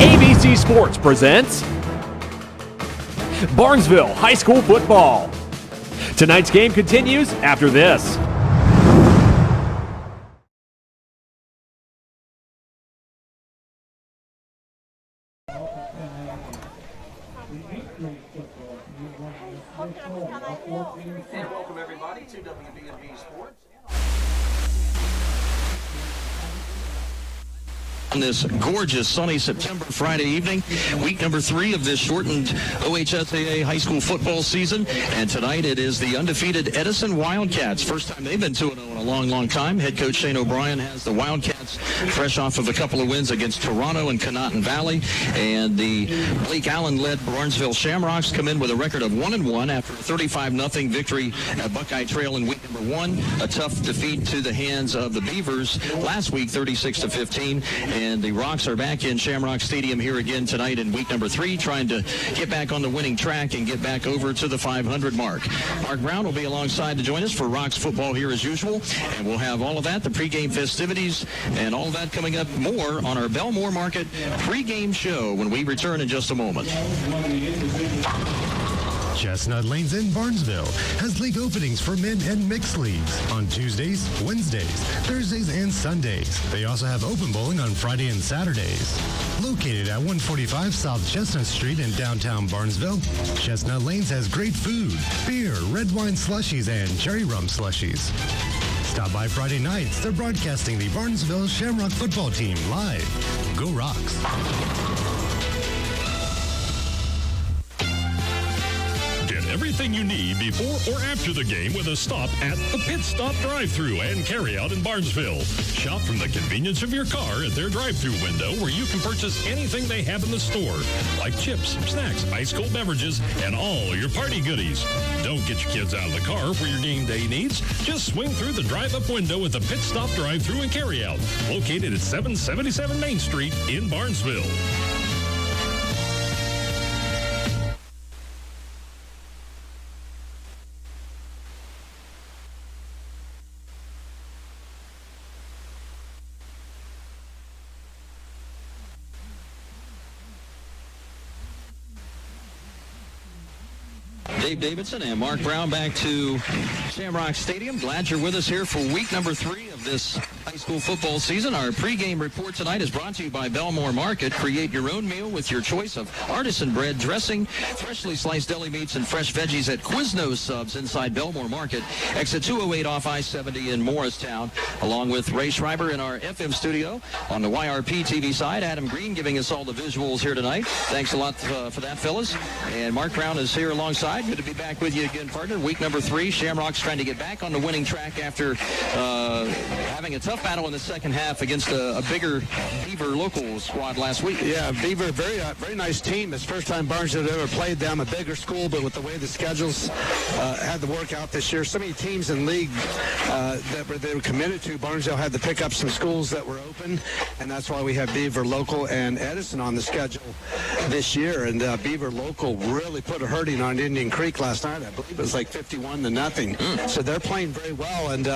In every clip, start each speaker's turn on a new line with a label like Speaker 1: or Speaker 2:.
Speaker 1: ABC Sports presents Barnesville High School Football. Tonight's game continues after this.
Speaker 2: And welcome everybody to WBNB Sports. On this gorgeous sunny September Friday evening, week number 3 of this shortened OHSAA high school football season, and tonight it is the undefeated Edison Wildcats. First time they've been 2-0 in a long time. Head coach Shane O'Brien has the Wildcats fresh off of a couple of wins against Toronto and Conotton Valley, and the Blake Allen-led Barnesville Shamrocks come in with a record of 1-1 after a 35-0 victory at Buckeye Trail in week number 1. A tough defeat to the hands of the Beavers last week, 36-15. And the Rocks are back in Shamrock Stadium here again tonight in week number 3, trying to get back on the winning track and get back over to the 500 mark. Mark Brown will be alongside to join us for Rocks football here as usual, and we'll have all of that, the pregame festivities, and all of that coming up more on our Belmore Market pregame show when we return in just a moment.
Speaker 3: Chestnut Lanes in Barnesville has league openings for men and mixed leagues on Tuesdays, Wednesdays, Thursdays, and Sundays. They also have open bowling on Friday and Saturdays. Located at 145 South Chestnut Street in downtown Barnesville, Chestnut Lanes has great food, beer, red wine slushies, and cherry rum slushies. Stop by Friday nights. They're broadcasting the Barnesville Shamrock football team live. Go Rocks!
Speaker 4: Everything you need before or after the game with a stop at the Pit Stop Drive-Thru and Carry-Out in Barnesville. Shop from the convenience of your car at their drive-thru window where you can purchase anything they have in the store, like chips, snacks, ice-cold beverages, and all your party goodies. Don't get your kids out of the car for your game day needs. Just swing through the drive-up window at the Pit Stop Drive-Thru and Carry-Out, located at 777 Main Street in Barnesville.
Speaker 2: Dave Davidson and Mark Brown back to Shamrock Stadium. Glad you're with us here for week number 3 of this high school football season. Our pregame report tonight is brought to you by Belmore Market. Create your own meal with your choice of artisan bread, dressing, freshly sliced deli meats, and fresh veggies at Quiznos Subs inside Belmore Market. Exit 208 off I-70 in Morristown. Along with Ray Schreiber in our FM studio. On the YRP TV side, Adam Green giving us all the visuals here tonight. Thanks a lot for that, fellas. And Mark Brown is here alongside. Good to be back with you again, partner. Week number 3, Shamrocks trying to get back on the winning track after having a tough battle in the second half against a bigger Beaver local squad last week.
Speaker 5: Yeah, Beaver, very nice team. It's the first time Barnesville had ever played them, a bigger school, but with the way the schedules had to work out this year, so many teams in league they were committed to. Barnesville had to pick up some schools that were open, and that's why we have Beaver local and Edison on the schedule this year. And Beaver local really put a hurting on Indian Creek last night. I believe it was like 51-0. So they're playing very well, and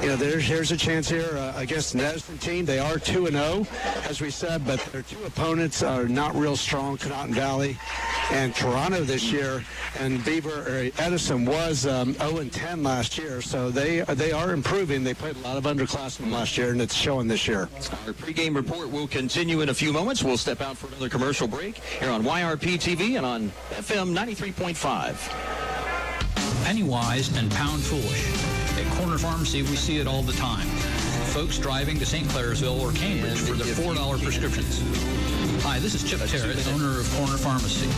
Speaker 5: here's a chance here against an Edison team. They are 2-0, as we said, but their two opponents are not real strong, Conotton Valley and Toronto this year, and Edison was 0-10 last year, so they are improving. They played a lot of underclassmen last year, and it's showing this year.
Speaker 2: Our pregame report will continue in a few moments. We'll step out for another commercial break here on YRP TV and on FM 93.5.
Speaker 6: Penny-wise and pound foolish. At Corner Pharmacy, we see it all the time. Folks driving to St. Clairsville or Cambridge for their $4 prescriptions. Hi, this is Chip Terrett, owner of Corner Pharmacy.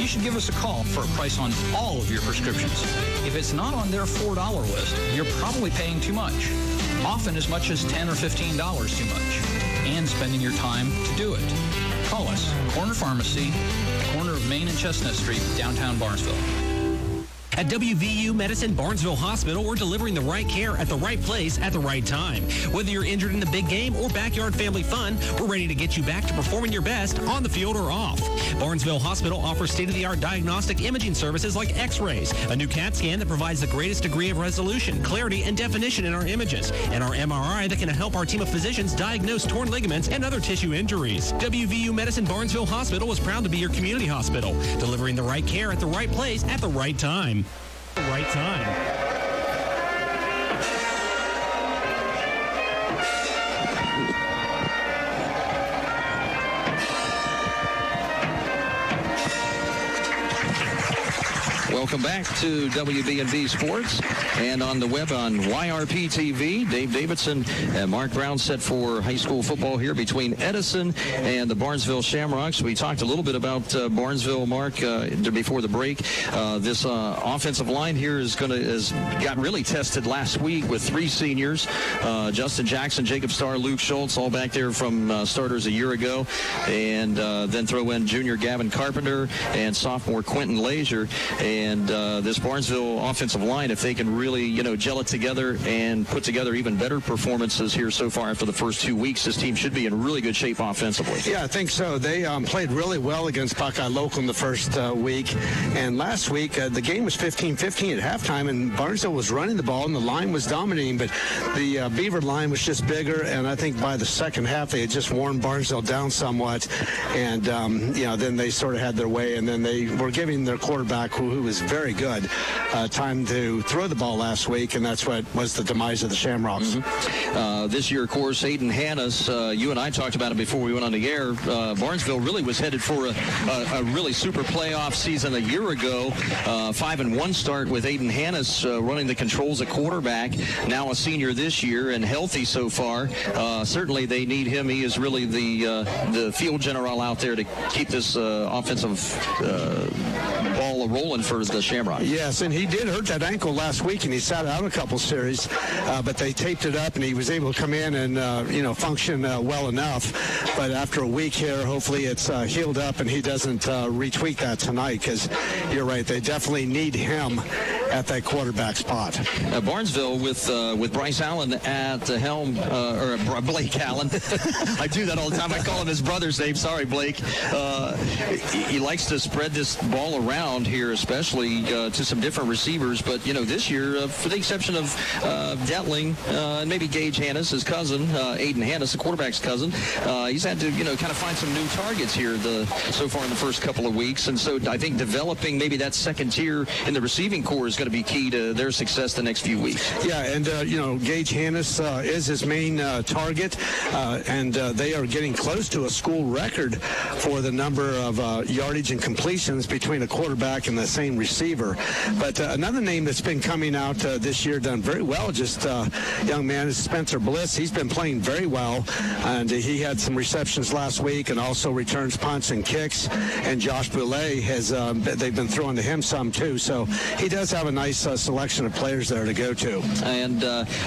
Speaker 6: You should give us a call for a price on all of your prescriptions. If it's not on their $4 list, you're probably paying too much. Often as much as $10 or $15 too much. And spending your time to do it. Call us, Corner Pharmacy, corner of Main and Chestnut Street, downtown Barnesville.
Speaker 7: At WVU Medicine Barnesville Hospital, we're delivering the right care at the right place at the right time. Whether you're injured in the big game or backyard family fun, we're ready to get you back to performing your best on the field or off. Barnesville Hospital offers state-of-the-art diagnostic imaging services like X-rays, a new CAT scan that provides the greatest degree of resolution, clarity, and definition in our images, and our MRI that can help our team of physicians diagnose torn ligaments and other tissue injuries. WVU Medicine Barnesville Hospital is proud to be your community hospital, delivering the right care at the right place at the right time. The right time.
Speaker 2: Welcome back to WB&B Sports and on the web on YRP TV. Dave Davidson and Mark Brown set for high school football here between Edison and the Barnesville Shamrocks. We talked a little bit about Barnesville, Mark, before the break. This offensive line here got really tested last week with 3 seniors, Justin Jackson, Jacob Starr, Luke Schultz, all back there from starters a year ago, and then throw in junior Gavin Carpenter and sophomore Quentin Lazier. And this Barnesville offensive line, if they can really, gel it together and put together even better performances here so far after the first 2 weeks, this team should be in really good shape offensively.
Speaker 5: Yeah, I think so. They played really well against Buckeye Local in the first week. And last week, the game was 15-15 at halftime, and Barnesville was running the ball, and the line was dominating. But the Beaver line was just bigger, and I think by the second half, they had just worn Barnesville down somewhat. And, then they sort of had their way, and then they were giving their quarterback, who was very good, time to throw the ball last week, and that's what was the demise of the Shamrocks.
Speaker 2: This year, of course, Aiden Hannes, you and I talked about it before we went on the air. Barnesville really was headed for a really super playoff season a year ago. 5-1 start with Aiden Hannes running the controls at quarterback, now a senior this year and healthy so far. Certainly they need him. He is really the field general out there to keep this offensive ball rolling for the Shamrocks.
Speaker 5: Yes, and he did hurt that ankle last week, and he sat out a couple series, but they taped it up, and he was able to come in and, function well enough. But after a week here, hopefully it's healed up, and he doesn't retweak that tonight, because you're right, they definitely need him at that quarterback spot.
Speaker 2: Barnesville with Bryce Allen at the helm, or Blake Allen. I do that all the time. I call him his brother's name. Sorry, Blake. He likes to spread this ball around here, especially to some different receivers. But, this year, for the exception of Detling and maybe Gage Hannes, his cousin, Aiden Hannes, the quarterback's cousin, he's had to, kind of find some new targets here so far in the first couple of weeks. And so I think developing maybe that second tier in the receiving core is going to be key to their success the next few weeks. Yeah, and, Gage Hannes is his main target, and they are getting close to a school record for the number of yardage and completions between a quarterback and the same receiver. But another name that's been coming out this year, done very well, just young man, is Spencer Bliss. He's been playing very well, and he had some receptions last week and also returns punts and kicks. And Josh Boulay they've been throwing to him some too. So he does have a nice selection of players there to go to. And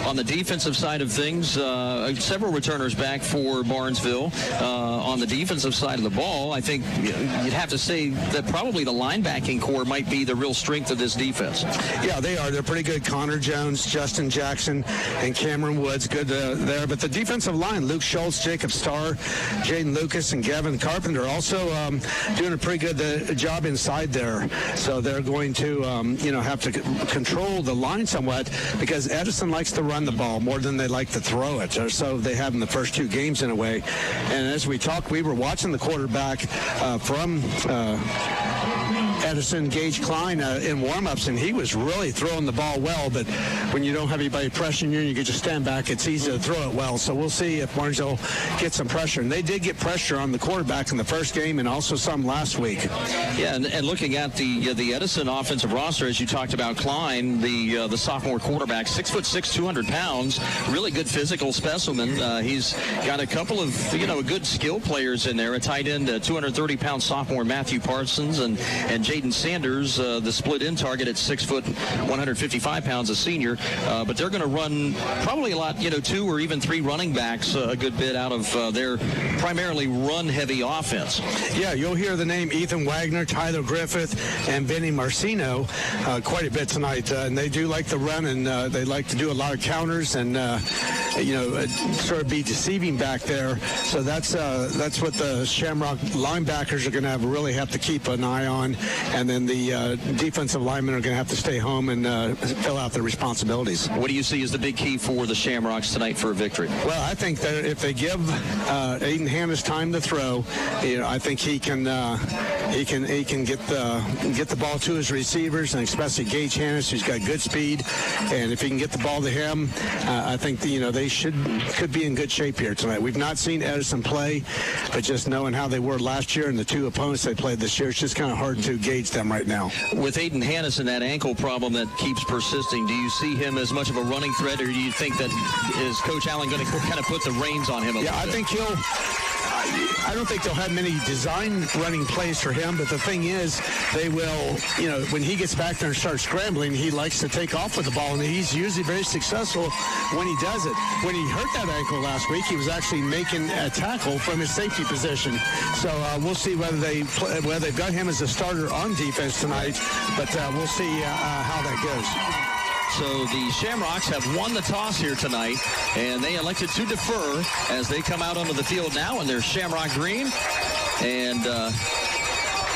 Speaker 2: on the defensive side of things, several returners back for Barnesville. On the defensive side of the ball, I think you'd have to say that probably the linebacking core might be the real strength of this defense. Yeah, they are. They're pretty good. Connor Jones, Justin Jackson, and Cameron Woods, good there. But the defensive line, Luke Schultz, Jacob Starr, Jaden Lucas, and Gavin Carpenter also doing a pretty good job inside there. So they're going to, have to control the line somewhat, because Edison likes to run the ball more than they like to throw it, or so they have in the first 2 games in a way. And as we talked, we were watching the quarterback from Edison, Gage Klein, in warm-ups, and he was really throwing the ball well. But when you don't have anybody pressuring you and you can just stand back, it's easy to throw it well. So we'll see if Barnesville gets some pressure. And they did get pressure on the quarterback in the first game and also some last week. Yeah, and looking at the Edison offensive roster, as you talked about, Klein, the sophomore quarterback, 6'6", 200 pounds, really good physical specimen. He's got a couple of, good skill players in there, a tight end, 230-pound sophomore Matthew Parsons, and Jaden Jaden Sanders, the split-end target at 6 foot, 155 pounds, a senior. But they're going to run probably a lot, 2 or even 3 running backs a good bit out of their primarily run-heavy offense.
Speaker 5: Yeah, you'll hear the name Ethan Wagner, Tyler Griffith, and Vinny Marcino quite a bit tonight. And they do like to run, and they like to do a lot of counters and, sort of be deceiving back there. So that's what the Shamrock linebackers are going to really have to keep an eye on. And then the defensive linemen are going to have to stay home and fill out their responsibilities.
Speaker 2: What do you see as the big key for the Shamrocks tonight for a victory?
Speaker 5: Well, I think that if they give Aiden Hannes time to throw, I think he can get the ball to his receivers, and especially Gage Hannes, who's got good speed. And if he can get the ball to him, I think they could be in good shape here tonight. We've not seen Edison play, but just knowing how they were last year and the 2 opponents they played this year, it's just kind of hard to gauge them right now.
Speaker 2: With Aiden Hannes and that ankle problem that keeps persisting, do you see him as much of a running threat, or do you think that is Coach Allen going to kind of put the reins on him a little bit?
Speaker 5: I think I don't think they'll have many design running plays for him, but the thing is, they will, when he gets back there and starts scrambling, he likes to take off with the ball, and he's usually very successful when he does it. When he hurt that ankle last week, he was actually making a tackle from his safety position. So we'll see whether they've got him as a starter on defense tonight, but we'll see how that goes.
Speaker 2: So the Shamrocks have won the toss here tonight, and they elected to defer as they come out onto the field now in their Shamrock green. And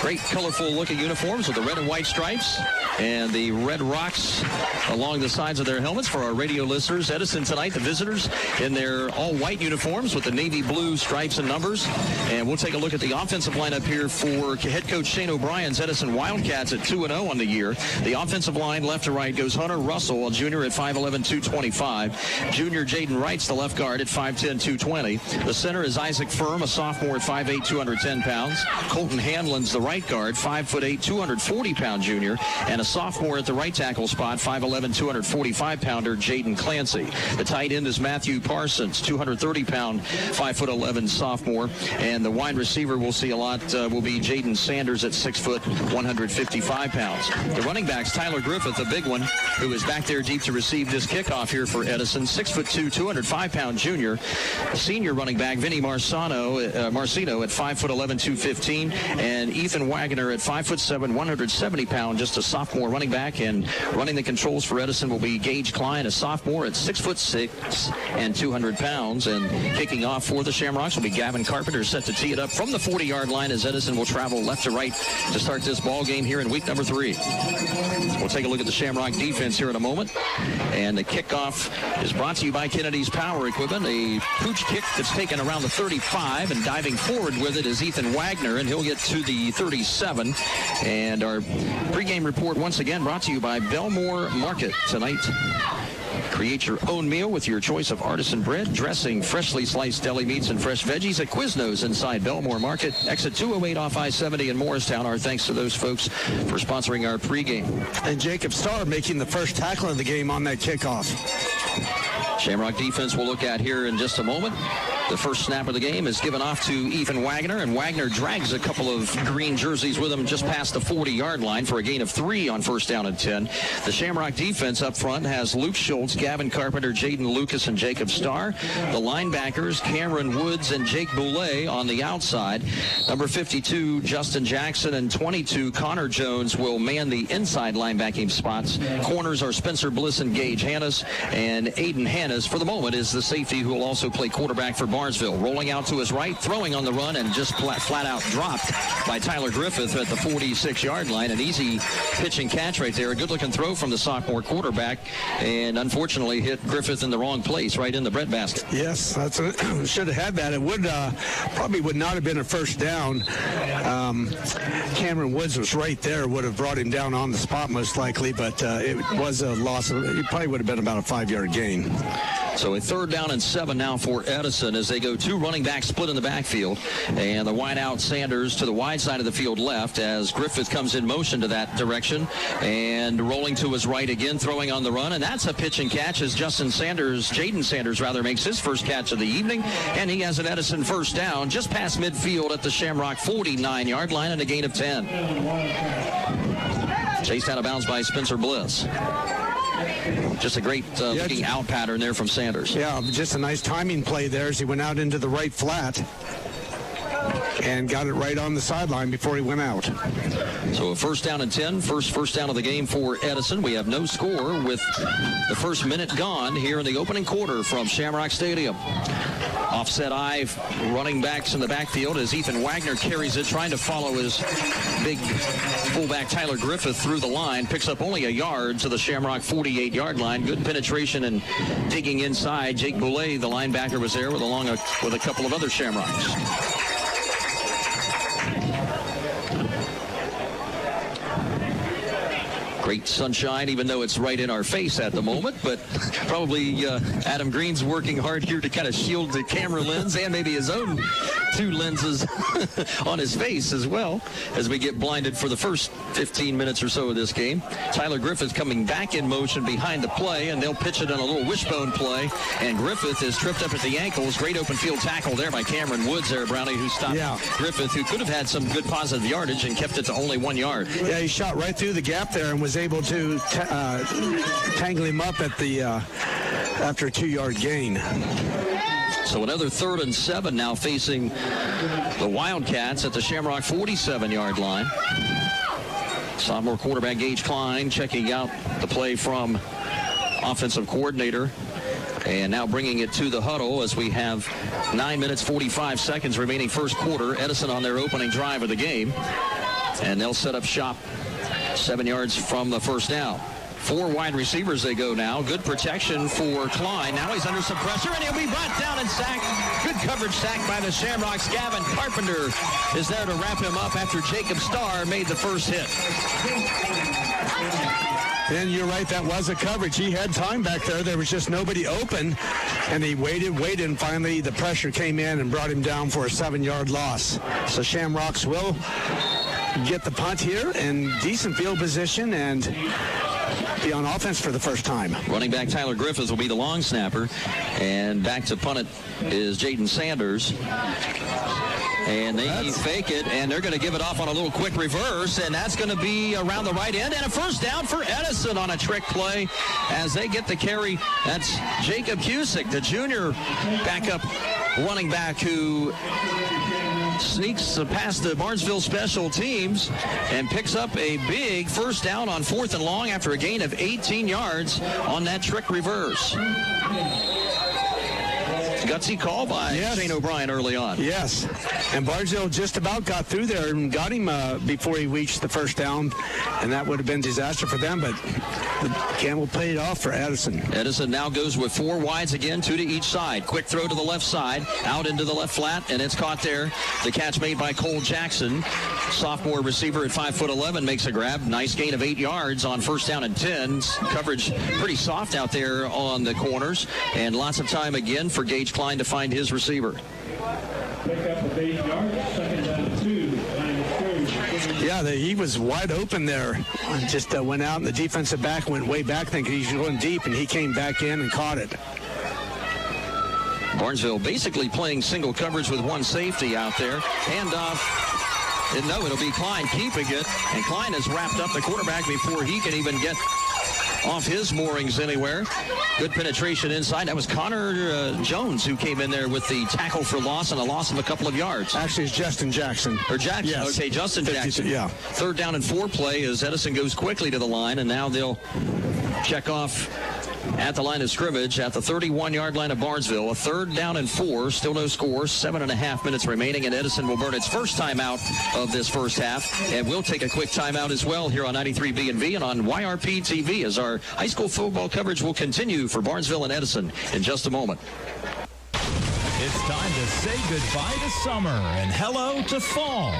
Speaker 2: great colorful looking uniforms with the red and white stripes and the red rocks along the sides of their helmets. For our radio listeners, Edison tonight, the visitors in their all-white uniforms with the navy blue stripes and numbers. And we'll take a look at the offensive lineup here for head coach Shane O'Brien's Edison Wildcats at 2-0 on the year. The offensive line left to right goes Hunter Russell, a junior at 5'11", 225. Junior Jaden Wright's the left guard at 5'10", 220. The center is Isaac Firm, a sophomore at 5'8", 210 pounds. Colton Hanlon's the right guard, 5'8", 240-pound junior, and a sophomore at the right tackle spot, 5'11", 245-pounder Jaden Clancy. The tight end is Matthew Parsons, 230-pound, 5'11" sophomore, and the wide receiver we'll see a lot will be Jaden Sanders at 6 foot, 155 pounds. The running backs, Tyler Griffith, the big one, who is back there deep to receive this kickoff here for Edison, 6'2", 205-pound junior. Senior running back Vinny Marcino at 5'11", 215, and Ethan Wagner at 5'7", 170-pound, just a sophomore running back. And running the controls for Edison will be Gage Klein, a sophomore at 6'6" and 200 pounds. And kicking off for the Shamrocks will be Gavin Carpenter, set to tee it up from the 40-yard line as Edison will travel left to right to start this ball game here in week number 3. We'll take a look at the Shamrock defense here in a moment. And the kickoff is brought to you by Kennedy's Power Equipment. A pooch kick that's taken around the 35, and diving forward with it is Ethan Wagner, and he'll get to the 37. And our pregame report once again brought to you by Belmore Market tonight. Create your own meal with your choice of artisan bread, dressing, freshly sliced deli meats, and fresh veggies at Quiznos inside Belmore Market, exit 208 off I-70 in Morristown. Our thanks to those folks for sponsoring our pregame.
Speaker 5: And Jacob Starr making the first tackle of the game on that kickoff.
Speaker 2: Shamrock defense we'll look at here in just a moment. The first snap of the game is given off to Ethan Wagner, and Wagner drags a couple of green jerseys with him just past the 40-yard line for a gain of 3 on first down and 10. The Shamrock defense up front has Luke Schultz, Gavin Carpenter, Jaden Lucas, and Jacob Starr. The linebackers, Cameron Woods and Jake Boulay on the outside. Number 52, Justin Jackson, and 22, Connor Jones will man the inside linebacking spots. Corners are Spencer Bliss and Gage Hannes, and Aiden Hannes, for the moment, is the safety who will also play quarterback for Barnesville. Rolling out to his right, throwing on the run, and just flat out dropped by Tyler Griffith at the 46-yard line. An easy pitch and catch right there. A good-looking throw from the sophomore quarterback, and unfortunately hit Griffith in the wrong place, right in the breadbasket.
Speaker 5: Yes, should have had that. It would probably would not have been a first down. Cameron Woods was right there, would have brought him down on the spot most likely, but it was a loss. It probably would have been about a 5-yard gain.
Speaker 2: So a 3rd down and 7 now for Edison as they go 2 running back split in the backfield. And the wide out Sanders to the wide side of the field left as Griffith comes in motion to that direction. And rolling to his right again, throwing on the run. And that's a pitch and catch as Jaden Sanders makes his first catch of the evening. And he has an Edison first down just past midfield at the Shamrock 49-yard line and a gain of 10. Chased out of bounds by Spencer Bliss. Just a great looking out pattern there from Sanders.
Speaker 5: Yeah, just a nice timing play there as he went out into the right flat and got it right on the sideline before he went out.
Speaker 2: So a 1st down and 10, first down of the game for Edison. We have no score with the first minute gone here in the opening quarter from Shamrock Stadium. Offset eye, running backs in the backfield as Ethan Wagner carries it, trying to follow his big fullback Tyler Griffith through the line. Picks up only a yard to the Shamrock 48-yard line. Good penetration and digging inside. Jake Boulay, the linebacker, was there with a couple of other Shamrocks. Great sunshine, even though it's right in our face at the moment, but probably Adam Green's working hard here to kind of shield the camera lens and maybe his own 2 lenses on his face as well as we get blinded for the first 15 minutes or so of this game. Tyler Griffith coming back in motion behind the play, and they'll pitch it on a little wishbone play, and Griffith is tripped up at the ankles. Great open field tackle there by Cameron Woods there, Brownie, who stopped Griffith, who could have had some good positive yardage and kept it to only 1 yard.
Speaker 5: Yeah, he shot right through the gap there and was able to tangle him up at the after a 2-yard gain.
Speaker 2: So another 3rd and 7 now facing the Wildcats at the Shamrock 47-yard line. Sophomore quarterback Gage Klein checking out the play from offensive coordinator. And now bringing it to the huddle as we have 9 minutes, 45 seconds remaining first quarter. Edison on their opening drive of the game. And they'll set up shop 7 yards from the first down. 4 wide receivers they go now. Good protection for Klein. Now he's under some pressure, and he'll be brought down and sacked. Good coverage sack by the Shamrocks. Gavin Carpenter is there to wrap him up after Jacob Starr made the first hit.
Speaker 5: And you're right, that was a coverage. He had time back there. There was just nobody open, and he waited, and finally the pressure came in and brought him down for a 7-yard loss. So Shamrocks will get the punt here in decent field position and be on offense for the first time.
Speaker 2: Running back Tyler Griffith will be the long snapper, and back to punt it is Jaden Sanders. And they fake it, and they're going to give it off on a little quick reverse, and that's going to be around the right end, and a first down for Edison on a trick play as they get the carry. That's Jacob Cusick, the junior backup running back who sneaks past the Barnesville special teams and picks up a big first down on 4th and long after a gain of 18 yards on that trick reverse. Gutsy call by Shane O'Brien early on.
Speaker 5: Yes, and Barnesville just about got through there and got him before he reached the first down, and that would have been disaster for them, but Campbell played it off for Edison.
Speaker 2: Edison now goes with 4 wides again, 2 to each side. Quick throw to the left side, out into the left flat, and it's caught there. The catch made by Cole Jackson. Sophomore receiver at 5'11" makes a grab. Nice gain of 8 yards on 1st down and 10. Coverage pretty soft out there on the corners, and lots of time again for Gage Klein to find his receiver.
Speaker 8: Pick up of 8 yards, 2nd down 2.
Speaker 5: Yeah, he was wide open there. Just went out, and the defensive back went way back thinking he's going deep, and he came back in and caught it.
Speaker 2: Barnesville basically playing single coverage with 1 safety out there. Handoff. No, it'll be Klein keeping it, and Klein has wrapped up the quarterback before he can even get off his moorings anywhere. Good penetration inside. That was Connor Jones who came in there with the tackle for loss and a loss of a couple of yards.
Speaker 5: Actually, it's Justin Jackson.
Speaker 2: Or Jackson. Yes. Okay, Justin Jackson.
Speaker 5: Yeah.
Speaker 2: 3rd down and 4 play as Edison goes quickly to the line, and now they'll check off at the line of scrimmage at the 31-yard line of Barnesville. A 3rd down and 4, still no score, 7.5 minutes remaining, and Edison will burn its first timeout of this first half. And we'll take a quick timeout as well here on 93 B&V and on YRP TV as our high school football coverage will continue for Barnesville and Edison in just a moment.
Speaker 9: It's time to say goodbye to summer and hello to fall.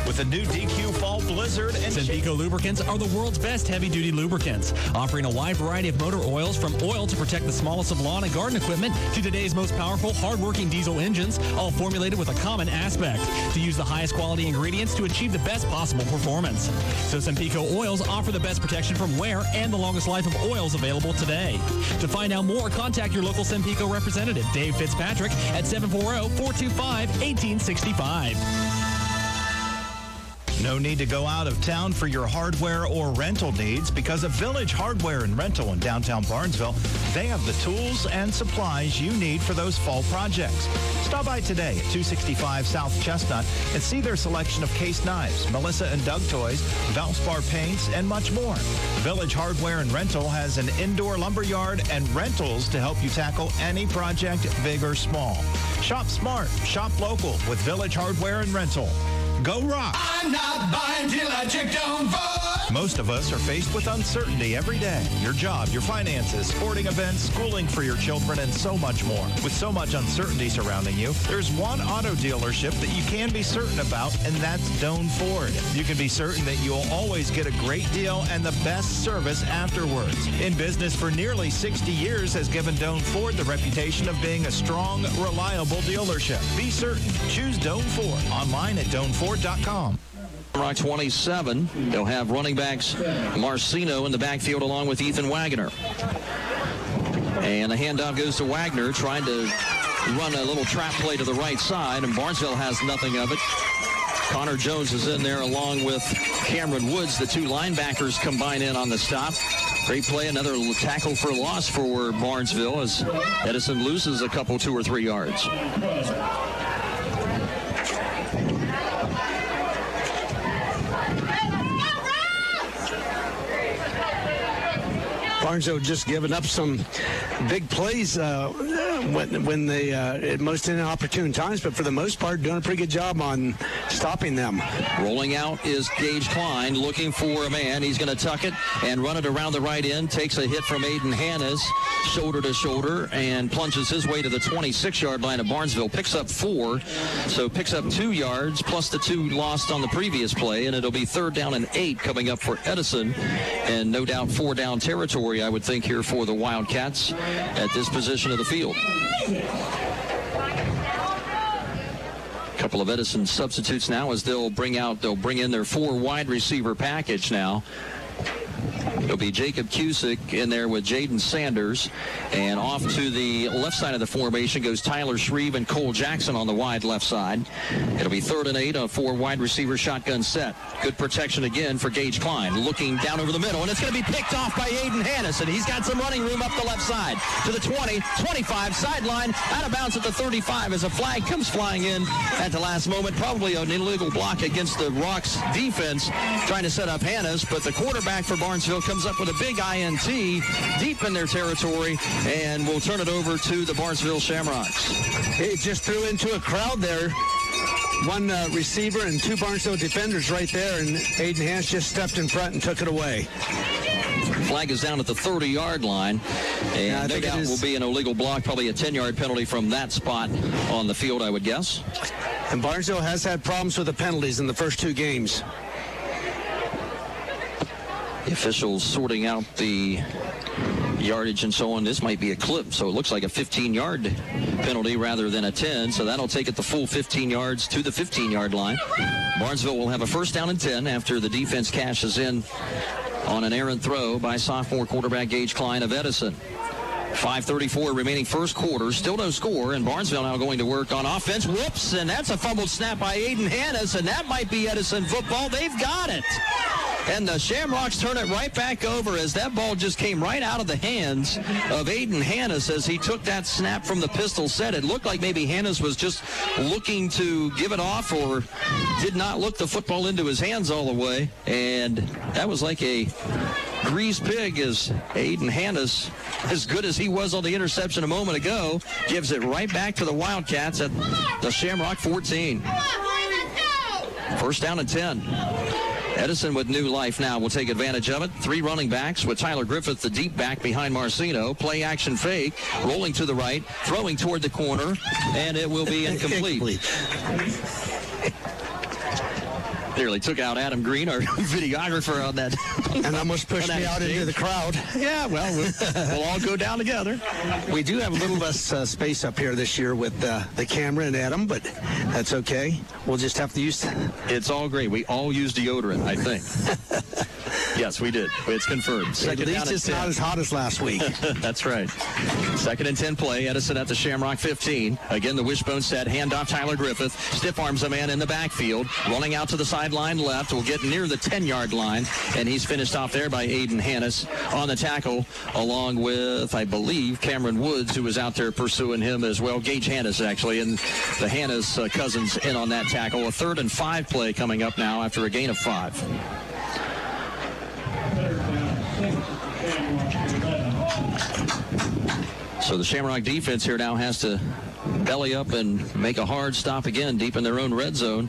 Speaker 9: with a new DQ Fall Blizzard and
Speaker 7: Sempico lubricants are the world's best heavy-duty lubricants, offering a wide variety of motor oils, from oil to protect the smallest of lawn and garden equipment to today's most powerful, hard-working diesel engines, all formulated with a common aspect: to use the highest quality ingredients to achieve the best possible performance. So Sempico oils offer the best protection from wear and the longest life of oils available today. To find out more, contact your local Sempico representative, Dave Fitzpatrick, at 740-425-1865.
Speaker 9: No need to go out of town for your hardware or rental needs, because of Village Hardware and Rental in downtown Barnesville, they have the tools and supplies you need for those fall projects. Stop by today at 265 South Chestnut and see their selection of case knives, Melissa and Doug toys, Valspar paints, and much more. Village Hardware and Rental has an indoor lumberyard and rentals to help you tackle any project, big or small. Shop smart, shop local with Village Hardware and Rental. Go Rock!
Speaker 10: I'm not buying till I check on Ford.
Speaker 9: Most of us are faced with uncertainty every day. Your job, your finances, sporting events, schooling for your children, and so much more. With so much uncertainty surrounding you, there's one auto dealership that you can be certain about, and that's Doane Ford. You can be certain that you'll always get a great deal and the best service afterwards. In business for nearly 60 years has given Doane Ford the reputation of being a strong, reliable dealership. Be certain. Choose Doane Ford. Online at DoaneFord.com.
Speaker 2: Rock 27. They'll have running backs Marcino in the backfield along with Ethan Wagner. And the handoff goes to Wagner, trying to run a little trap play to the right side, and Barnesville has nothing of it. Connor Jones is in there along with Cameron Woods. The two linebackers combine in on the stop. Great play, another tackle for loss for Barnesville as Edison loses a couple, 2 or 3 yards.
Speaker 5: Barnesville just giving up some big plays when they at most inopportune times, but for the most part doing a pretty good job on stopping them.
Speaker 2: Rolling out is Gage Klein, looking for a man. He's going to tuck it and run it around the right end. Takes a hit from Aiden Hannes, shoulder to shoulder, and plunges his way to the 26-yard line of Barnesville. Picks up 4, so picks up 2 yards plus the 2 lost on the previous play, and it'll be 3rd down and 8 coming up for Edison, and no doubt 4-down territory, I would think, here for the Wildcats at this position of the field. A couple of Edison substitutes now as they'll bring in their 4 wide receiver package now. It'll be Jacob Cusick in there with Jaden Sanders. And off to the left side of the formation goes Tyler Shreve and Cole Jackson on the wide left side. It'll be 3rd and 8, a 4 wide receiver shotgun set. Good protection again for Gage Klein. Looking down over the middle, and it's going to be picked off by Aiden Hannes. And he's got some running room up the left side to the 20, 25, sideline, out of bounds at the 35 as a flag comes flying in at the last moment. Probably an illegal block against the Rocks defense trying to set up Hannes, but the quarterback for Barnesville comes up with a big INT deep in their territory, and we'll turn it over to the Barnesville Shamrocks.
Speaker 5: He just threw into a crowd there. One receiver and 2 Barnesville defenders right there, and Aiden Hannes just stepped in front and took it away.
Speaker 2: Flag is down at the 30-yard line, and no doubt will be an illegal block, probably a 10-yard penalty from that spot on the field, I would guess.
Speaker 5: And Barnesville has had problems with the penalties in the first 2 games.
Speaker 2: The officials sorting out the yardage and so on. This might be a clip, so it looks like a 15-yard penalty rather than a 10, so that'll take it the full 15 yards to the 15-yard line. Barnesville will have a 1st down and 10 after the defense cashes in on an errant throw by sophomore quarterback Gage Klein of Edison. 5:34 remaining first quarter, still no score, and Barnesville now going to work on offense. Whoops, and that's a fumbled snap by Aiden Hannes, and that might be Edison football. They've got it. And the Shamrocks turn it right back over as that ball just came right out of the hands of Aiden Hannes as he took that snap from the pistol set. It looked like maybe Hannes was just looking to give it off or did not look the football into his hands all the way. And that was like a greased pig as Aiden Hannes, as good as he was on the interception a moment ago, gives it right back to the Wildcats at the Shamrock 14. 1st down and 10. Edison with new life now will take advantage of it. 3 running backs with Tyler Griffith, the deep back behind Marcino. Play action fake, rolling to the right, throwing toward the corner, and it will be incomplete. Nearly took out Adam Green, our videographer, on that.
Speaker 5: And almost pushed me out into the crowd.
Speaker 2: Yeah, well, we'll all go down together.
Speaker 5: We do have a little less space up here this year with the camera and Adam, but that's okay. We'll just have to use...
Speaker 2: It's all great. We all use deodorant, I think. Yes, we did. It's confirmed.
Speaker 5: At least it's not as hot as last week.
Speaker 2: That's right. 2nd and 10 play. Edison at the Shamrock 15. Again, the wishbone set. Handoff Tyler Griffith. Stiff arms a man in the backfield. Running out to the sideline left. Will get near the 10-yard line. And he's finished off there by Aiden Hannes on the tackle, along with, I believe, Cameron Woods, who was out there pursuing him as well. Gage Hannes, actually. And the Hannes cousins in on that tackle. A 3rd and 5 play coming up now after a gain of 5. So the Shamrock defense here now has to belly up and make a hard stop again deep in their own red zone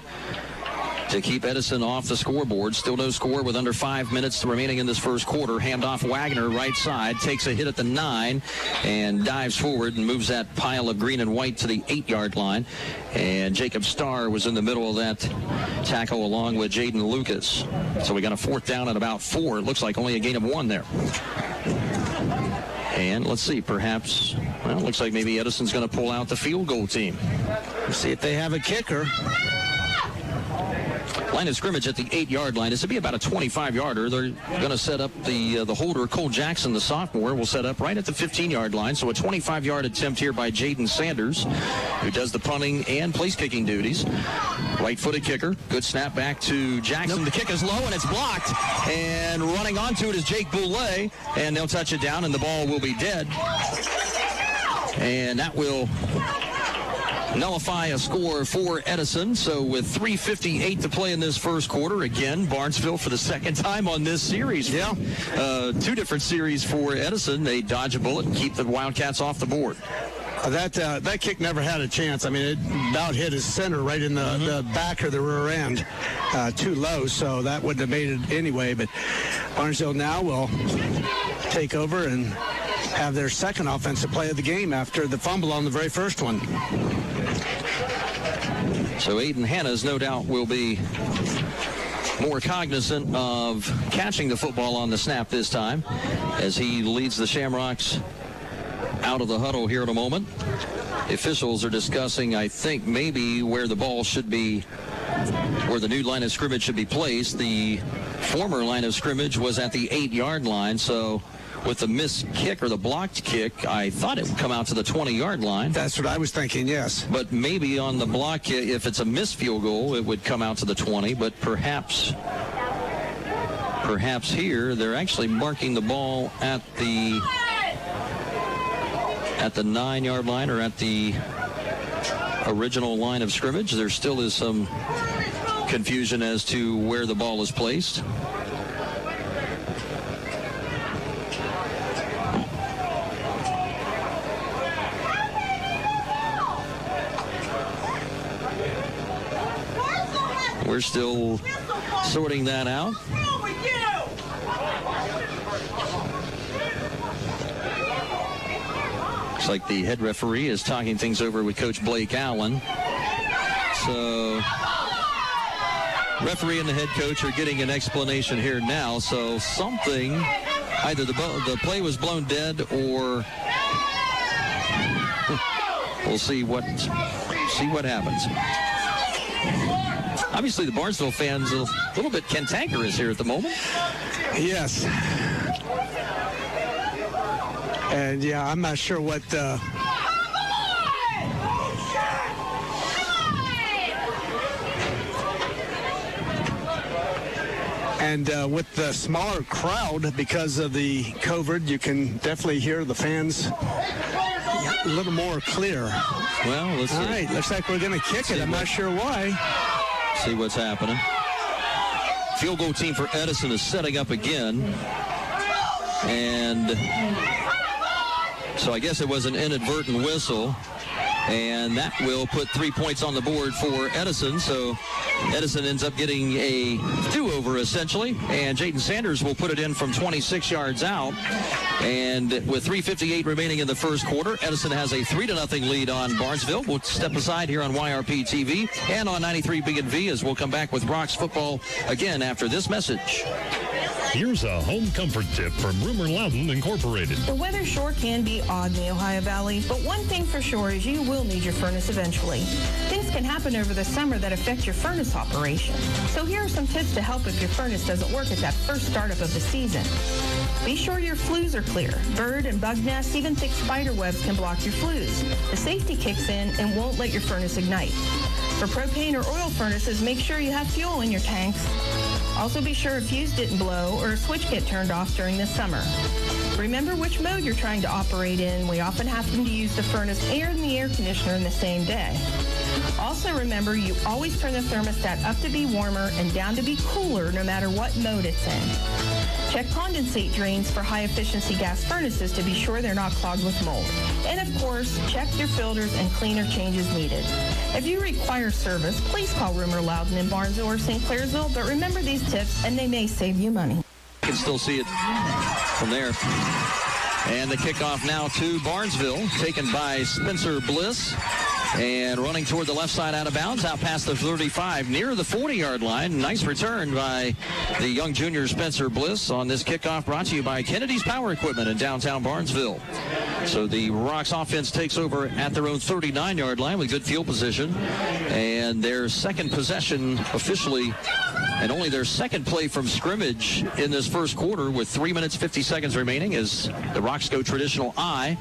Speaker 2: to keep Edison off the scoreboard. Still no score with under 5 minutes remaining in this first quarter. Handoff Wagner right side, takes a hit at the 9 and dives forward and moves that pile of green and white to the 8-yard line. And Jacob Starr was in the middle of that tackle along with Jaden Lucas. So we got a 4th down at about 4. It looks like only a gain of 1 there. And let's see, perhaps, well, it looks like maybe Edison's going to pull out the field goal team.
Speaker 5: Let's see if they have a kicker.
Speaker 2: Line of scrimmage at the 8-yard line. This will be about a 25-yarder. They're going to set up the holder, Cole Jackson, the sophomore, will set up right at the 15-yard line. So a 25-yard attempt here by Jaden Sanders, who does the punting and place-kicking duties. Right-footed kicker. Good snap back to Jackson. The kick is low, and it's blocked. And running onto it is Jake Boulay, and they'll touch it down, and the ball will be dead. And that will nullify a score for Edison. So with 3:58 to play in this first quarter, again, Barnesville for the second time on this series.
Speaker 5: Yeah.
Speaker 2: 2 different series for Edison. They dodge a bullet and keep the Wildcats off the board.
Speaker 5: That kick never had a chance. I mean, it about hit his center right in the back or the rear end. Too low, so that wouldn't have made it anyway. But Barnesville now will take over and have their second offensive play of the game after the fumble on the very first one.
Speaker 2: So Aiden Hannes, no doubt, will be more cognizant of catching the football on the snap this time as he leads the Shamrocks out of the huddle here in a moment. The officials are discussing, I think, maybe where the ball should be, where the new line of scrimmage should be placed. The former line of scrimmage was at the 8-yard line, so with the missed kick or the blocked kick, I thought it would come out to the 20-yard line.
Speaker 5: That's what I was thinking, yes.
Speaker 2: But maybe on the block kick, if it's a missed field goal, it would come out to the 20. But perhaps here they're actually marking the ball at the 9-yard line or at the original line of scrimmage. There still is some confusion as to where the ball is placed. We're still sorting that out. Looks like the head referee is talking things over with Coach Blake Allen. So referee and the head coach are getting an explanation here now. So something, either the play was blown dead, or we'll see what happens. Obviously, the Barnesville fans are a little bit cantankerous here at the moment.
Speaker 5: Yes. And, yeah, I'm not sure what... And with the smaller crowd, because of the COVID, you can definitely hear the fans a little more clear.
Speaker 2: Well, let's see.
Speaker 5: All right, looks like we're going to kick it. I'm not sure why.
Speaker 2: See what's happening. Field goal team for Edison is setting up again. And so I guess it was an inadvertent whistle. And that will put 3 points on the board for Edison. So Edison ends up getting a do-over, essentially, and Jaden Sanders will put it in from 26 yards out. And with 3:58 remaining in the first quarter, Edison has a 3-0 lead on Barnesville. We'll step aside here on YRP TV and on 93 B&V as we'll come back with Rocks football again after this message.
Speaker 4: Here's a home comfort tip from Rumor Loudon Incorporated.
Speaker 11: The weather sure can be odd in the Ohio Valley, but one thing for sure is you will need your furnace eventually. Things can happen over the summer that affect your furnace operation. So here are some tips to help if your furnace doesn't work at that first startup of the season. Be sure your flues are clear. Bird and bug nests, even thick spider webs can block your flues. The safety kicks in and won't let your furnace ignite. For propane or oil furnaces, make sure you have fuel in your tanks. Also be sure a fuse didn't blow or a switch get turned off during the summer. Remember which mode you're trying to operate in. We often happen to use the furnace and the air conditioner in the same day. Also remember, you always turn the thermostat up to be warmer and down to be cooler no matter what mode it's in. Check condensate drains for high-efficiency gas furnaces to be sure they're not clogged with mold. And of course, check your filters and cleaner changes needed. If you require service, please call Rumor Loudon in Barnesville or St. Clairsville, but remember these tips and they may save you money.
Speaker 2: You can still see it from there. And the kickoff now to Barnesville, taken by Spencer Bliss. And running toward the left side out of bounds, out past the 35, near the 40-yard line. Nice return by the young junior Spencer Bliss on this kickoff, brought to you by Kennedy's Power Equipment in downtown Barnesville. So the Rocks offense takes over at their own 39-yard line with good field position. And their second possession officially, and only their second play from scrimmage in this first quarter with 3 minutes, 50 seconds remaining as the Rocks go traditional I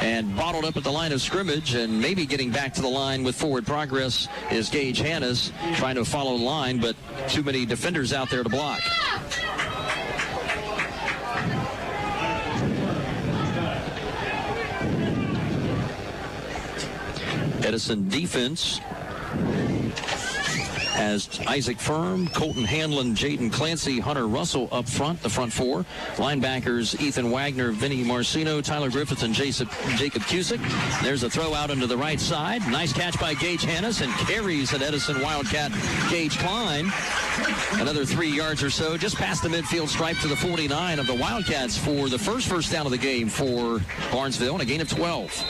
Speaker 2: and bottled up at the line of scrimmage, and maybe getting back to the line with forward progress is Gage Hannes trying to follow the line, but too many defenders out there to block. Edison defense has Isaac Firm, Colton Hanlon, Jaden Clancy, Hunter Russell up front, the front four. Linebackers Ethan Wagner, Vinny Marcino, Tyler Griffith, and Jacob Cusick. There's a throw out into the right side. Nice catch by Gage Hannes, and carries an Edison Wildcat, Gage Klein. Another 3 yards or so, just past the midfield stripe to the 49 of the Wildcats for the first down of the game for Barnesville, and a gain of 12.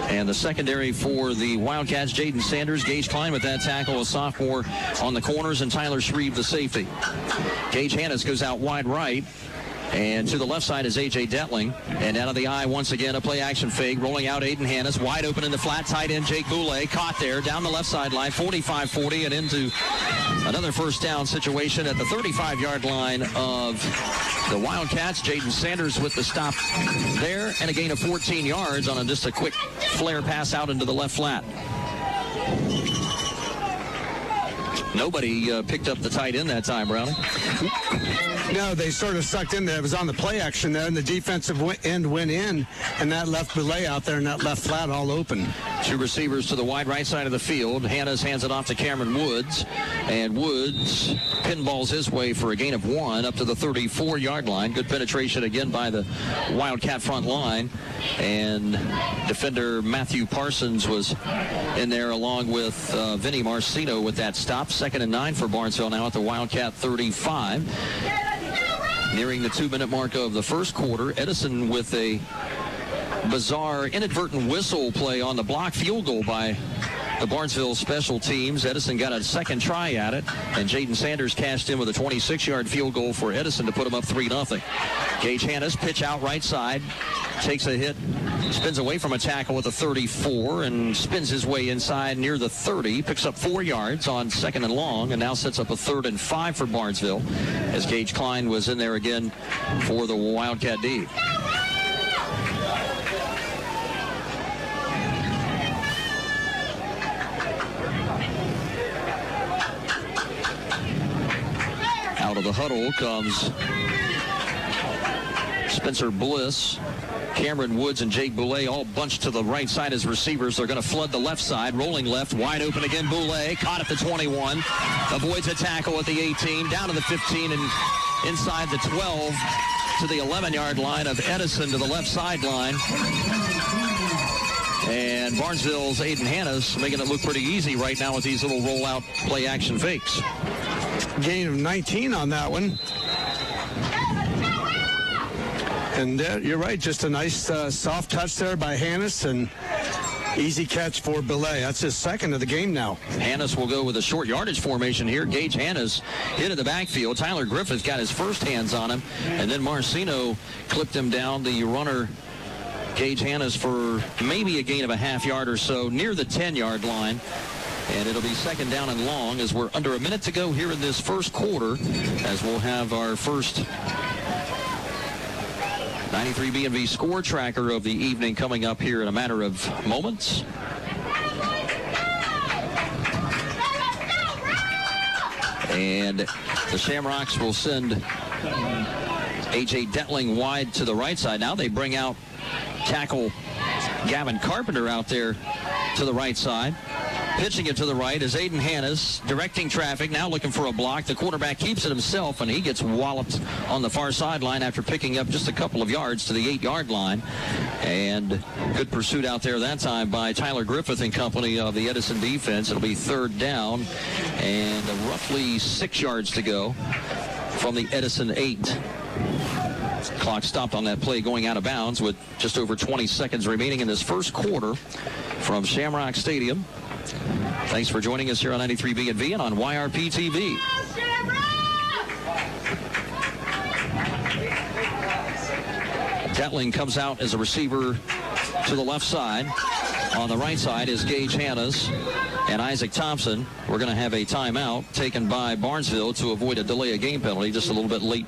Speaker 2: And the secondary for the Wildcats, Jaden Sanders, Gage Klein with that tackle, a sophomore on the corners, and Tyler Shreve, the safety. Gage Hannes goes out wide right. And to the left side is A.J. Detling. And out of the eye, once again, a play-action fake. Rolling out Aiden Hannes, wide open in the flat, tight end Jake Boulay. Caught there, down the left sideline, 45-40, and into another first down situation at the 35-yard line of the Wildcats. Jaden Sanders with the stop there, and a gain of 14 yards on just a quick flare pass out into the left flat. Nobody picked up the tight end that time, Brownie.
Speaker 5: No, they sort of sucked in there. It was on the play action there, and the defensive end went in, and that left Boulay out there in that left flat all open.
Speaker 2: Two receivers to the wide right side of the field. Hannes hands it off to Cameron Woods, and Woods pinballs his way for a gain of 1 up to the 34-yard line. Good penetration again by the Wildcat front line, and defender Matthew Parsons was in there along with Vinny Marcino with that stop. 2nd and 9 for Barnesville now at the Wildcat 35. Nearing the 2-minute mark of the first quarter, Edison with a bizarre inadvertent whistle play on the block field goal by the Barnesville special teams. Edison got a second try at it, and Jaden Sanders cashed in with a 26-yard field goal for Edison to put them up 3-0. Gage Hannes, pitch out right side, takes a hit, spins away from a tackle with a 34, and spins his way inside near the 30, picks up 4 yards on 2nd and long, and now sets up a 3rd and 5 for Barnesville, as Gage Klein was in there again for the Wildcat D. Out of the huddle comes Spencer Bliss, Cameron Woods, and Jake Boulay all bunched to the right side as receivers. They're going to flood the left side. Rolling left, wide open again. Boulay caught at the 21, avoids a tackle at the 18, down to the 15, and inside the 12 to the 11-yard line of Edison to the left sideline. And Barnesville's Aiden Hannes making it look pretty easy right now with these little rollout play action fakes.
Speaker 5: Gain of 19 on that one. And you're right, just a nice soft touch there by Hannes, and easy catch for Belay. That's his second of the game now.
Speaker 2: Hannes will go with a short yardage formation here. Gage Hannes into the backfield. Tyler Griffith got his first hands on him, and then Marcino clipped him down. The runner, Gage Hannes, for maybe a gain of a half yard or so near the 10-yard line. And it'll be second down and long as we're under a minute to go here in this first quarter, as we'll have our first 93 B&V score tracker of the evening coming up here in a matter of moments. And the Shamrocks will send A.J. Detling wide to the right side. Now they bring out tackle Gavin Carpenter out there to the right side. Pitching it to the right is Aiden Hannes, directing traffic, now looking for a block. The quarterback keeps it himself, and he gets walloped on the far sideline after picking up just a couple of yards to the 8-yard line. And good pursuit out there that time by Tyler Griffith and company of the Edison defense. It'll be third down and roughly 6 yards to go from the Edison 8. Clock stopped on that play going out of bounds with just over 20 seconds remaining in this first quarter from Shamrock Stadium. Thanks for joining us here on 93 B&V and on YRP TV. Detling comes out as a receiver to the left side. On the right side is Gage Hannes and Isaac Thompson. We're going to have a timeout taken by Barnesville to avoid a delay of game penalty, just a little bit late,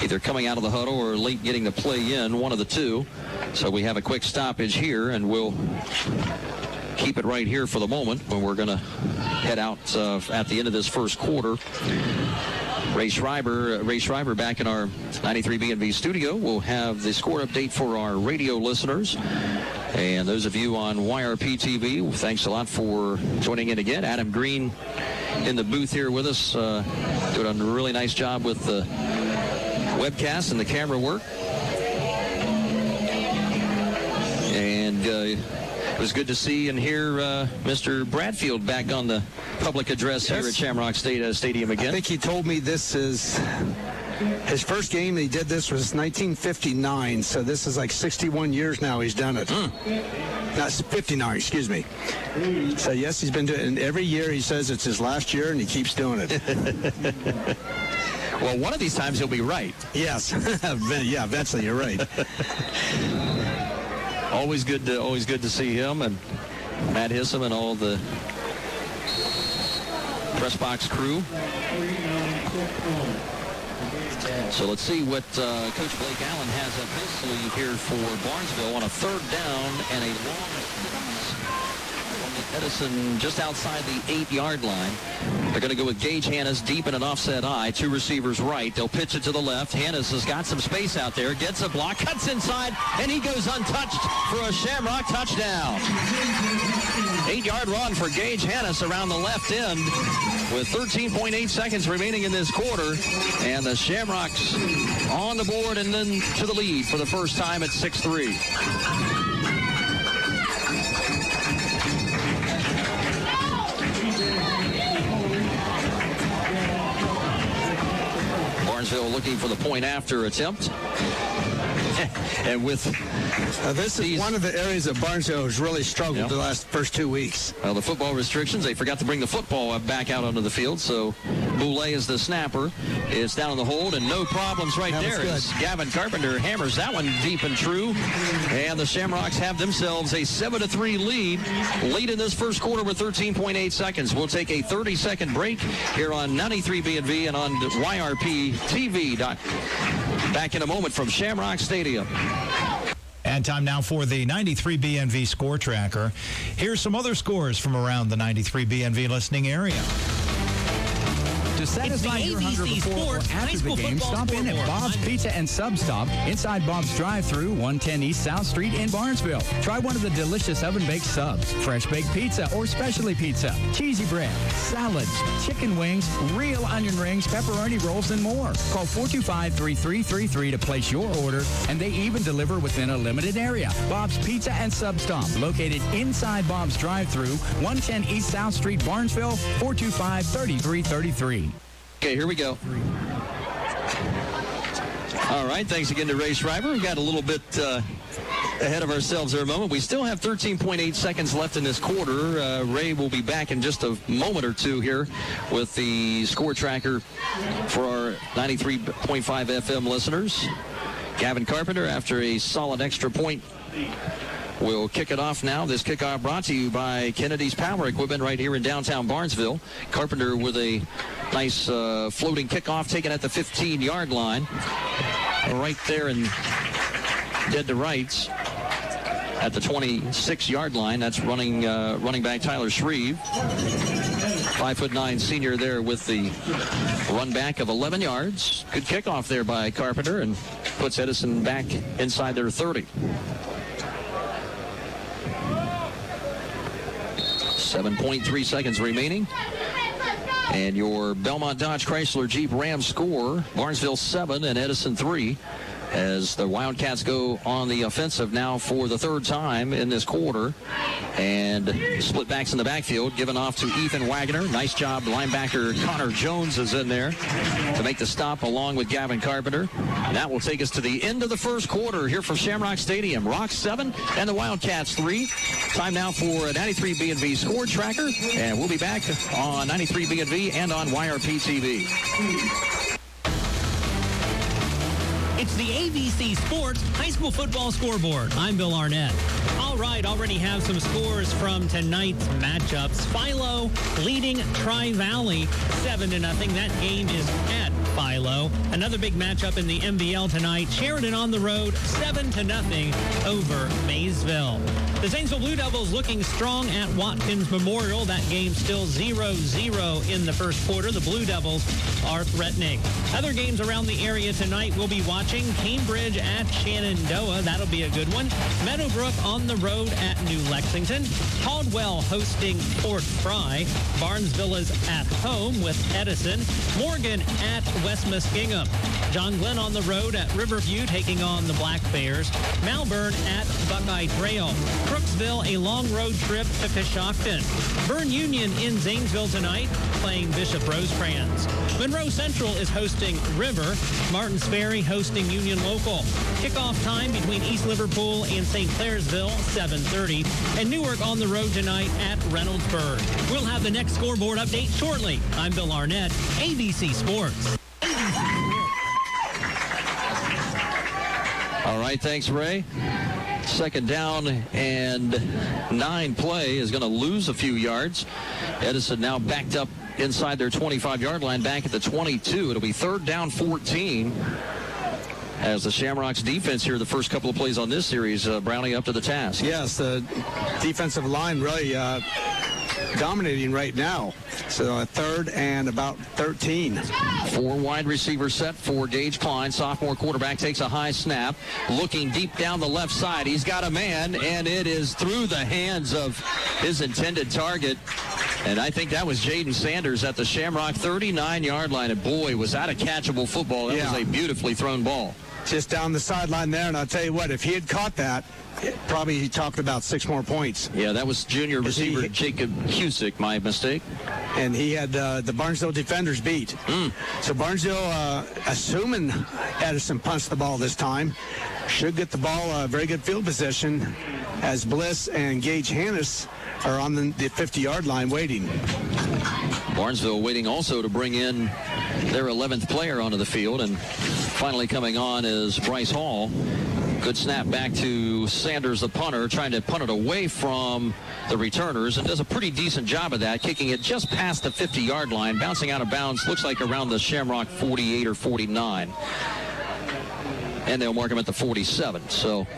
Speaker 2: either coming out of the huddle or late getting the play in, one of the two. So we have a quick stoppage here, and we'll keep it right here for the moment when we're going to head out at the end of this first quarter. Ray Schreiber back in our 93 B&V studio. We'll have the score update for our radio listeners. And those of you on YRP TV, thanks a lot for joining in again. Adam Green in the booth here with us, doing a really nice job with the webcast and the camera work. And it was good to see and hear Mr. Bradfield back on the public address here at Shamrock Stadium again.
Speaker 5: I think he told me this is his first game he did this was 1959, so this is like 61 years now he's done it. That's 59, excuse me. So yes, he's been doing it, and every year he says it's his last year, and he keeps doing it.
Speaker 2: Well, one of these times he'll be right.
Speaker 5: Yes. Yeah, eventually you're right.
Speaker 2: Always good to see him and Matt Hissam and all the press box crew. So let's see what Coach Blake Allen has up his sleeve here for Barnesville on a third down and a long from the Edison just outside the 8-yard line. They're going to go with Gage Hannes deep in an offset eye. Two receivers right. They'll pitch it to the left. Hannes has got some space out there. Gets a block. Cuts inside. And he goes untouched for a Shamrock touchdown. 8-yard run for Gage Hannes around the left end with 13.8 seconds remaining in this quarter. And the Shamrocks on the board and then to the lead for the first time at 6-3. Barnesville looking for the point after attempt. And with
Speaker 5: this is one of the areas that Barnesville has really struggled the last first 2 weeks.
Speaker 2: Well, the football restrictions, they forgot to bring the football back out onto the field, so Boulay is the snapper. It's down in the hold, and no problems right there. As Gavin Carpenter hammers that one deep and true, and the Shamrocks have themselves a 7-3 lead late in this first quarter with 13.8 seconds. We'll take a 30-second break here on 93 B&V and on YRP TV. Back in a moment from Shamrock Stadium.
Speaker 9: And time now for the 93 B&V score tracker. Here's some other scores from around the 93 B&V listening area.
Speaker 12: satisfy your hunger before or after the game, stop in at Bob's Pizza and Sub Stop inside Bob's drive-thru, 110 East South Street in Barnesville. Try one of the delicious oven-baked subs, fresh-baked pizza or specialty pizza, cheesy bread, salads, chicken wings, real onion rings, pepperoni rolls, and more. Call 425-3333 to place your order, and they even deliver within a limited area. Bob's Pizza and Sub Stop, located inside Bob's drive-thru, 110 East South Street, Barnesville, 425-3333.
Speaker 2: Okay, here we go. All right, thanks again to Ray Schreiber. We got a little bit ahead of ourselves there a moment. We still have 13.8 seconds left in this quarter. Ray will be back in just a moment or two here with the score tracker for our 93.5 FM listeners. Gavin Carpenter, after a solid extra point, will kick it off now. This kickoff brought to you by Kennedy's Power Equipment right here in downtown Barnesville. Carpenter with a nice floating kickoff taken at the 15-yard line. Right there and dead to rights at the 26-yard line. That's running back Tyler Shreve. 5'9" senior there with the run back of 11 yards. Good kickoff there by Carpenter and puts Edison back inside their 30. 7.3 seconds remaining. And your Belmont Dodge Chrysler Jeep Ram score, Barnesville 7 and Edison 3, as the Wildcats go on the offensive now for the third time in this quarter. And split backs in the backfield, given off to Ethan Wagner. Nice job. Linebacker Connor Jones is in there to make the stop along with Gavin Carpenter. And that will take us to the end of the first quarter here from Shamrock Stadium. Rocks 7 and the Wildcats 3. Time now for a 93B&V score tracker. And we'll be back on 93B&V and on YRP TV.
Speaker 7: It's the ABC Sports High School Football Scoreboard. I'm Bill Arnett. All right, already have some scores from tonight's matchups. Philo leading Tri-Valley 7-0. That game is at Philo. Another big matchup in the MBL tonight. Sheridan on the road, 7-0 over Maysville. The Zanesville Blue Devils looking strong at Watkins Memorial. That game still 0-0 in the first quarter. The Blue Devils are threatening. Other games around the area tonight we'll be watching. Cambridge at Shenandoah. That'll be a good one. Meadowbrook on the road at New Lexington. Caldwell hosting Fort Fry. Barnesville is at home with Edison. Morgan at West Muskingum. John Glenn on the road at Riverview taking on the Black Bears. Malvern at Buckeye Trail. Crooksville, a long road trip to Coshocton. Bern Union in Zanesville tonight playing Bishop Rosecrans. Monroe Central is hosting River. Martins Ferry hosting Union Local. Kickoff time between East Liverpool and St. Clairsville, 7:30. And Newark on the road tonight at Reynoldsburg. We'll have the next scoreboard update shortly. I'm Bill Arnett, ABC Sports.
Speaker 2: All right, thanks, Ray. Second down and 9 play is going to lose a few yards. Edison now backed up inside their 25-yard line, back at the 22. It'll be third down 14. As the Shamrocks defense here, the first couple of plays on this series, Brownie up to the task.
Speaker 5: Yes, the defensive line really dominating right now. So a third and about 13.
Speaker 2: 4 wide receiver set for Gage Klein. Sophomore quarterback takes a high snap. Looking deep down the left side. He's got a man, and it is through the hands of his intended target. And I think that was Jaden Sanders at the Shamrock 39-yard line. And boy, was that a catchable football. That was a beautifully thrown ball.
Speaker 5: Just down the sideline there, and I'll tell you what, if he had caught that, probably he talked about 6 more points.
Speaker 2: Yeah, that was junior receiver Jacob Cusick, my mistake.
Speaker 5: And he had the Barnesville defenders beat. So Barnesville, assuming Edison punched the ball this time, should get the ball very good field position as Bliss and Gage Hannes are on the 50-yard line waiting.
Speaker 2: Barnesville waiting also to bring in their 11th player onto the field, and finally coming on is Bryce Hall. Good snap back to Sanders, the punter, trying to punt it away from the returners, and does a pretty decent job of that, kicking it just past the 50-yard line, bouncing out of bounds, looks like around the Shamrock 48 or 49. And they'll mark him at the 47. So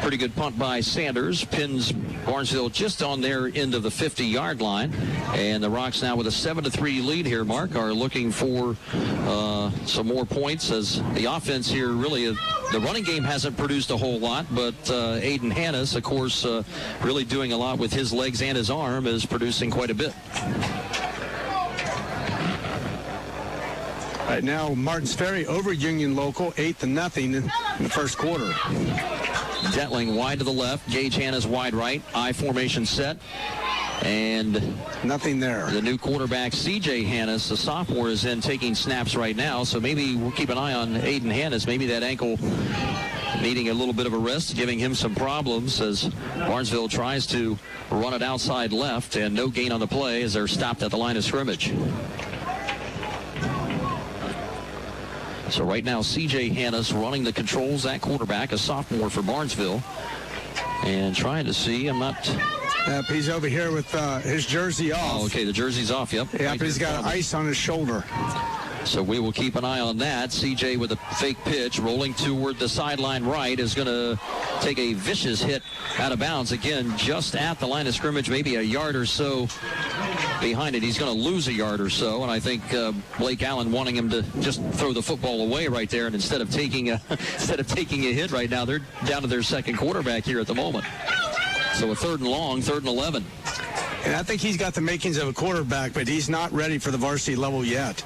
Speaker 2: Pretty good punt by Sanders. Pins Barnesville just on their end of the 50-yard line. And the Rocks now with a 7-3 lead here, Mark, are looking for some more points as the offense here really, the running game hasn't produced a whole lot, but Aiden Hannes, of course, really doing a lot with his legs and his arm, is producing quite a bit.
Speaker 5: Right now, Martins Ferry over Union Local, 8-0 in the first quarter.
Speaker 2: Detling wide to the left, Gage Hannes wide right, I formation set, and
Speaker 5: nothing there.
Speaker 2: The new quarterback, C.J. Hannes, the sophomore, is in taking snaps right now, so maybe we'll keep an eye on Aiden Hannes. Maybe that ankle needing a little bit of a rest, giving him some problems as Barnesville tries to run it outside left, and no gain on the play as they're stopped at the line of scrimmage. So right now, C.J. Hannes running the controls at quarterback, a sophomore for Barnesville. And trying to see, I'm not...
Speaker 5: Yep, he's over here with his jersey off.
Speaker 2: Oh, okay, the jersey's off, yep.
Speaker 5: Yeah, but he's got ice on his shoulder.
Speaker 2: So we will keep an eye on that. C.J. with a fake pitch, rolling toward the sideline right, is going to take a vicious hit out of bounds. Again, just at the line of scrimmage, maybe a yard or so behind it. He's going to lose a yard or so, and I think Blake Allen wanting him to just throw the football away right there, and instead of taking a hit right now, they're down to their second quarterback here at the moment. So a 3rd and long, 3rd and 11.
Speaker 5: And I think he's got the makings of a quarterback, but he's not ready for the varsity level yet.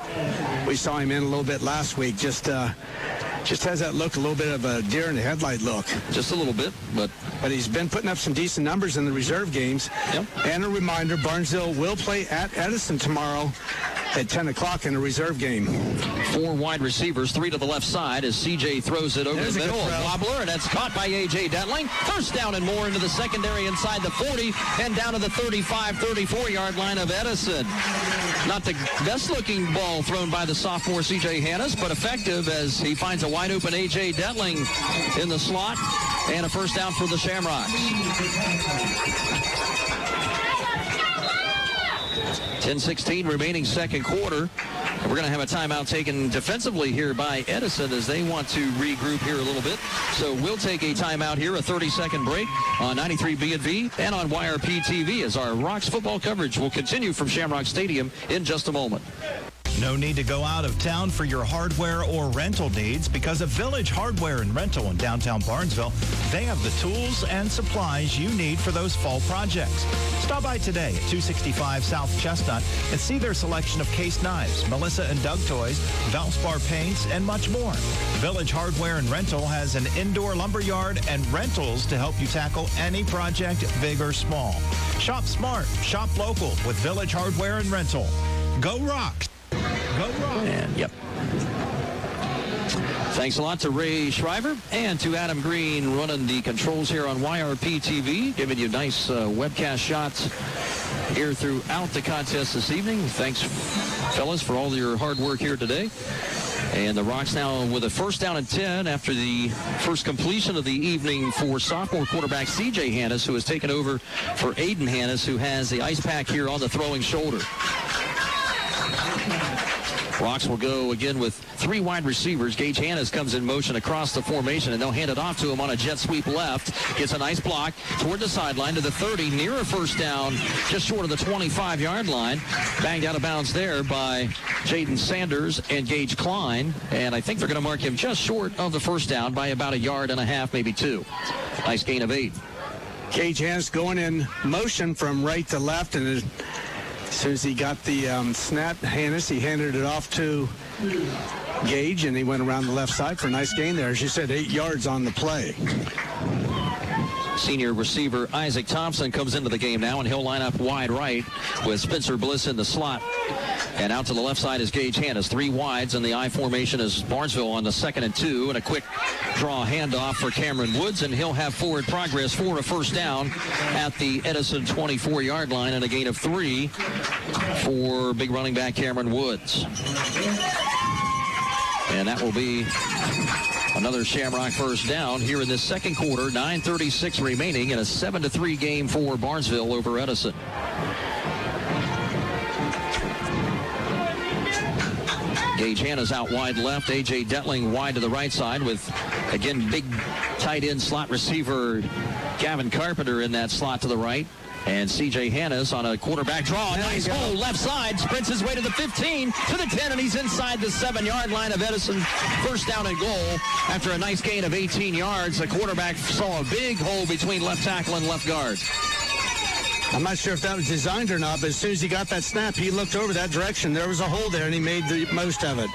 Speaker 5: We saw him in a little bit last week. Just has that look, a little bit of a deer in the headlight look.
Speaker 2: Just a little bit, but
Speaker 5: he's been putting up some decent numbers in the reserve games.
Speaker 2: Yep.
Speaker 5: And a reminder, Barnesville will play at Edison tomorrow at 10 o'clock in a reserve game.
Speaker 2: 4 wide receivers, 3 to the left side as C.J. throws it over the middle. A wobbler, and that's caught by A.J. Detling. First down and more into the secondary inside the 40 and down to the 35, 34-yard line of Edison. Not the best-looking ball thrown by the sophomore C.J. Hannes, but effective as he finds a wide-open A.J. Detling in the slot, and a first down for the Shamrocks. 10:16 remaining second quarter. We're going to have a timeout taken defensively here by Edison as they want to regroup here a little bit. So we'll take a timeout here, a 30-second break on 93 B&V and on YRP TV as our Rocks football coverage will continue from Shamrock Stadium in just a moment.
Speaker 9: No need to go out of town for your hardware or rental needs because of Village Hardware and Rental in downtown Barnesville. They have the tools and supplies you need for those fall projects. Stop by today at 265 South Chestnut and see their selection of case knives, Melissa and Doug toys, Valspar paints, and much more. Village Hardware and Rental has an indoor lumberyard and rentals to help you tackle any project, big or small. Shop smart, shop local with Village Hardware and Rental. Go Rocks! Go Rocks!
Speaker 2: And yep. Thanks a lot to Ray Shriver and to Adam Green running the controls here on YRP TV, giving you nice webcast shots here throughout the contest this evening. Thanks, fellas, for all your hard work here today. And the Rocks now with a first down and 10 after the first completion of the evening for sophomore quarterback C.J. Hannes, who has taken over for Aiden Hannes, who has the ice pack here on the throwing shoulder. Rocks will go again with 3 wide receivers. Gage Hannes comes in motion across the formation, and they'll hand it off to him on a jet sweep left. Gets a nice block toward the sideline to the 30, near a first down, just short of the 25-yard line. Banged out of bounds there by Jaden Sanders and Gage Klein, and I think they're going to mark him just short of the first down by about 1.5 yards, maybe 2. Nice gain of 8.
Speaker 5: Gage Hannes going in motion from right to left, and as soon as he got the snap, Hannes, he handed it off to Gage, and he went around the left side for a nice gain there. As you said, 8 yards on the play.
Speaker 2: Senior receiver Isaac Thompson comes into the game now, and he'll line up wide right with Spencer Bliss in the slot. And out to the left side is Gage Hannes. 3 wides, and the I formation is Barnesville on the 2nd and 2, and a quick draw handoff for Cameron Woods, and he'll have forward progress for a first down at the Edison 24-yard line, and a gain of 3 for big running back Cameron Woods. And that will be another Shamrock first down here in this second quarter. 9:36 remaining in a 7-3 game for Barnesville over Gage Hanna's out wide left. A.J. Detling wide to the right side with, again, big tight end slot receiver Gavin Carpenter in that slot to the right. And C.J. Hanna's on a quarterback draw. Nice hole left side. Sprints his way to the 15, to the 10, and he's inside the 7-yard line of Edison. First down and goal. After a nice gain of 18 yards, the quarterback saw a big hole between left tackle and left guard.
Speaker 5: I'm not sure if that was designed or not, but as soon as he got that snap, he looked over that direction. There was a hole there, and he made the most of it.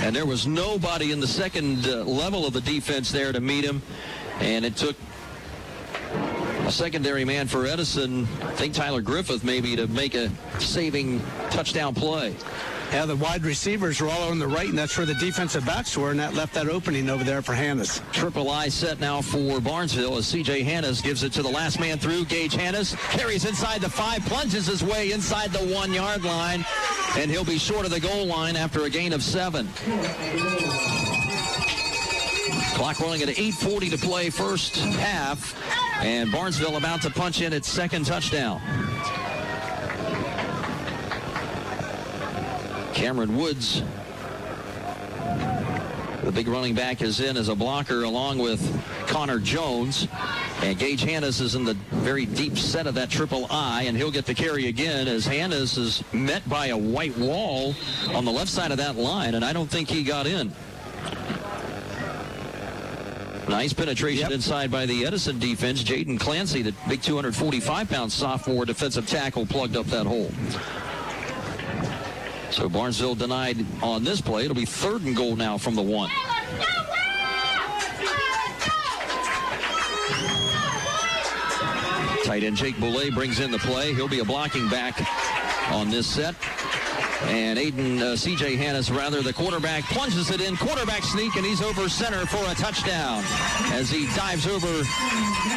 Speaker 2: And there was nobody in the second level of the defense there to meet him. And it took a secondary man for Edison, I think Tyler Griffith maybe, to make a saving touchdown play.
Speaker 5: Yeah, the wide receivers were all on the right, and that's where the defensive backs were, and that left that opening over there for Hannas.
Speaker 2: Triple I set now for Barnesville as C.J. Hannas gives it to the last man through. Gage Hannas carries inside the 5, plunges his way inside the 1-yard line, and he'll be short of the goal line after a gain of 7. Clock rolling at 8:40 to play first half, and Barnesville about to punch in its second touchdown. Cameron Woods, the big running back, is in as a blocker along with Connor Jones. And Gage Hannas is in the very deep set of that triple I, and he'll get the carry again as Hannas is met by a white wall on the left side of that line, and I don't think he got in. Nice penetration inside by the Edison defense. Jaden Clancy, the big 245-pound sophomore defensive tackle, plugged up that hole. So Barnesville denied on this play. It'll be 3rd and goal now from the 1. Tight end Jake Boulay brings in the play. He'll be a blocking back on this set. And C.J. Hannas, the quarterback, plunges it in, quarterback sneak, and he's over center for a touchdown as he dives over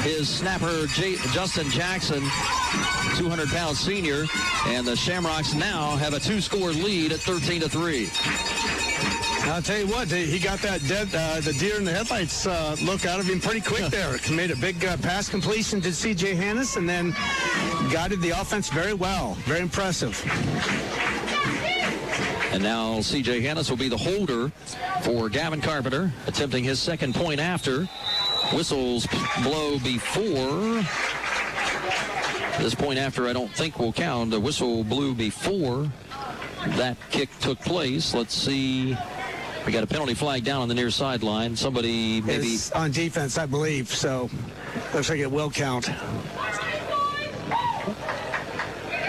Speaker 2: his snapper, Justin Jackson, 200-pound senior, and the Shamrocks now have a 2-score lead at 13-3.
Speaker 5: I'll tell you what, he got that the deer in the headlights look out of him pretty quick there. Made a big pass completion to C.J. Hannas and then guided the offense very well. Very impressive.
Speaker 2: And now C.J. Hannas will be the holder for Gavin Carpenter, attempting his second point after. Whistles blow before. This point after I don't think will count. The whistle blew before that kick took place. Let's see. We got a penalty flag down on the near sideline. Somebody maybe
Speaker 5: is on defense, I believe. So looks like it will count.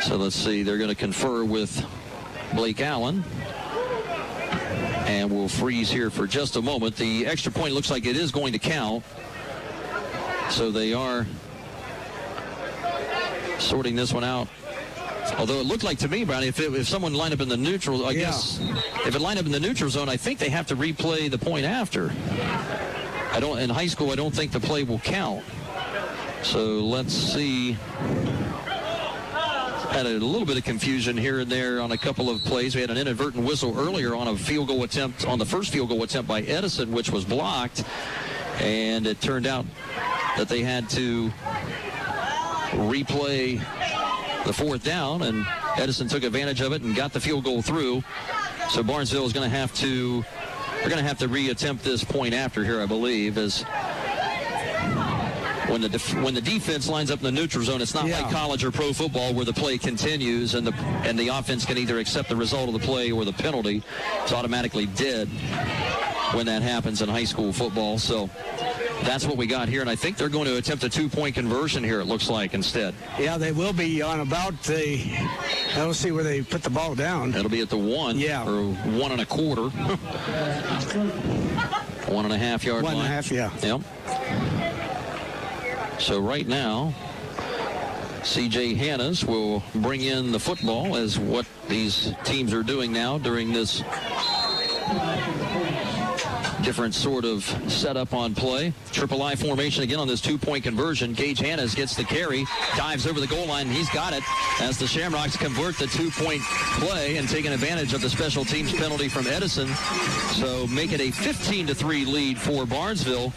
Speaker 2: So let's see. They're going to confer with Blake Allen. And we'll freeze here for just a moment. The extra point looks like it is going to count. So they are sorting this one out. Although it looked like to me, Brownie, if someone lined up in the neutral, I guess if it lined up in the neutral zone, I think they have to replay the point after. In high school, I don't think the play will count. So let's see. Had a little bit of confusion here and there on a couple of plays. We had an inadvertent whistle earlier on a field goal attempt, on the first field goal attempt by Edison, which was blocked. And it turned out that they had to replay the 4th down, and Edison took advantage of it and got the field goal through. So Barnesville is going to have to, they're going to have to reattempt this point after here, I believe, as when the defense lines up in the neutral zone, it's not like college or pro football where the play continues and the offense can either accept the result of the play or the penalty. It's automatically dead when that happens in high school football. So that's what we got here, and I think they're going to attempt a 2-point conversion here, it looks like, instead.
Speaker 5: Yeah, they will be on about the, I don't see where they put the ball down.
Speaker 2: It'll be at the 1, or 1 1/4. 1.5 yard line.
Speaker 5: 1.5, yeah.
Speaker 2: Yep. So right now, C.J. Hannas will bring in the football, as what these teams are doing now during this different sort of setup on play. Triple I formation again on this 2-point conversion. Gage Hannes gets the carry, dives over the goal line, and he's got it as the Shamrocks convert the 2-point play and taking advantage of the special teams penalty from Edison. So make it a 15-3 lead for Barnesville.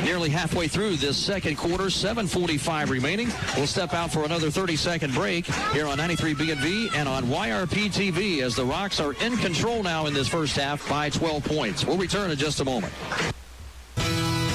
Speaker 2: Nearly halfway through this second quarter, 7:45 remaining. We'll step out for another 30-second break here on 93 B&V and on YRP TV as the Rocks are in control now in this first half by 12 points. We'll return in just a moment.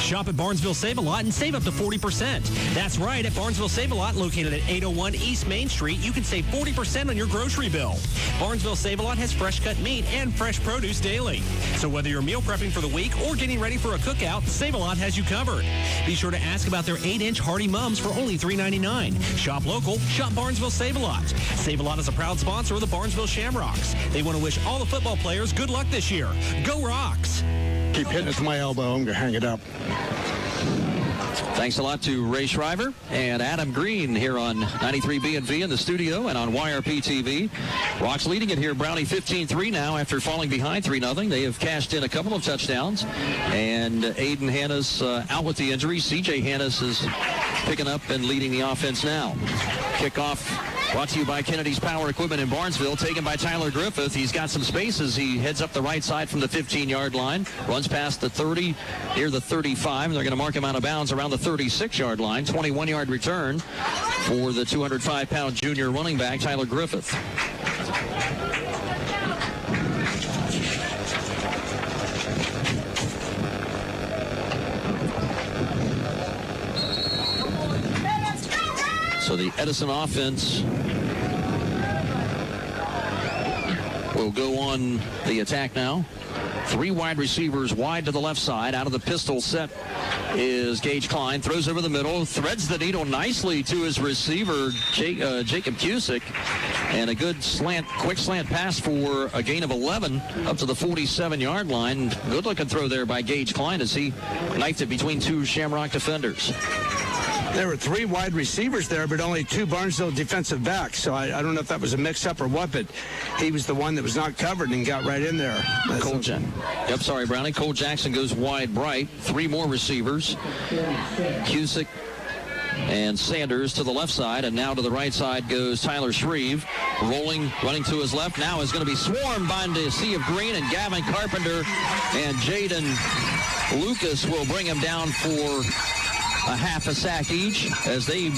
Speaker 7: Shop at Barnesville Save-A-Lot and save up to 40%. That's right, at Barnesville Save-A-Lot, located at 801 East Main Street, you can save 40% on your grocery bill. Barnesville Save-A-Lot has fresh-cut meat and fresh produce daily. So whether you're meal prepping for the week or getting ready for a cookout, Save-A-Lot has you covered. Be sure to ask about their 8-inch Hardy Mums for only $3.99. Shop local, shop Barnesville Save-A-Lot. Save-A-Lot is a proud sponsor of the Barnesville Shamrocks. They want to wish all the football players good luck this year. Go Rocks!
Speaker 5: Keep hitting it to my elbow. I'm going to hang it up.
Speaker 2: Thanks a lot to Ray Shriver and Adam Green here on 93 B&V in the studio and on YRP TV. Rocks leading it here. Brownie 15-3 now after falling behind 3-0. They have cashed in a couple of touchdowns. And Aiden Hannes out with the injury. CJ Hannes is picking up and leading the offense now. Kickoff brought to you by Kennedy's Power Equipment in Barnesville, taken by Tyler Griffith. He's got some spaces. He heads up the right side from the 15-yard line, runs past the 30, near the 35, and they're going to mark him out of bounds around the 36-yard line. 21-yard return for the 205-pound junior running back, Tyler Griffith. So the Edison offense will go on the attack now. 3 wide receivers wide to the left side. Out of the pistol set is Gage Klein. Throws over the middle, threads the needle nicely to his receiver, Jacob Cusick. And a good slant, quick slant pass for a gain of 11 up to the 47-yard line. Good looking throw there by Gage Klein as he knifed it between 2 Shamrock defenders.
Speaker 5: There were 3 wide receivers there, but only 2 Barnesville defensive backs. So I don't know if that was a mix-up or what, but he was the one that was not covered and got right in there.
Speaker 2: Brownie. Cole Jackson goes wide right. 3 more receivers. Cusick and Sanders to the left side, and now to the right side goes Tyler Shreve. Running to his left now is going to be swarmed by the sea of green, and Gavin Carpenter and Jaden Lucas will bring him down for a half a sack each as they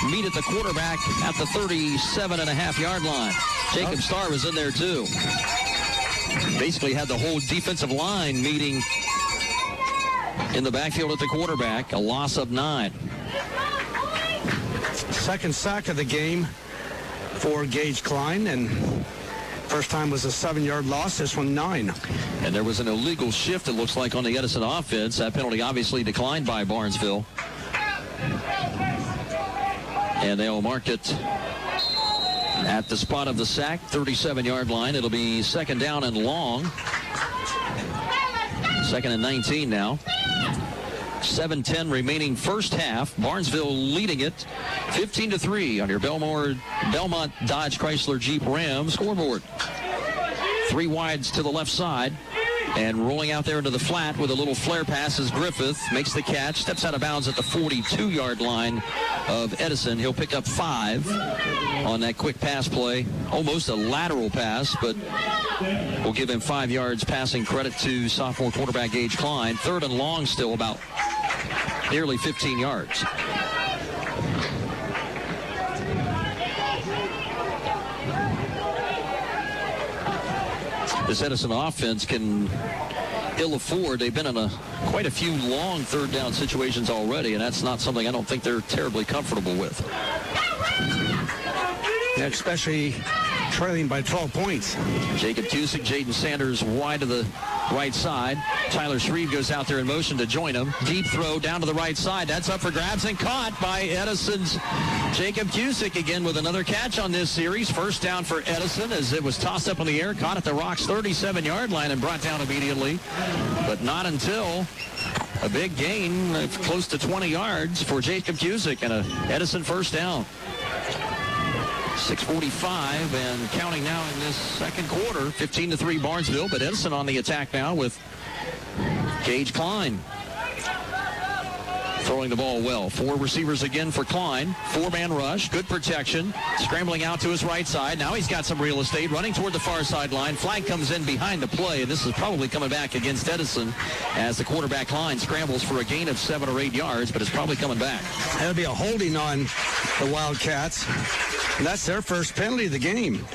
Speaker 2: meet at the quarterback at the 37.5-yard line. Jacob Starr was in there too. Basically had the whole defensive line meeting in the backfield at the quarterback. A loss of 9.
Speaker 5: Second sack of the game for Gage Klein, and first time was a 7-yard loss. This one 9.
Speaker 2: And there was an illegal shift, it looks like, on the Edison offense. That penalty obviously declined by Barnesville. And they'll mark it at the spot of the sack, 37-yard line. It'll be second down and long. 2nd and 19 now. 7:10 remaining first half. Barnesville leading it 15-3 on your Belmont Dodge Chrysler Jeep Ram scoreboard. 3 wides to the left side. And rolling out there into the flat with a little flare pass is Griffith. Makes the catch, steps out of bounds at the 42-yard line of Edison. He'll pick up 5 on that quick pass play. Almost a lateral pass, but we'll give him 5 yards passing credit to sophomore quarterback Gage Klein. 3rd and long still, about nearly 15 yards. This Edison offense can ill afford. They've been in quite a few long 3rd down situations already, and that's not something I don't think they're terribly comfortable with.
Speaker 5: Yeah, especially trailing by 12 points.
Speaker 2: Jacob Cusick, Jaden Sanders wide to the right side. Tyler Shreve goes out there in motion to join him. Deep throw down to the right side. That's up for grabs and caught by Edison's Jacob Cusick again with another catch on this series. First down for Edison as it was tossed up in the air, caught at the Rocks' 37-yard line and brought down immediately. But not until a big gain of close to 20 yards for Jacob Cusick and a Edison first down. 6:45 and counting now in this second quarter. 15-3 Barnesville, but Edison on the attack now with Gage Klein throwing the ball well. 4 receivers again for Klein. 4-man rush. Good protection. Scrambling out to his right side. Now he's got some real estate. Running toward the far sideline. Flag comes in behind the play. This is probably coming back against Edison as the quarterback Klein scrambles for a gain of 7 or 8 yards, but it's probably coming back.
Speaker 5: That'll be a holding on the Wildcats. And that's their first penalty of the game.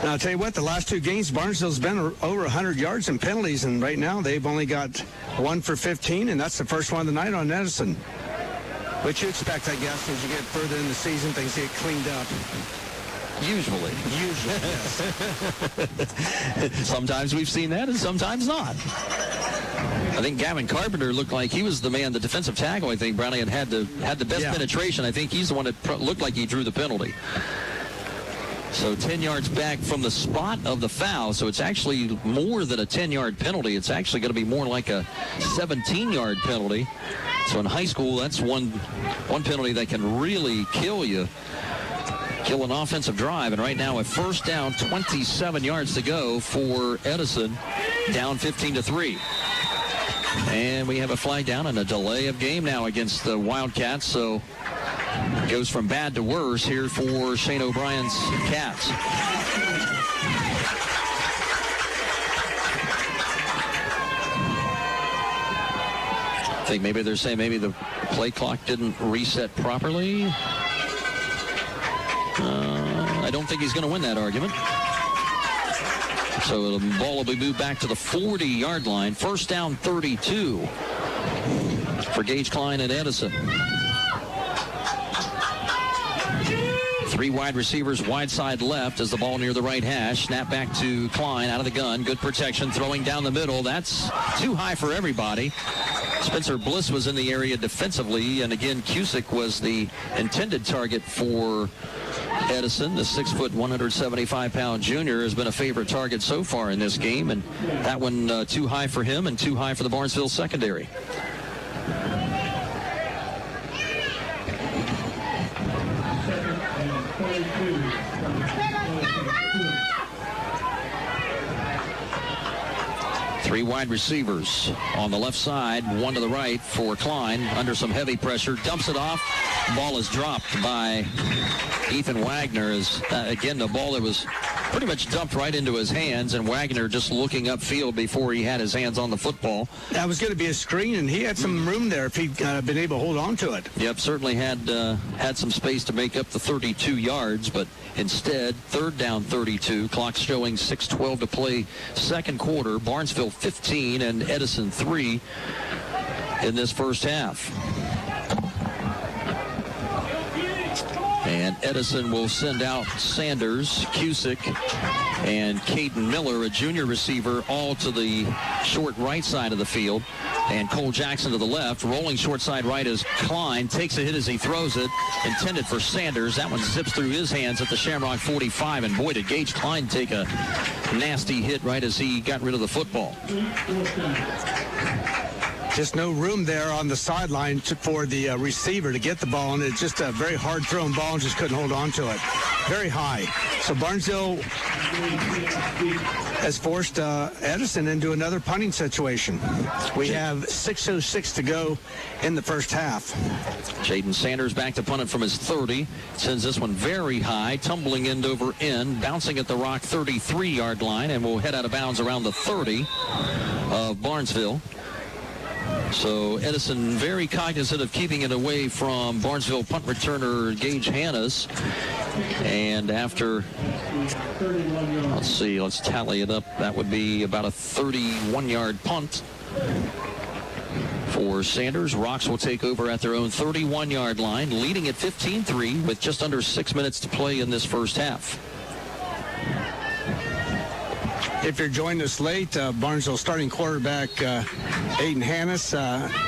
Speaker 5: And I'll tell you what, the last 2 games, Barnesville's been over 100 yards in penalties, and right now they've only got 1 for 15, and that's the first one of the night on Edison. Which you expect, I guess, as you get further in the season, things get cleaned up.
Speaker 2: Usually,
Speaker 5: yes.
Speaker 2: Sometimes we've seen that, and sometimes not. I think Gavin Carpenter looked like he was the man, the defensive tackle. I think Brownie had the best penetration. I think he's the one that looked like he drew the penalty. So 10 yards back from the spot of the foul. So it's actually more than a 10-yard penalty. It's actually going to be more like a 17-yard penalty. So in high school, that's one penalty that can really kill you, kill an offensive drive. And right now, a first down, 27 yards to go for Edison, down 15-3. And we have a flag down and a delay of game now against the Wildcats. So it goes from bad to worse here for Shane O'Brien's Cats. I think maybe they're saying maybe the play clock didn't reset properly. I don't think he's going to win that argument. So the ball will be moved back to the 40-yard line. First down, 32 for Gage Klein and Edison. 3 wide receivers, wide side left as the ball near the right hash. Snap back to Klein out of the gun. Good protection, throwing down the middle. That's too high for everybody. Spencer Bliss was in the area defensively, and again, Cusick was the intended target for Edison. The 6', 175-pound junior has been a favorite target so far in this game, and that one too high for him and too high for the Barnesville secondary. Three wide receivers on the left side, 1 to the right for Klein. Under some heavy pressure, dumps it off. Ball is dropped by Ethan Wagner. Again, the ball that was pretty much dumped right into his hands, and Wagner just looking upfield before he had his hands on the football.
Speaker 5: That was going to be a screen, and he had some room there if he'd been able to hold on to it.
Speaker 2: Yep, certainly had some space to make up the 32 yards, but instead, 3rd down 32. Clock showing 6:12 to play second quarter. Barnesville 15 and Edison 3 in this first half. And Edison will send out Sanders, Cusick, and Caden Miller, a junior receiver, all to the short right side of the field. And Cole Jackson to the left. Rolling short side right is Klein. Takes a hit as he throws it. Intended for Sanders. That one zips through his hands at the Shamrock 45. And boy, did Gage Klein take a nasty hit right as he got rid of the football.
Speaker 5: Just no room there on the sideline for the receiver to get the ball, and it's just a very hard thrown ball and just couldn't hold on to it. Very high. So Barnesville has forced Edison into another punting situation. We have 6:06 to go in the first half.
Speaker 2: Jaden Sanders back to punt it from his 30. Sends this one very high, tumbling end over end, bouncing at the Rock 33-yard line, and will head out of bounds around the 30 of Barnesville. So Edison very cognizant of keeping it away from Barnesville punt returner Gage Hannes. And after, let's tally it up. That would be about a 31-yard punt for Sanders. Rocks will take over at their own 31-yard line, leading at 15-3 with just under 6 minutes to play in this first half.
Speaker 5: If you're joining us late, Barnesville starting quarterback Aiden Hannes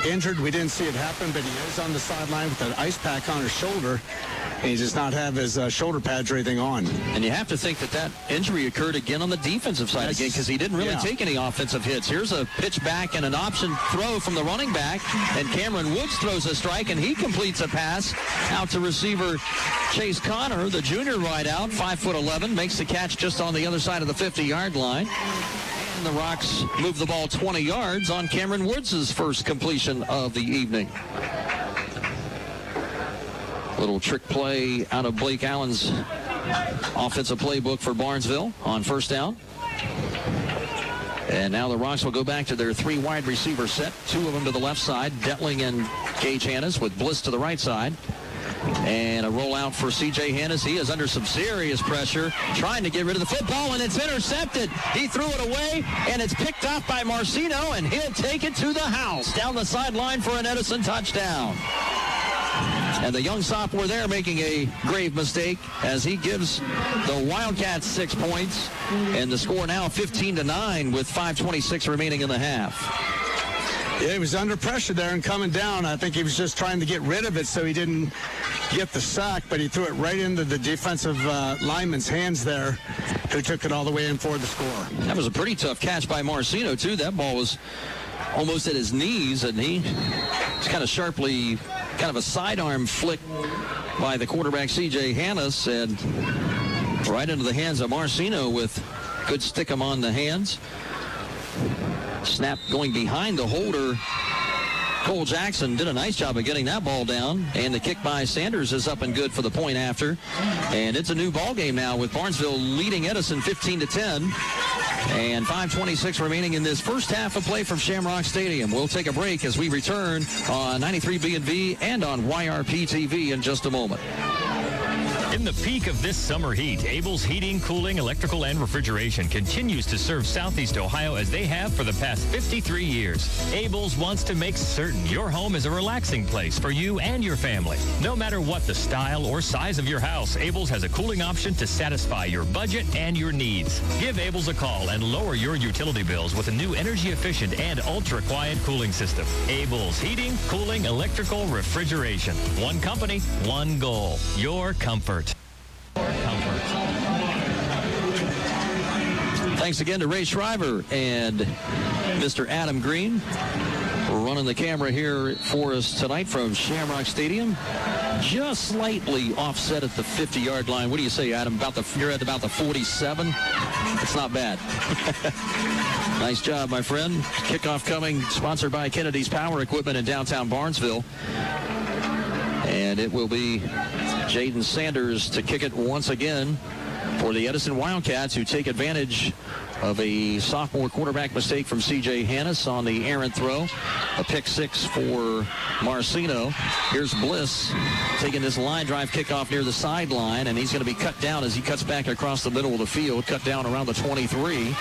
Speaker 5: injured. We didn't see it happen, but he is on the sideline with an ice pack on his shoulder. and he does not have his shoulder pads or anything on.
Speaker 2: And you have to think that injury occurred again on the defensive side again, because he didn't really take any offensive hits. Here's a pitch back and an option throw from the running back, and Cameron Woods throws a strike, and he completes a pass out to receiver Chase Connor, the junior wideout, 5'11", makes the catch just on the other side of the 50-yard line. And the Rocks move the ball 20 yards on Cameron Woods' first completion of the evening. Little trick play out of Blake Allen's offensive playbook for Barnesville on first down. And now the Rocks will go back to their 3 wide receiver set, 2 of them to the left side, Detling and Gage Hannes, with Bliss to the right side. And a rollout for C.J. Hannes. He is under some serious pressure, trying to get rid of the football, and it's intercepted. He threw it away, and it's picked off by Marcino, and he'll take it to the house down the sideline for an Edison touchdown. And the young sophomore there making a grave mistake as he gives the Wildcats 6 points, and the score now 15-9 with 5:26 remaining in the half.
Speaker 5: Yeah, he was under pressure there and coming down. I think he was just trying to get rid of it so he didn't get the sack, but he threw it right into the defensive lineman's hands there, who took it all the way in for the score.
Speaker 2: That was a pretty tough catch by Marcino, too. That ball was almost at his knees, and he was kind of sharply, kind of a sidearm flick by the quarterback, C.J. Hannes, and right into the hands of Marcino with good stick 'em on the hands. Snap going behind the holder. Cole Jackson did a nice job of getting that ball down, and the kick by Sanders is up and good for the point after. And it's a new ball game now with Barnesville leading Edison 15-10, and 5:26 remaining in this first half of play from Shamrock Stadium. We'll take a break as we return on 93 B&V and on YRP TV in just a moment.
Speaker 13: In the peak of this summer heat, Abel's Heating, Cooling, Electrical, and Refrigeration continues to serve Southeast Ohio as they have for the past 53 years. Abel's wants to make certain your home is a relaxing place for you and your family. No matter what the style or size of your house, Abel's has a cooling option to satisfy your budget and your needs. Give Abel's a call and lower your utility bills with a new energy-efficient and ultra-quiet cooling system. Abel's Heating, Cooling, Electrical, Refrigeration. One company, one goal. Your comfort.
Speaker 2: Thanks again to Ray Shriver and Mr. Adam Green for running the camera here for us tonight from Shamrock Stadium. Just slightly offset at the 50-yard line. What do you say, Adam? You're at about the 47? It's not bad. Nice job, my friend. Kickoff coming, sponsored by Kennedy's Power Equipment in downtown Barnesville. And it will be Jaden Sanders to kick it once again for the Edison Wildcats, who take advantage of a sophomore quarterback mistake from C.J. Hannes on the errant throw. A pick 6 for Marcino. Here's Bliss taking this line drive kickoff near the sideline, and he's going to be cut down as he cuts back across the middle of the field, cut down around the 23.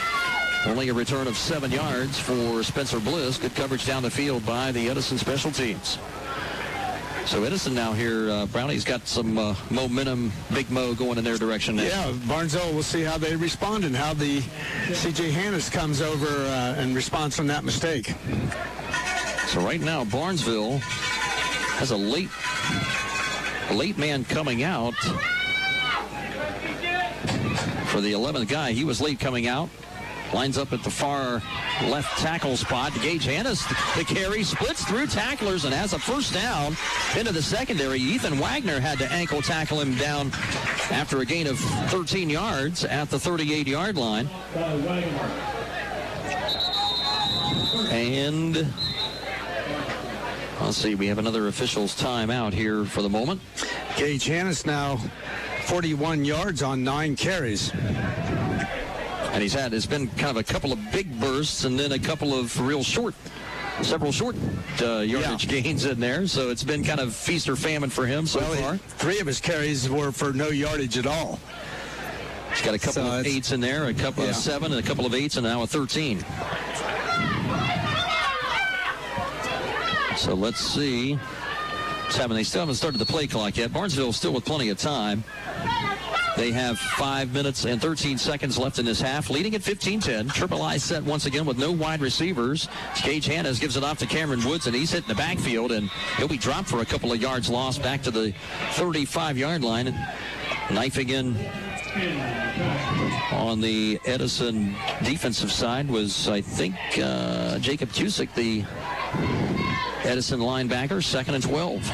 Speaker 2: Only a return of 7 yards for Spencer Bliss. Good coverage down the field by the Edison special teams. So Edison now here, Brownie's got some momentum, Big Mo going in their direction now.
Speaker 5: Yeah, Barnesville, we'll see how they respond and how the C.J. Hannes comes over and responds from that mistake.
Speaker 2: So right now, Barnesville has a late man coming out for the 11th guy. He was late coming out. Lines up at the far left tackle spot. Gage Hannes, the carry, splits through tacklers and has a first down into the secondary. Ethan Wagner had to ankle tackle him down after a gain of 13 yards at the 38-yard line. And let's see, we have another official's timeout here for the moment.
Speaker 5: Gage Hannes now 41 yards on 9 carries.
Speaker 2: And it's been kind of a couple of big bursts and then a couple of several short yardage gains in there. So it's been kind of feast or famine for him so far. 3
Speaker 5: of his carries were for no yardage at all.
Speaker 2: He's got a couple of 8s in there, a couple of 7, and a couple of 8s, and now a 13. So let's see what's happening. They still haven't started the play clock yet. Barnesville still with plenty of time. They have 5 minutes and 13 seconds left in this half, leading at 15-10. Triple I set once again with no wide receivers. Gage Hannes gives it off to Cameron Woods, and he's hitting the backfield, and he'll be dropped for a couple of yards lost back to the 35-yard line. And knifing in on the Edison defensive side was, I think, Jacob Cusick, the Edison linebacker, 2nd and 12.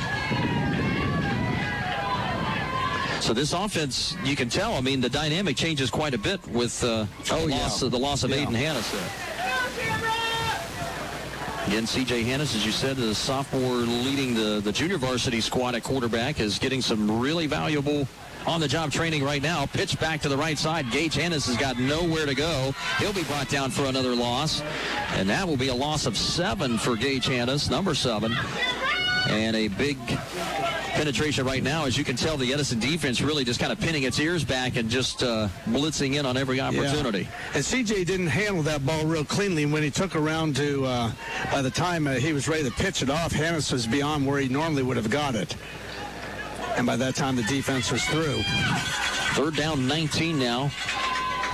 Speaker 2: So this offense, you can tell, I mean, the dynamic changes quite a bit with the loss of Aiden Hannes there. Again, C.J. Hannes, as you said, the sophomore leading the junior varsity squad at quarterback, is getting some really valuable on-the-job training right now. Pitch back to the right side. Gage Hannes has got nowhere to go. He'll be brought down for another loss. And that will be a loss of 7 for Gage Hannes, number 7. And a big penetration right now. As you can tell, the Edison defense really just kind of pinning its ears back and just blitzing in on every opportunity.
Speaker 5: Yeah. And CJ didn't handle that ball real cleanly when he took around to, by the time he was ready to pitch it off, Hannes was beyond where he normally would have got it. And by that time, the defense was through.
Speaker 2: 3rd down, 19 now.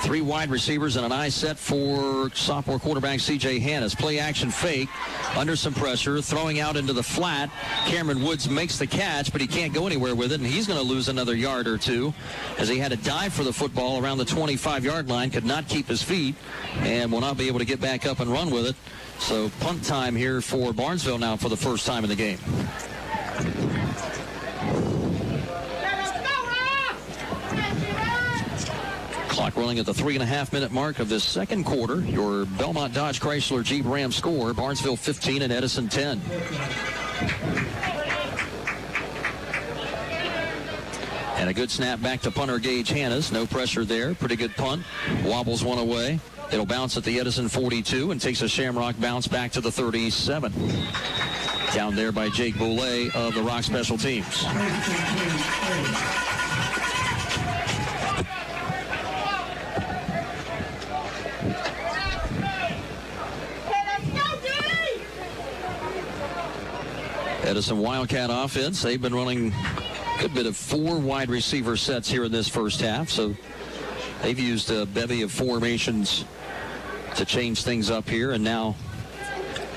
Speaker 2: 3 wide receivers and an I set for sophomore quarterback C.J. Hannes. Play action fake, under some pressure, throwing out into the flat. Cameron Woods makes the catch, but he can't go anywhere with it, and he's going to lose another yard or two as he had to dive for the football around the 25-yard line, could not keep his feet, and will not be able to get back up and run with it. So punt time here for Barnesville now for the first time in the game. Clock running at the 3.5-minute mark of this second quarter. Your Belmont Dodge Chrysler Jeep Ram score, Barnesville 15 and Edison 10. And a good snap back to punter Gage Hannes. No pressure there. Pretty good punt. Wobbles one away. It'll bounce at the Edison 42 and takes a Shamrock bounce back to the 37. Down there by Jake Boulay of the Rock Special Teams. Edison Wildcat offense, they've been running a good bit of 4 wide receiver sets here in this first half, so they've used a bevy of formations to change things up here, and now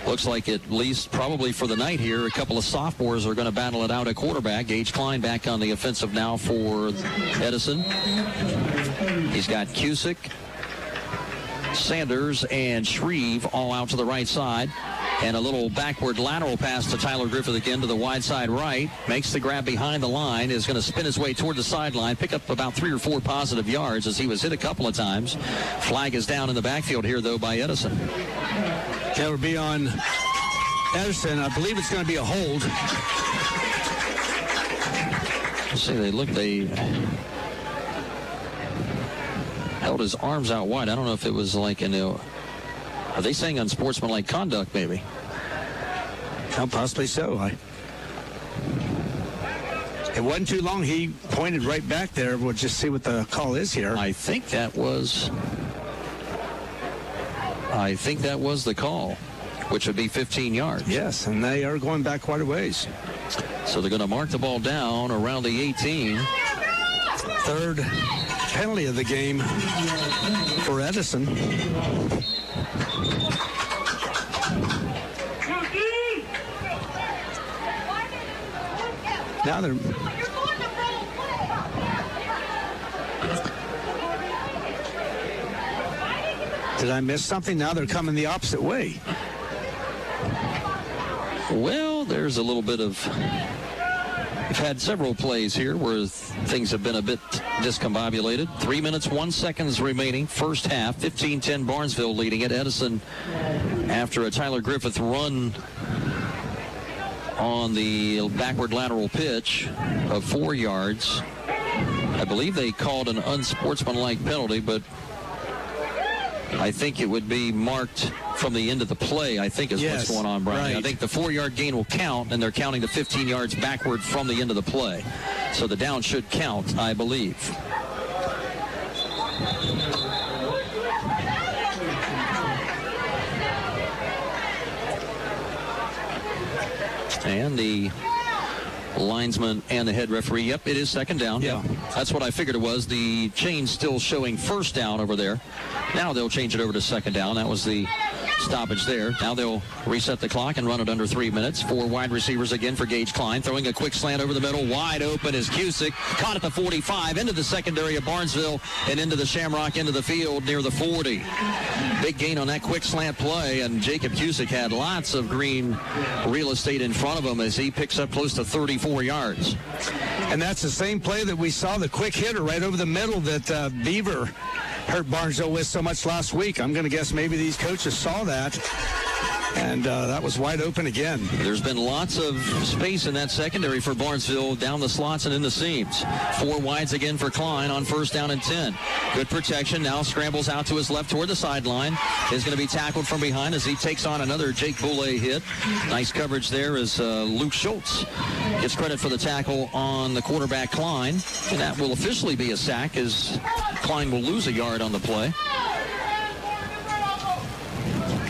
Speaker 2: looks like at least probably for the night here, a couple of sophomores are going to battle it out at quarterback. Gage Klein back on the offensive now for Edison. He's got Cusick, Sanders, and Shreve all out to the right side. And a little backward lateral pass to Tyler Griffith again to the wide side right. Makes the grab behind the line. Is going to spin his way toward the sideline. Pick up about 3 or 4 positive yards as he was hit a couple of times. Flag is down in the backfield here, though, by Edison.
Speaker 5: That would be on Edison. I believe it's going to be a hold.
Speaker 2: Let's see, they held his arms out wide. I don't know if it was like are they saying unsportsmanlike conduct, maybe?
Speaker 5: Oh, possibly so. It wasn't too long. He pointed right back there. We'll just see what the call is here.
Speaker 2: I think that was the call, which would be 15 yards.
Speaker 5: Yes, and they are going back quite a ways.
Speaker 2: So they're going to mark the ball down around the 18.
Speaker 5: 3rd penalty of the game for Edison. Now they're... Did I miss something? Now they're coming the opposite way.
Speaker 2: Well, there's a little bit of... We've had several plays here where things have been a bit discombobulated. 3 minutes, 1 seconds remaining. First half, 15-10 Barnesville leading it. Edison, after a Tyler Griffith run on the backward lateral pitch of 4 yards. I believe they called an unsportsmanlike penalty, but I think it would be marked from the end of the play, I think is what's going on, Brian.
Speaker 5: Right.
Speaker 2: I think the 4-yard gain will count, and they're counting the 15 yards backward from the end of the play. So the down should count, I believe. And the linesman and the head referee. Yep, it is second down.
Speaker 5: Yeah.
Speaker 2: That's what I figured it was. The chain's still showing first down over there. Now they'll change it over to second down. That was the stoppage there. Now they'll reset the clock and run it under 3 minutes. 4 wide receivers again for Gage Klein. Throwing a quick slant over the middle. Wide open is Cusick. Caught at the 45, into the secondary of Barnesville, and into the Shamrock, into the field near the 40. Big gain on that quick slant play, and Jacob Cusick had lots of green real estate in front of him as he picks up close to 34 yards.
Speaker 5: And that's the same play that we saw, the quick hitter right over the middle that Beaver hurt Barnesville with so much last week. I'm going to guess maybe these coaches saw that, and that was wide open again.
Speaker 2: There's been lots of space in that secondary for Barnesville, down the slots and in the seams. 4 wides again for Klein on first down and 10. Good protection. Now scrambles out to his left toward the sideline. Is going to be tackled from behind as he takes on another Jake Boulay hit. Nice coverage there as Luke Schultz gets credit for the tackle on the quarterback Klein. And that will officially be a sack as Klein will lose a yard on the play.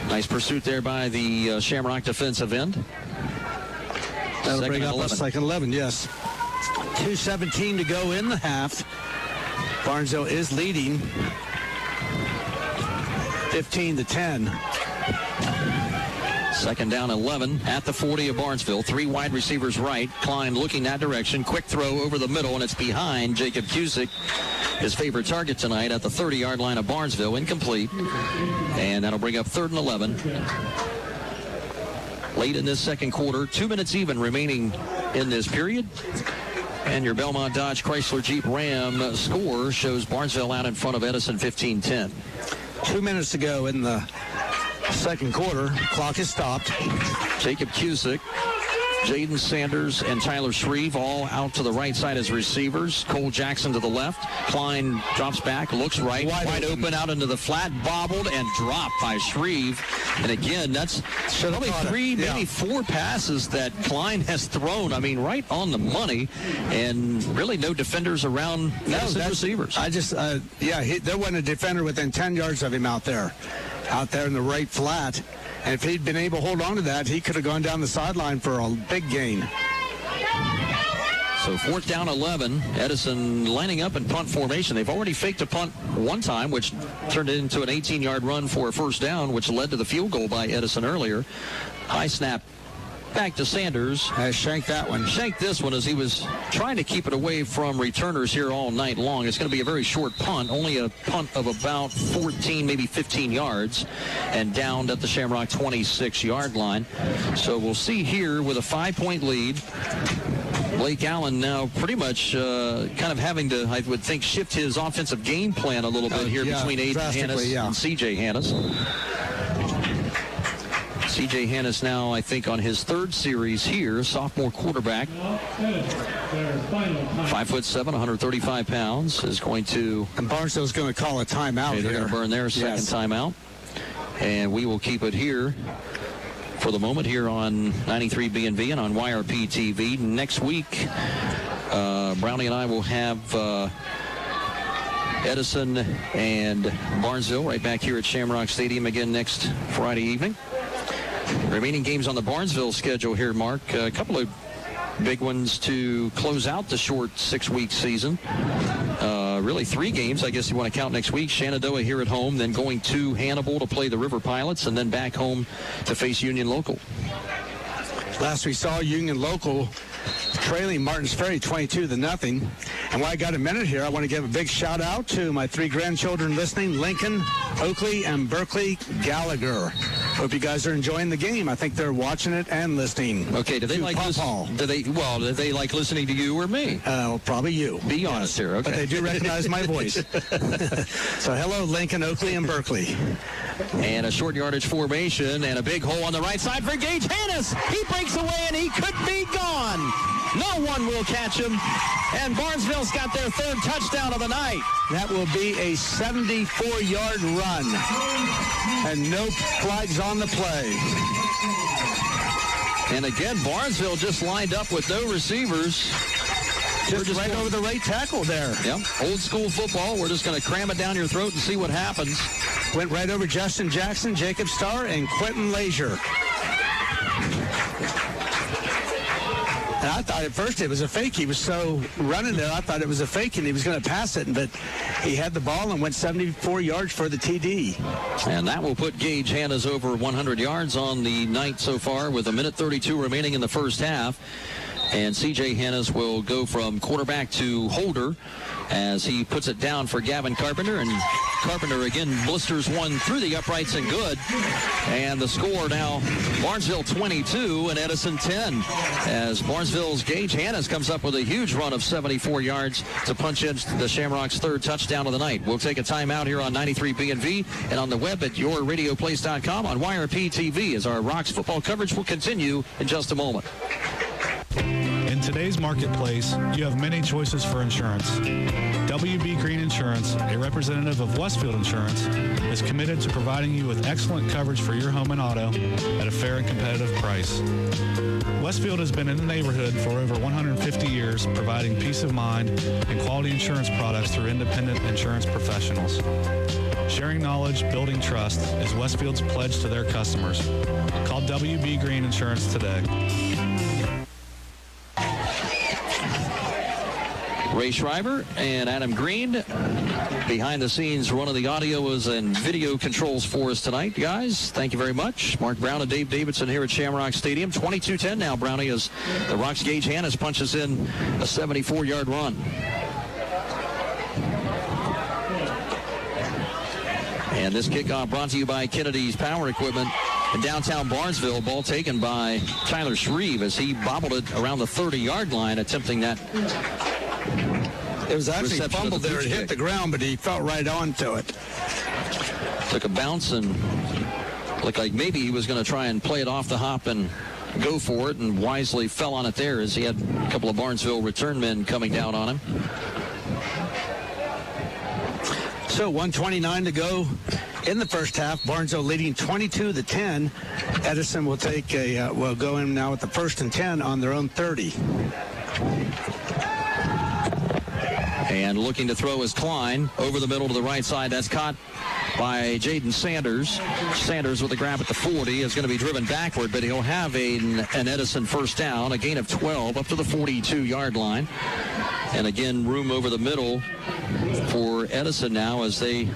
Speaker 2: Nice pursuit there by the Shamrock defensive end.
Speaker 5: That'll bring up a second 11, yes. 2:17 to go in the half. Barnesville is leading 15-10.
Speaker 2: Second down 11 at the 40 of Barnesville. 3 wide receivers right. Klein looking that direction. Quick throw over the middle, and it's behind Jacob Cusick. His favorite target tonight at the 30-yard line of Barnesville. Incomplete. And that'll bring up 3rd and 11. Late in this second quarter. 2 minutes even remaining in this period. And your Belmont Dodge Chrysler Jeep Ram score shows Barnesville out in front of Edison 15-10.
Speaker 5: 2 minutes to go in the second quarter. Clock is stopped.
Speaker 2: Jacob Cusick, Jaden Sanders, and Tyler Shreve all out to the right side as receivers. Cole Jackson to the left. Klein drops back, looks right. Wide open out into the flat, bobbled and dropped by Shreve. And again, that's probably 3, maybe 4 passes that Klein has thrown. I mean, right on the money, and really no defenders around receivers.
Speaker 5: There wasn't a defender within 10 yards of him out there in the right flat. And if he'd been able to hold on to that, he could have gone down the sideline for a big gain.
Speaker 2: So 4th down 11. Edison lining up in punt formation. They've already faked a punt one time, which turned it into an 18-yard run for a first down, which led to the field goal by Edison earlier. High snap back to Sanders.
Speaker 5: Shanked that one.
Speaker 2: Shanked this one as he was trying to keep it away from returners here all night long. It's going to be a very short punt, only a punt of about 14, maybe 15 yards, and downed at the Shamrock 26-yard line. So we'll see here with a 5-point lead. Blake Allen now pretty much kind of having to, I would think, shift his offensive game plan a little bit here between Aiden Hannes and C.J. Hannes. C.J. Hannes now, I think, on his 3rd series here, sophomore quarterback. 5'7", 135 pounds, is going to...
Speaker 5: And Barnesville's going to call a timeout here.
Speaker 2: They're going to burn their second timeout. And we will keep it here for the moment here on 93 B&V and on YRP TV. Next week, Brownie and I will have Edison and Barnesville right back here at Shamrock Stadium again next Friday evening. Remaining games on the Barnesville schedule here, Mark. A couple of big ones to close out the short 6-week season. Really 3 games, I guess you want to count next week. Shenandoah here at home, then going to Hannibal to play the River Pilots, and then back home to face Union Local.
Speaker 5: Last we saw Union Local trailing Martins Ferry 22-0. And while I got a minute here, I want to give a big shout out to my 3 grandchildren listening, Lincoln, Oakley, and Berkeley Gallagher. Hope you guys are enjoying the game. I think they're watching it and listening.
Speaker 2: Okay, do they like listening to you or me?
Speaker 5: Probably you.
Speaker 2: Be honest here, okay.
Speaker 5: But they do recognize my voice. So hello, Lincoln, Oakley, and Berkeley.
Speaker 2: And a short yardage formation and a big hole on the right side for Gage Hannes. He breaks away and he could be gone. No one will catch him. And Barnesville's got their 3rd touchdown of the night.
Speaker 5: That will be a 74-yard run. And no flags on the play.
Speaker 2: And again, Barnesville just lined up with no receivers.
Speaker 5: Just right over the right tackle there.
Speaker 2: Yep, old school football. We're just going to cram it down your throat and see what happens.
Speaker 5: Went right over Justin Jackson, Jacob Starr, and Quentin Leisure. And I thought at first it was a fake. He was so running there, I thought it was a fake, and he was going to pass it, but he had the ball and went 74 yards for the TD.
Speaker 2: And that will put Gage Hanna's over 100 yards on the night so far with 1:32 remaining in the first half. And C.J. Hannes will go from quarterback to holder as he puts it down for Gavin Carpenter. And Carpenter again blisters one through the uprights and good. And the score now, Barnesville 22 and Edison 10. As Barnesville's Gage Hannes comes up with a huge run of 74 yards to punch in the Shamrocks' third touchdown of the night. We'll take a timeout here on 93 B&V and on the web at yourradioplace.com on YRP TV as our Rocks football coverage will continue in just a moment.
Speaker 14: In today's marketplace, you have many choices for insurance. WB Green Insurance, a representative of Westfield Insurance, is committed to providing you with excellent coverage for your home and auto at a fair and competitive price. Westfield has been in the neighborhood for over 150 years, providing peace of mind and quality insurance products through independent insurance professionals. Sharing knowledge, building trust is Westfield's pledge to their customers. Call WB Green Insurance today.
Speaker 2: Ray Schreiber and Adam Green behind the scenes running the audio and video controls for us tonight, guys. Thank you very much. Mark Brown and Dave Davidson here at Shamrock Stadium. 22-10 now, Brownie, as the Rocks' Gage Hannes punches in a 74-yard run. And this kickoff brought to you by Kennedy's Power Equipment in downtown Barnesville. Ball taken by Tyler Shreve as he bobbled it around the 30-yard line, attempting that.
Speaker 5: It was actually fumbled there. It hit the ground, but he fell right onto it.
Speaker 2: Took a bounce and looked like maybe he was going to try and play it off the hop and go for it, and wisely fell on it there as he had a couple of Barnesville return men coming down on him.
Speaker 5: So 1:29 to go in the first half. Barnesville leading 22-10. Edison will will go in now with the 1st and 10 on their own 30.
Speaker 2: And looking to throw is Klein over the middle to the right side. That's caught by Jaden Sanders. Sanders with a grab at the 40 is going to be driven backward, but he'll have an Edison first down, a gain of 12 up to the 42-yard line. And again, room over the middle for Edison now as they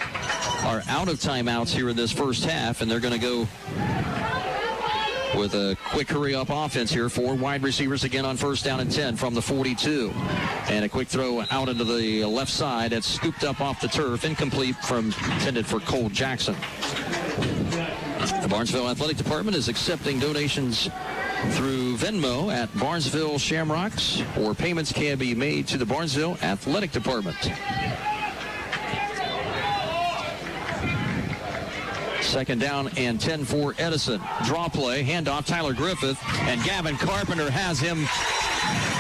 Speaker 2: are out of timeouts here in this first half, and they're going to go with a quick hurry-up offense here. 4 wide receivers again on 1st down and 10 from the 42. And a quick throw out into the left side. That's scooped up off the turf. Incomplete intended for Cole Jackson. The Barnesville Athletic Department is accepting donations through Venmo at Barnesville Shamrocks, or payments can be made to the Barnesville Athletic Department. Second down and 10 for Edison. Draw play, handoff, Tyler Griffith, and Gavin Carpenter has him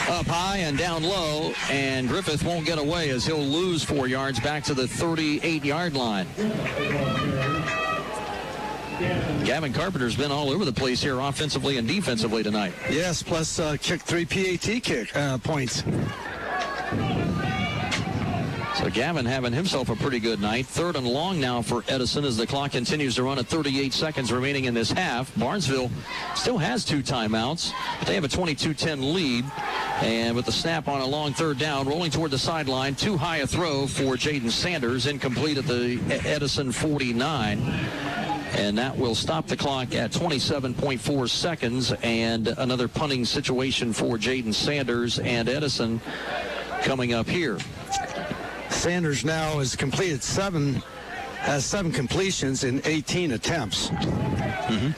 Speaker 2: up high and down low, and Griffith won't get away as he'll lose 4 yards back to the 38-yard line. Gavin Carpenter's been all over the place here offensively and defensively tonight.
Speaker 5: Yes, plus kicked 3 PAT points.
Speaker 2: So Gavin having himself a pretty good night. 3rd and long now for Edison as the clock continues to run at 38 seconds remaining in this half. Barnesville still has 2 timeouts, but they have a 22-10 lead. And with the snap on a long 3rd down, rolling toward the sideline, too high a throw for Jaden Sanders, incomplete at the Edison 49. And that will stop the clock at 27.4 seconds. And another punting situation for Jaden Sanders and Edison coming up here.
Speaker 5: Sanders now has completed 7 completions in 18 attempts,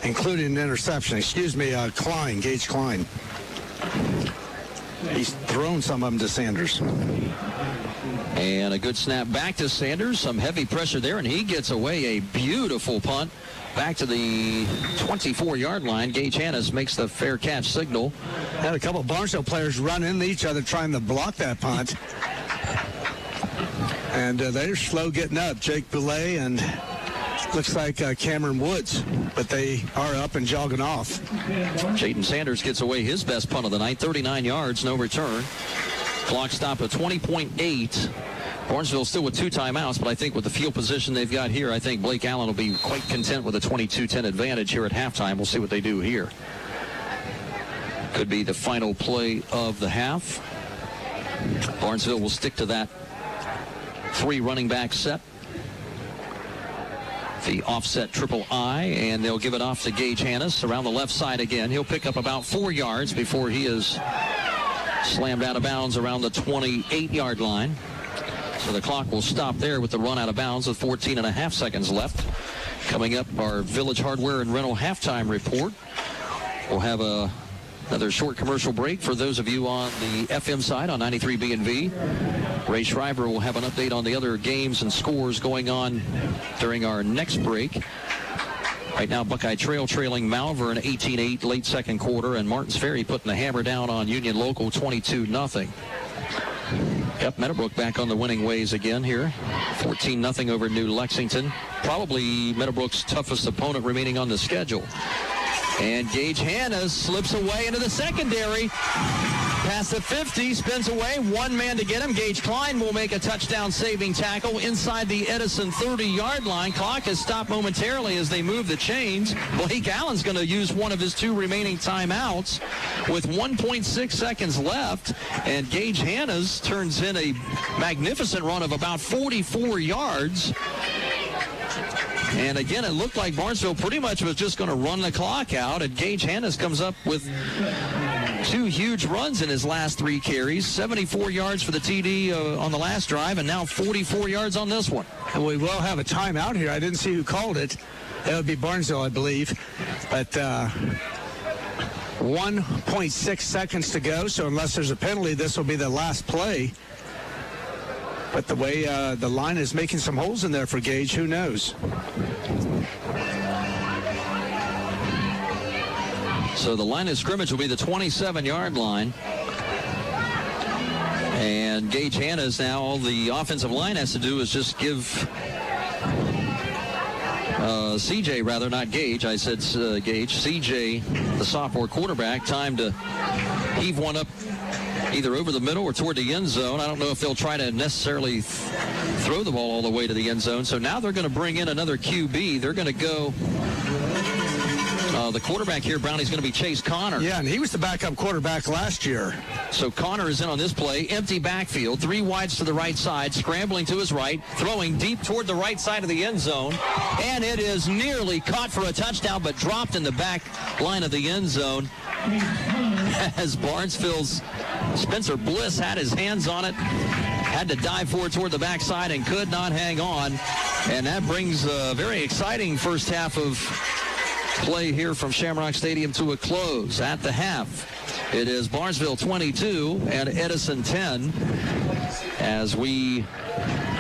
Speaker 5: including an interception. Klein, Gage Klein. He's thrown some of them to Sanders.
Speaker 2: And a good snap back to Sanders. Some heavy pressure there, and he gets away. A beautiful punt back to the 24-yard line. Gage Hannes makes the fair catch signal.
Speaker 5: Had a couple of Barnesville players run into each other trying to block that punt. And they're slow getting up. Jake Boulay and looks like Cameron Woods, but they are up and jogging off.
Speaker 2: Jaden Sanders gets away his best punt of the night, 39 yards, no return. Clock stop at 20.8. Barnesville still with 2 timeouts, but I think with the field position they've got here, I think Blake Allen will be quite content with a 22-10 advantage here at halftime. We'll see what they do here. Could be the final play of the half. Barnesville will stick to that 3 running back set. The offset triple I, and they'll give it off to Gage Hannes around the left side again. He'll pick up about 4 yards before he is slammed out of bounds around the 28-yard line. So the clock will stop there with the run out of bounds with 14 and a half seconds left. Coming up, our Village Hardware and Rental halftime report. We'll have another short commercial break for those of you on the FM side on 93 B&V. Ray Schreiber will have an update on the other games and scores going on during our next break. Right now, Buckeye Trail trailing Malvern 18-8 late second quarter, and Martins Ferry putting the hammer down on Union Local 22-0. Yep, Meadowbrook back on the winning ways again here. 14-0 over New Lexington. Probably Meadowbrook's toughest opponent remaining on the schedule. And Gage Hannes slips away into the secondary. Past the 50, spins away. 1 man to get him. Gage Klein will make a touchdown-saving tackle inside the Edison 30-yard line. Clock has stopped momentarily as they move the chains. Blake Allen's going to use one of his 2 remaining timeouts with 1.6 seconds left. And Gage Hannes turns in a magnificent run of about 44 yards. And again, it looked like Barnesville pretty much was just going to run the clock out. And Gage Hannes comes up with 2 huge runs in his last 3 carries. 74 yards for the TD on the last drive, and now 44 yards on this one.
Speaker 5: And we will have a timeout here. I didn't see who called it. That would be Barnesville, I believe. But 1.6 seconds to go, so unless there's a penalty, this will be the last play. But the way the line is making some holes in there for Gage, who knows?
Speaker 2: So the line of scrimmage will be the 27-yard line. And Gage Hannes now, all the offensive line has to do is just give CJ, rather, not Gage. I said Gage. CJ, the sophomore quarterback, time to heave one up either over the middle or toward the end zone. I don't know if they'll try to necessarily throw the ball all the way to the end zone. So now they're going to bring in another QB. They're going to go... the quarterback here, Brownie's going to be Chase Connor.
Speaker 5: Yeah, and he was the backup quarterback last year.
Speaker 2: So Connor is in on this play. Empty backfield, 3 wides to the right side, scrambling to his right, throwing deep toward the right side of the end zone. And it is nearly caught for a touchdown, but dropped in the back line of the end zone. As Barnesville's Spencer Bliss had his hands on it, had to dive forward toward the backside and could not hang on. And that brings a very exciting first half of play here from Shamrock Stadium to a close. At the half, it is Barnesville 22 and Edison 10 as we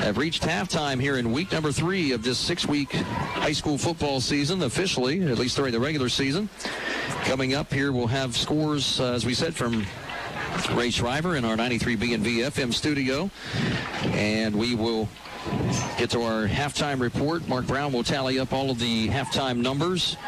Speaker 2: have reached halftime here in week number 3 of this 6-week high school football season, officially, at least during the regular season. Coming up here, we'll have scores, as we said, from Ray Schreiber in our 93 B&V FM studio, and we will get to our halftime report. Mark Brown will tally up all of the halftime numbers,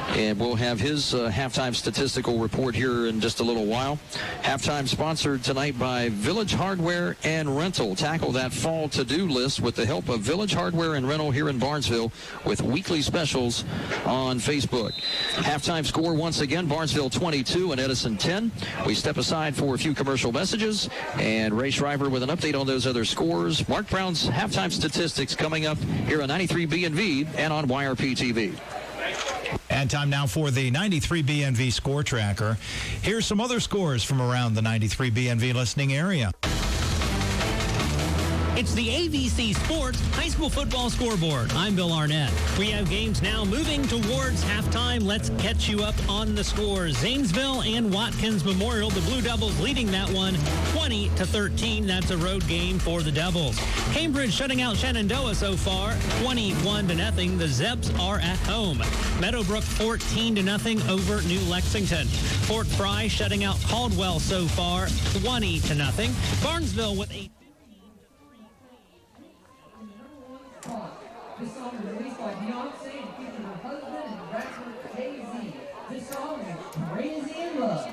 Speaker 2: and we'll have his halftime statistical report here in just a little while. Halftime sponsored tonight by Village Hardware and Rental. Tackle that fall to-do list with the help of Village Hardware and Rental here in Barnesville with weekly specials on Facebook. Halftime score once again, Barnesville 22 and Edison 10. We step aside for a few commercial messages, and Ray Schreiber with an update on those other scores. Mark Brown's halftime statistics coming up here on 93 B&V and on YRP TV.
Speaker 9: And time now for the 93 BNV score tracker. Here's some other scores from around the 93 BNV listening area.
Speaker 7: It's the AVC Sports High School Football Scoreboard. I'm Bill Arnett. We have games now moving towards halftime. Let's catch you up on the scores. Zanesville and Watkins Memorial, the Blue Devils leading that one 20-13. That's a road game for the Devils. Cambridge shutting out Shenandoah so far 21-0. The Zeps are at home. Meadowbrook 14-0 over New Lexington. Fort Fry shutting out Caldwell so far 20-0. Barnesville with a
Speaker 15: This song is released by Beyonce and featuring her husband and rapper Jay-Z. This song is Crazy in Love.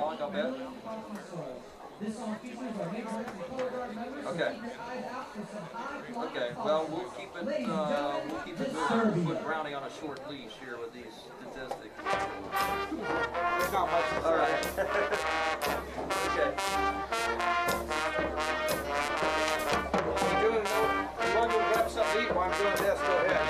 Speaker 16: song, I'll bet.
Speaker 15: This song features our Major League Color Guard members.
Speaker 16: Okay. Okay. Well, we'll keep it moving. We'll put Brownie on a short leash here with these statistics. There's not much. All right. Okay. You want to grab something to eat while I'm doing this? Go ahead.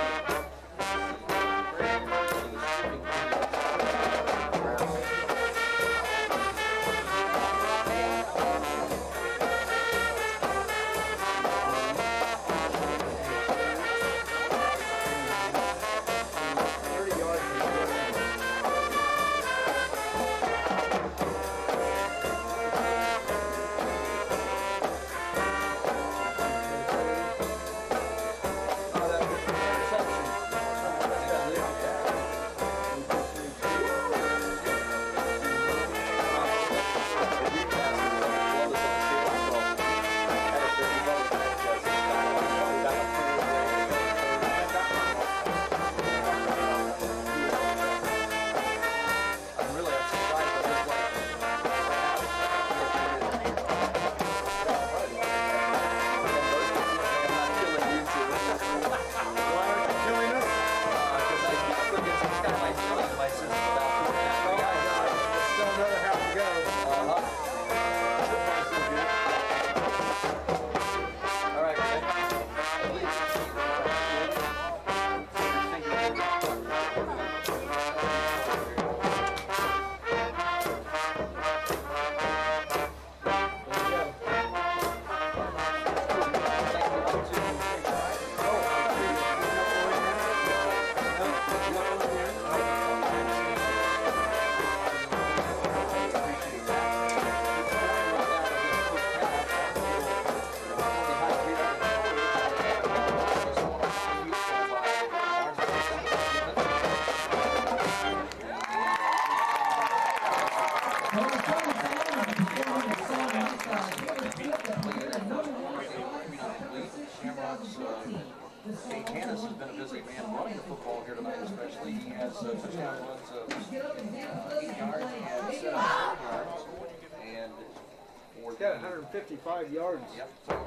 Speaker 17: He's got 155 yards.
Speaker 16: Yep. And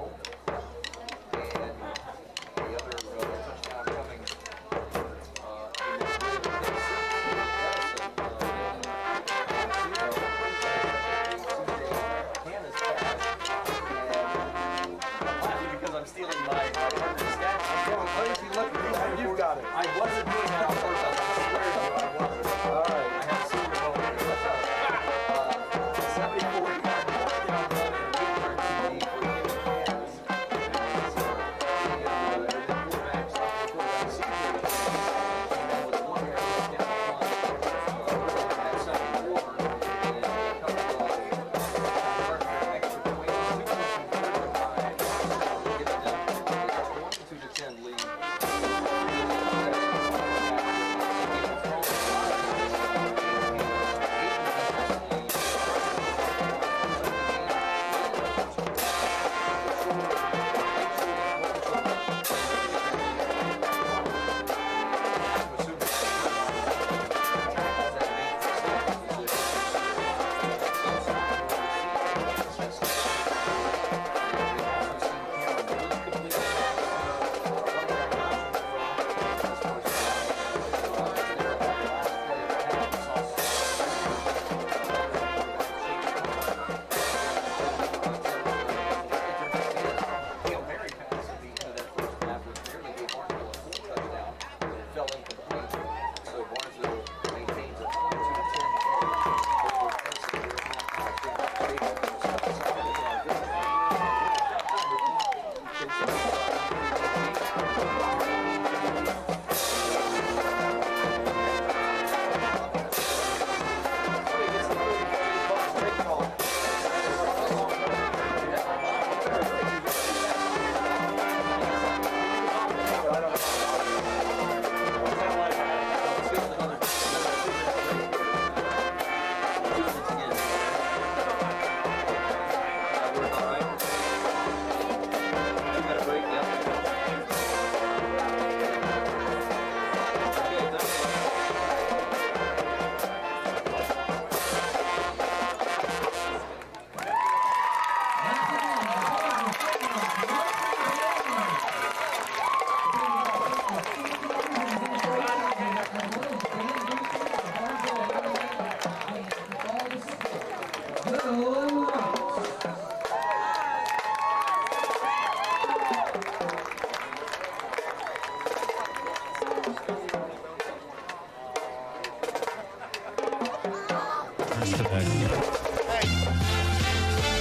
Speaker 16: the other touchdown coming because I'm stealing my partner's stats. I'm going crazy looking. You got it. I wasn't doing that on purpose. I swear to you, I wasn't. All right. I have seen the moment here. Let's 74 yards.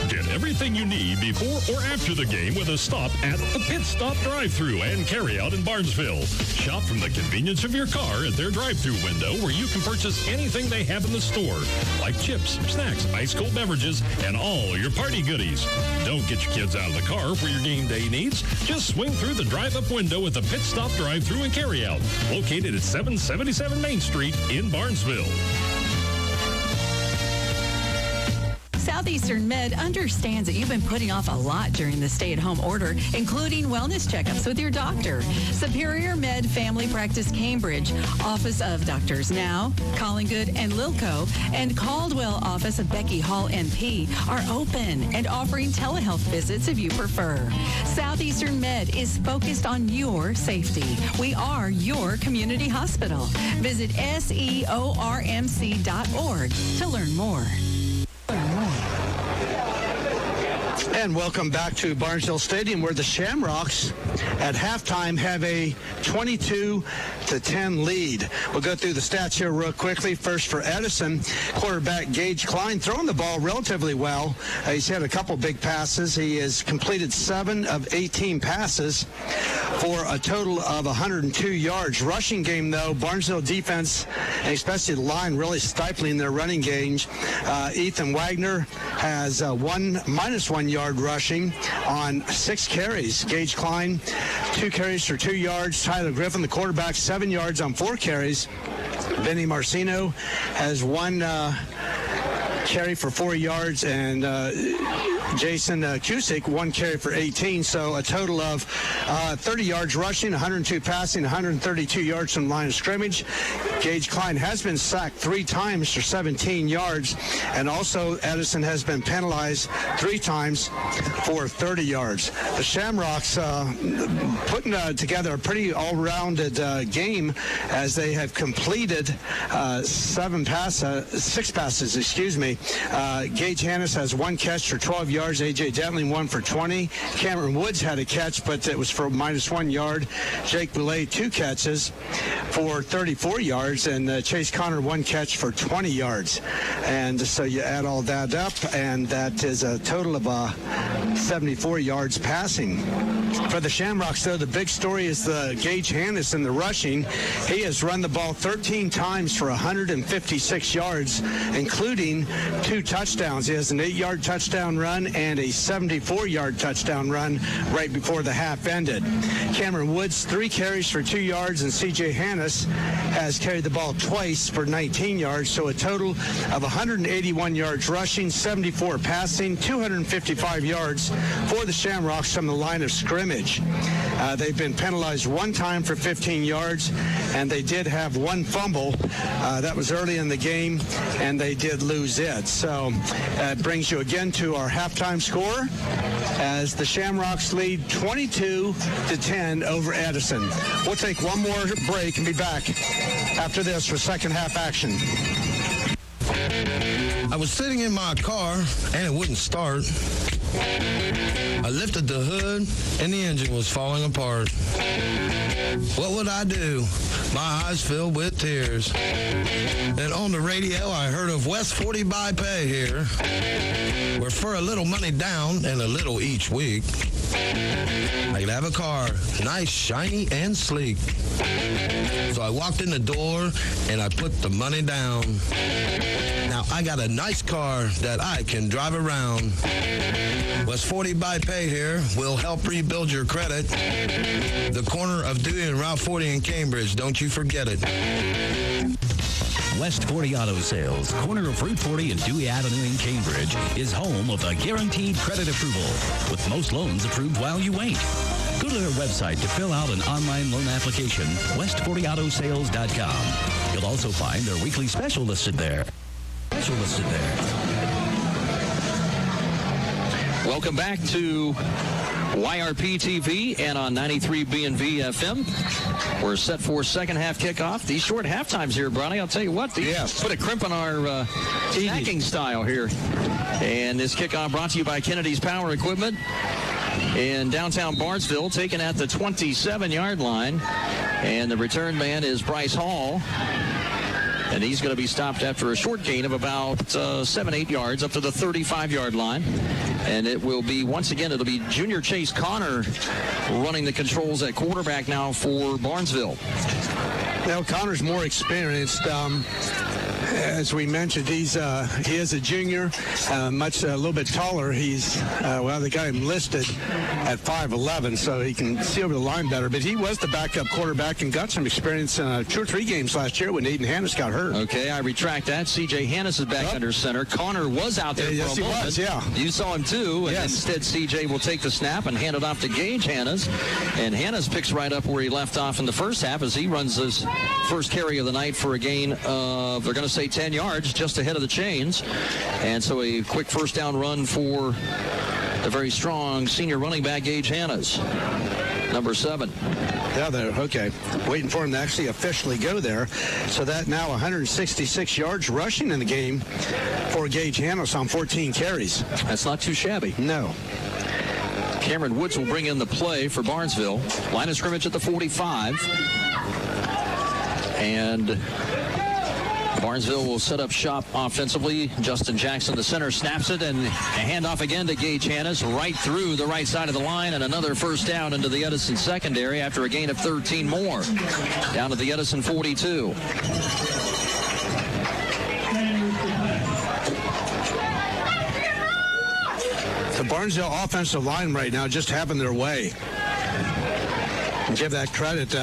Speaker 4: Get everything you need before or after the game with a stop at the Pit Stop Drive-Thru and Carryout in Barnesville. Shop from the convenience of your car at their drive-thru window where you can purchase anything they have in the store, like chips, snacks, ice-cold beverages, and all your party goodies. Don't get your kids out of the car for your game day needs. Just swing through the drive-up window at the Pit Stop Drive-Thru and Carryout, located at 777 Main Street in Barnesville.
Speaker 18: Southeastern Med understands that you've been putting off a lot during the stay-at-home order, including wellness checkups with your doctor. Superior Med Family Practice Cambridge, Office of Doctors Now, Collingwood and Lilco, and Caldwell Office of Becky Hall NP are open and offering telehealth visits if you prefer. Southeastern Med is focused on your safety. We are your community hospital. Visit seormc.org to learn more.
Speaker 5: And welcome back to Barnesville Stadium, where the Shamrocks at halftime have a 22-10 lead. We'll go through the stats here real quickly. First for Edison, quarterback Gage Klein throwing the ball relatively well. He's had a couple big passes. He has completed 7 of 18 passes for a total of 102 yards. Rushing game, though, Barnesville defense, and especially the line, really stifling their running game. Ethan Wagner has -1 yard rushing on 6 carries. Gage Klein, 2 carries for 2 yards. Tyler Griffin, the quarterback, 7 yards on 4 carries. Benny Marcino has 1 carry for 4 yards, and Jason Cusick, 1 carry for 18, so a total of 30 yards rushing, 102 passing, 132 yards from the line of scrimmage. Gage Klein has been sacked 3 times for 17 yards, and also Edison has been penalized 3 times for 30 yards. The Shamrocks putting together a pretty all-rounded game as they have completed 6 passes, excuse me. Gage Hannes has 1 catch for 12 yards. A.J. Dentling 1 for 20. Cameron Woods had a catch, but it was for -1 yard. Jake Boulay 2 catches for 34 yards, and Chase Connor 1 catch for 20 yards. And so you add all that up, and that is a total of 74 yards passing. For the Shamrocks, though, the big story is the Gage Hannes in the rushing. He has run the ball 13 times for 156 yards, including 2 touchdowns. He has an 8-yard touchdown run and a 74-yard touchdown run right before the half ended. Cameron Woods, 3 carries for 2 yards, and C.J. Hannes has carried the ball twice for 19 yards, so a total of 181 yards rushing, 74 passing, 255 yards for the Shamrocks from the line of scrimmage. They've been penalized 1 time for 15 yards, and they did have 1 fumble. That was early in the game, and they did lose it. So it brings you again to our halftime score as the Shamrocks lead 22-10 over Edison. We'll take one more break and be back after this for second half action.
Speaker 19: I was sitting in my car and it wouldn't start. I lifted the hood and the engine was falling apart. What would I do? My eyes filled with tears. Then on the radio I heard of West 40 by Pay here, where for a little money down and a little each week, I could have a car, nice, shiny, and sleek. So I walked in the door and I put the money down. Now I got a nice car that I can drive around. West 40 by Pay here will help rebuild your credit. The corner of Dewey and Route 40 in Cambridge, don't you forget it.
Speaker 20: West 40 Auto Sales, corner of Route 40 and Dewey Avenue in Cambridge, is home of the guaranteed credit approval, with most loans approved while you wait. Go to their website to fill out an online loan application, west40autosales.com. You'll also find their weekly special listed there.
Speaker 2: Welcome back to YRP TV and on 93 B&V FM. We're set for second half kickoff. These short half times here, Bronny, I'll tell you what, these put a crimp on our snacking style here. And this kickoff brought to you by Kennedy's Power Equipment in downtown Barnesville, taken at the 27-yard line. And the return man is Bryce Hall. And he's going to be stopped after a short gain of about 7-8 yards up to the 35-yard line. And it will be, once again, it'll be junior Chase Connor running the controls at quarterback now for Barnesville.
Speaker 5: Now, Connor's more experienced. As we mentioned, he is a junior, a little bit taller. They got him listed at 5'11", so he can see over the line better. But he was the backup quarterback and got some experience in 2 or 3 games last year when Aiden Hannes got hurt.
Speaker 2: Okay, I retract that. C.J. Hannes is back under center. Connor was out there for a moment.
Speaker 5: Yes, he was, yeah.
Speaker 2: You saw him too. And
Speaker 5: yes.
Speaker 2: Instead, C.J. will take the snap and hand it off to Gage Hannes. And Hannes picks right up where he left off in the first half as he runs his first carry of the night for a gain of, they're going to say 10 yards, just ahead of the chains. And so a quick first down run for the very strong senior running back, Gage Hannes, number 7.
Speaker 5: Yeah, they're okay. Waiting for him to actually officially go there. So that now 166 yards rushing in the game for Gage Hannes on 14 carries.
Speaker 2: That's not too shabby.
Speaker 5: No.
Speaker 2: Cameron Woods will bring in the play for Barnesville. Line of scrimmage at the 45. And Barnesville will set up shop offensively. Justin Jackson, the center, snaps it, and a handoff again to Gage Hannes right through the right side of the line, and another first down into the Edison secondary after a gain of 13 more. Down to the Edison 42.
Speaker 5: The Barnesville offensive line right now just having their way. Give that credit.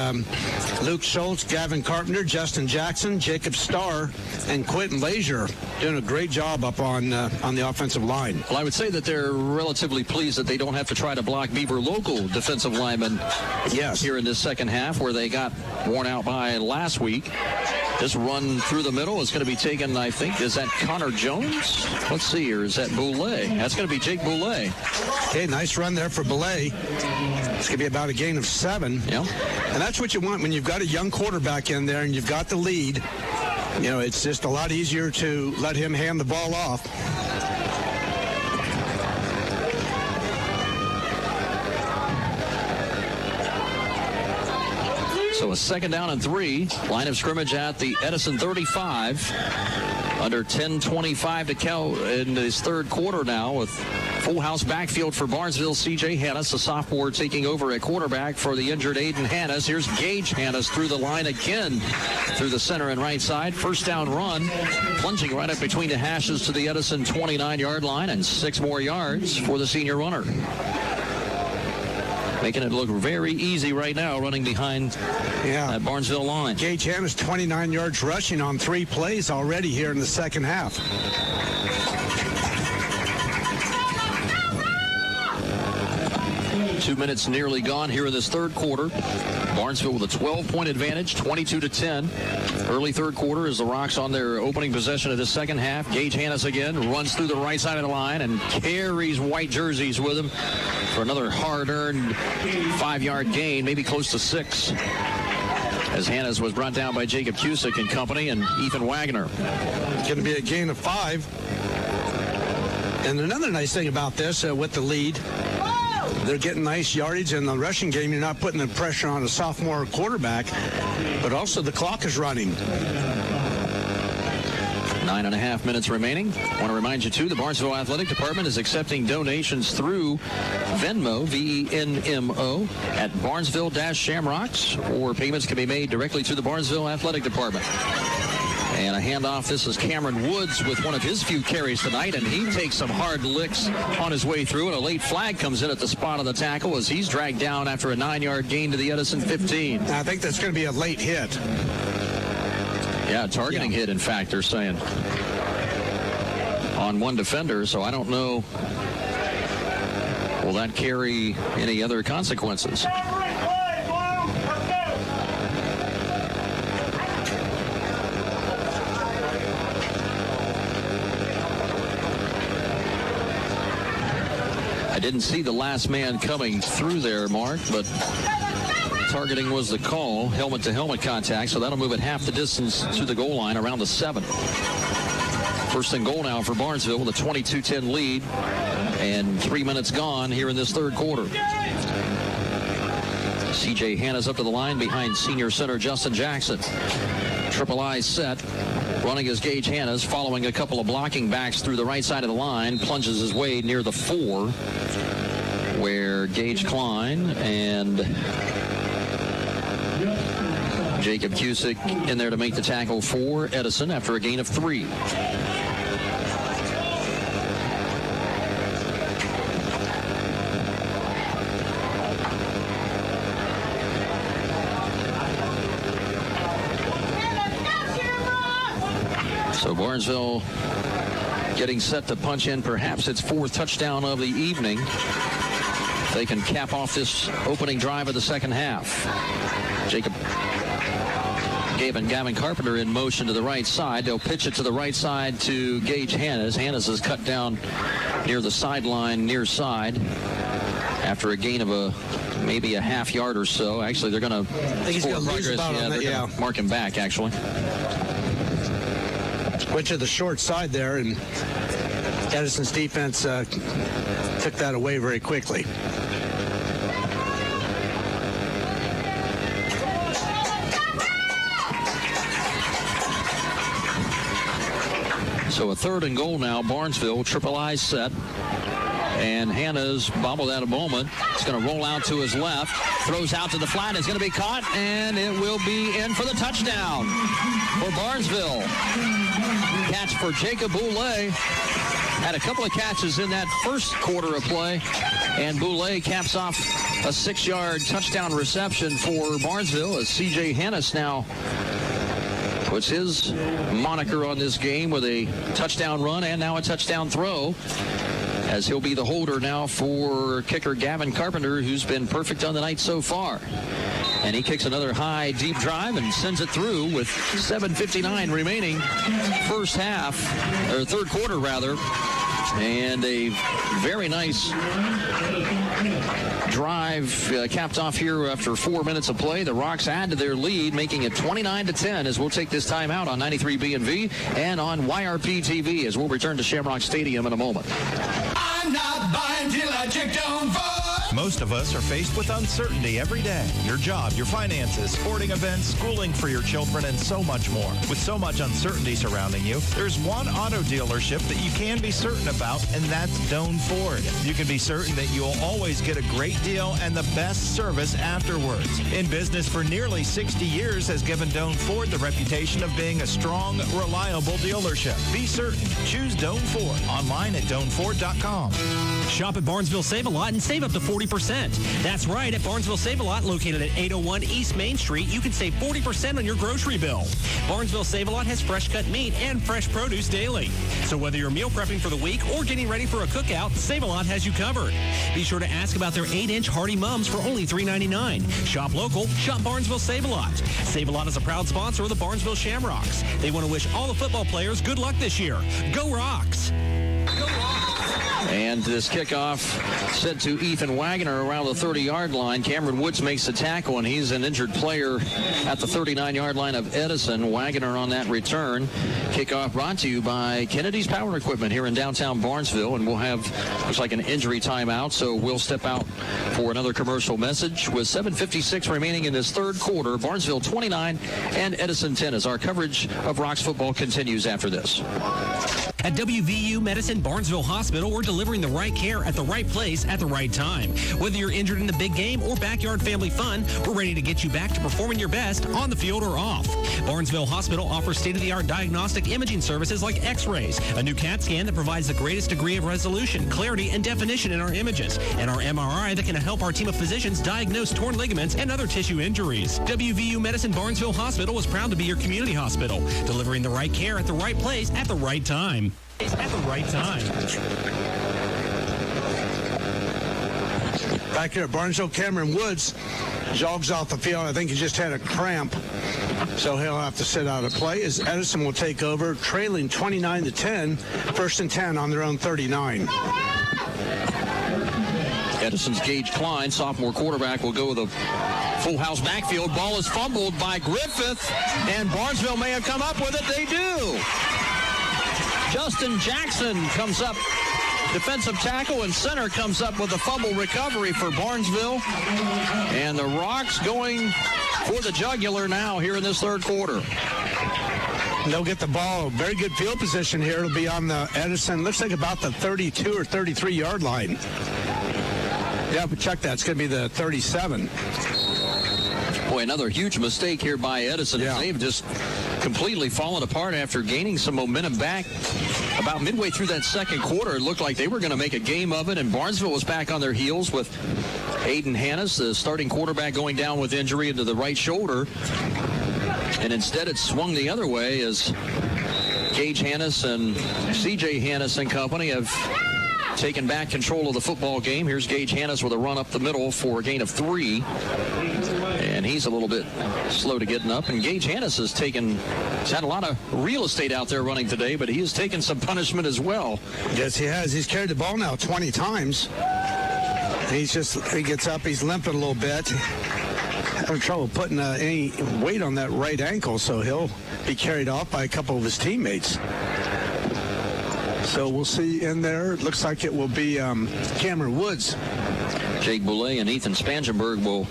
Speaker 5: Luke Schultz, Gavin Carpenter, Justin Jackson, Jacob Starr, and Quentin Lazier doing a great job up on the offensive line.
Speaker 2: Well, I would say that they're relatively pleased that they don't have to try to block Beaver local defensive linemen here in this second half, where they got worn out by last week. This run through the middle is going to be taken, I think, is that Connor Jones? Let's see here. Is that Boulay? That's going to be Jake Boulay.
Speaker 5: Okay, nice run there for Boulay. It's going to be about a gain of 7.
Speaker 2: Yeah.
Speaker 5: And that's what you want when you've got a young quarterback in there and you've got the lead. You know, it's just a lot easier to let him hand the ball off.
Speaker 2: So a second down and 3. Line of scrimmage at the Edison 35. Under 10:25 to go in this third quarter now, with full house backfield for Barnesville. C.J. Hannes, a sophomore, taking over at quarterback for the injured Aiden Hannes. Here's Gage Hannes through the line again, through the center and right side. First down run, plunging right up between the hashes to the Edison 29-yard line, and 6 more yards for the senior runner. Making it look very easy right now, running behind that Barnesville line.
Speaker 5: Gage Hannes, 29 yards rushing on 3 plays already here in the second half.
Speaker 2: Two minutes nearly gone here in this third quarter. Barnesville with a 12-point advantage, 22-10. Early third quarter as the Rocks on their opening possession of the second half. Gage Hannes again runs through the right side of the line and carries white jerseys with him for another hard-earned 5-yard gain, maybe close to 6. As Hannes was brought down by Jacob Cusick and company and Ethan Wagner.
Speaker 5: It's going to be a gain of 5. And another nice thing about this, with the lead, they're getting nice yardage in the rushing game. You're not putting the pressure on a sophomore quarterback, but also the clock is running.
Speaker 2: 9.5 minutes remaining. I want to remind you, too, the Barnesville Athletic Department is accepting donations through Venmo, V-E-N-M-O, at Barnesville-Shamrocks, or payments can be made directly to the Barnesville Athletic Department. And a handoff. This is Cameron Woods with one of his few carries tonight, and he takes some hard licks on his way through, and a late flag comes in at the spot of the tackle as he's dragged down after a 9-yard gain to the Edison 15.
Speaker 5: I think that's going to be a late hit.
Speaker 2: Yeah, targeting hit, in fact, they're saying, on one defender, so I don't know, will that carry any other consequences? I didn't see the last man coming through there, Mark, but targeting was the call, helmet-to-helmet contact, so that'll move it half the distance to the goal line, around the 7. First and goal now for Barnesville with a 22-10 lead and 3 minutes gone here in this third quarter. C.J. Hanna's up to the line behind senior center Justin Jackson. Triple I set. Running is Gage Hanna's, following a couple of blocking backs through the right side of the line. Plunges his way near the 4, where Gage Klein and Jacob Cusick in there to make the tackle for Edison after a gain of 3. So Barnesville getting set to punch in perhaps its 4th touchdown of the evening. They can cap off this opening drive of the second half. Gavin Carpenter in motion to the right side. They'll pitch it to the right side to Gage Hanna's. Hanna's is cut down near the sideline, near side, after a gain of maybe a half yard or so. Actually, they're going to score progress. They're going to mark him back, actually.
Speaker 5: Went to the short side there, and Edison's defense took that away very quickly.
Speaker 2: So a 3rd and goal now. Barnesville, triple I set. And Hanna's bobbled out a moment. It's going to roll out to his left. Throws out to the flat. It's going to be caught, and it will be in for the touchdown for Barnesville. Catch for Jacob Boulay. Had a couple of catches in that first quarter of play, and Boulay caps off a 6-yard touchdown reception for Barnesville as C.J. Hanna's now puts his moniker on this game with a touchdown run and now a touchdown throw, as he'll be the holder now for kicker Gavin Carpenter, who's been perfect on the night so far. And he kicks another high, deep drive and sends it through with 7:59 remaining third quarter rather. And a very nice drive capped off here after 4 minutes of play. The Rocks add to their lead, making it 29-10 as we'll take this time out on 93 B&V and on YRP TV as we'll return to Shamrock Stadium in a moment.
Speaker 10: I'm not buying till I checked on Ford.
Speaker 9: Most of us are faced with uncertainty every day. Your job, your finances, sporting events, schooling for your children, and so much more. With so much uncertainty surrounding you, there's one auto dealership that you can be certain about, and that's Doan Ford. You can be certain that you'll always get a great deal and the best service afterwards. In business for nearly 60 years has given Doan Ford the reputation of being a strong, reliable dealership. Be certain. Choose Doan Ford. Online at DoanFord.com.
Speaker 7: Shop at Barnesville Save-A-Lot and save up to 40%. That's right. At Barnesville Save-A-Lot, located at 801 East Main Street, you can save 40% on your grocery bill. Barnesville Save-A-Lot has fresh cut meat and fresh produce daily. So whether you're meal prepping for the week or getting ready for a cookout, Save-A-Lot has you covered. Be sure to ask about their 8-inch Hardy Mums for only $3.99. Shop local. Shop Barnesville Save-A-Lot. Save-A-Lot is a proud sponsor of the Barnesville Shamrocks. They want to wish all the football players good luck this year. Go Rocks! Go Rocks!
Speaker 2: And this kickoff sent to Ethan Wagner around the 30-yard line. Cameron Woods makes the tackle, and he's an injured player at the 39-yard line of Edison. Wagner on that return. Kickoff brought to you by Kennedy's Power Equipment here in downtown Barnesville, and we'll have, looks like, an injury timeout, so we'll step out for another commercial message. With 7:56 remaining in this third quarter, Barnesville 29 and Edison 10 as our coverage of Rocks football continues after this.
Speaker 7: At WVU Medicine Barnesville Hospital, we're delivering the right care at the right place at the right time. Whether you're injured in the big game or backyard family fun, we're ready to get you back to performing your best on the field or off. Barnesville Hospital offers state-of-the-art diagnostic imaging services like X-rays, a new CAT scan that provides the greatest degree of resolution, clarity, and definition in our images, and our MRI that can help our team of physicians diagnose torn ligaments and other tissue injuries. WVU Medicine Barnesville Hospital is proud to be your community hospital, delivering the right care at the right place at the right time. At the right time.
Speaker 5: Back here at Barnesville, Cameron Woods jogs off the field. I think he just had a cramp, so he'll have to sit out of play as Edison will take over, trailing 29-10, 1st and 10 on their own 39.
Speaker 2: Edison's Gage Klein, sophomore quarterback, will go with a full house backfield. Ball is fumbled by Griffith, and Barnesville may have come up with it. They do. Justin Jackson comes up. Defensive tackle and center comes up with a fumble recovery for Barnesville. And the Rocks going for the jugular now here in this third quarter.
Speaker 5: They'll get the ball. Very good field position here. It'll be on the Edison. Looks like about the 32 or 33-yard line. Yeah, but check that. It's going to be the 37.
Speaker 2: Boy, another huge mistake here by Edison. Yeah. They've just completely fallen apart after gaining some momentum back. About midway through that second quarter, it looked like they were going to make a game of it, and Barnesville was back on their heels with Aiden Hannes, the starting quarterback, going down with injury into the right shoulder. And instead it swung the other way as Gage Hannes and C.J. Hannes and company have taken back control of the football game. Here's Gage Hannes with a run up the middle for a gain of 3. And he's a little bit slow to getting up. And Gage Hannes has had a lot of real estate out there running today, but he has taken some punishment as well.
Speaker 5: Yes, he has. He's carried the ball now 20 times. He gets up, he's limping a little bit. Having trouble putting any weight on that right ankle, so he'll be carried off by a couple of his teammates. So we'll see in there. It looks like it will be Cameron Woods.
Speaker 2: Jake Boulay and Ethan Spangenberg will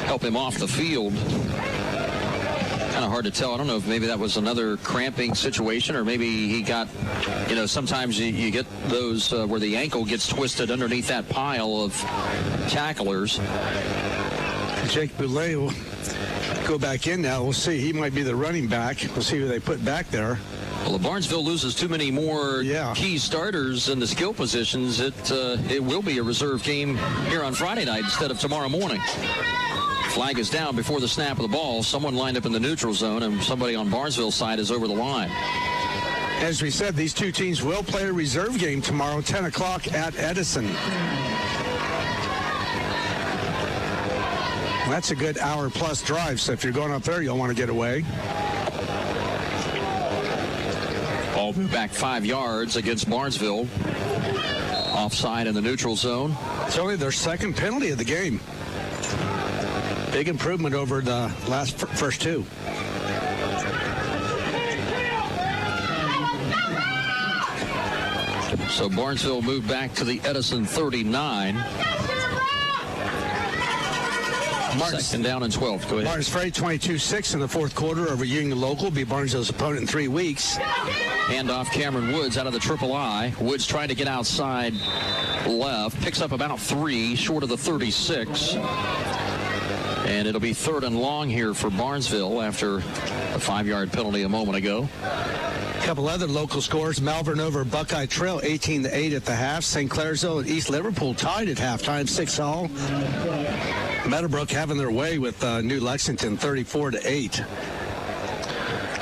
Speaker 2: help him off the field. Kind of hard to tell. I don't know if maybe that was another cramping situation, or maybe he got, sometimes you get those where the ankle gets twisted underneath that pile of tacklers.
Speaker 5: Jake Boulay will go back in now. We'll see. He might be the running back. We'll see who they put back there.
Speaker 2: Well, if Barnesville loses too many more key starters in the skill positions, it will be a reserve game here on Friday night instead of tomorrow morning. Flag is down before the snap of the ball. Someone lined up in the neutral zone, and somebody on Barnesville's side is over the line.
Speaker 5: As we said, these two teams will play a reserve game tomorrow, 10 o'clock at Edison. That's a good hour-plus drive, so if you're going up there, you'll want to get away.
Speaker 2: Ball back 5 yards against Barnesville. Offside in the neutral zone.
Speaker 5: It's only their second penalty of the game. Big improvement over the first two.
Speaker 2: So Barnesville moved back to the Edison 39. Second down and 12. Go ahead.
Speaker 5: Martin's Ferry 22-6 in the fourth quarter over Union Local. Be Barnesville's opponent in 3 weeks.
Speaker 2: Handoff Cameron Woods out of the triple I. Woods trying to get outside left. Picks up about 3 short of the 36. And it'll be 3rd and long here for Barnesville after a 5-yard penalty a moment ago.
Speaker 5: A couple other local scores. Malvern over Buckeye Trail 18-8 at the half. St. Clairsville and East Liverpool tied at halftime 6-all. Meadowbrook having their way with New Lexington 34-8.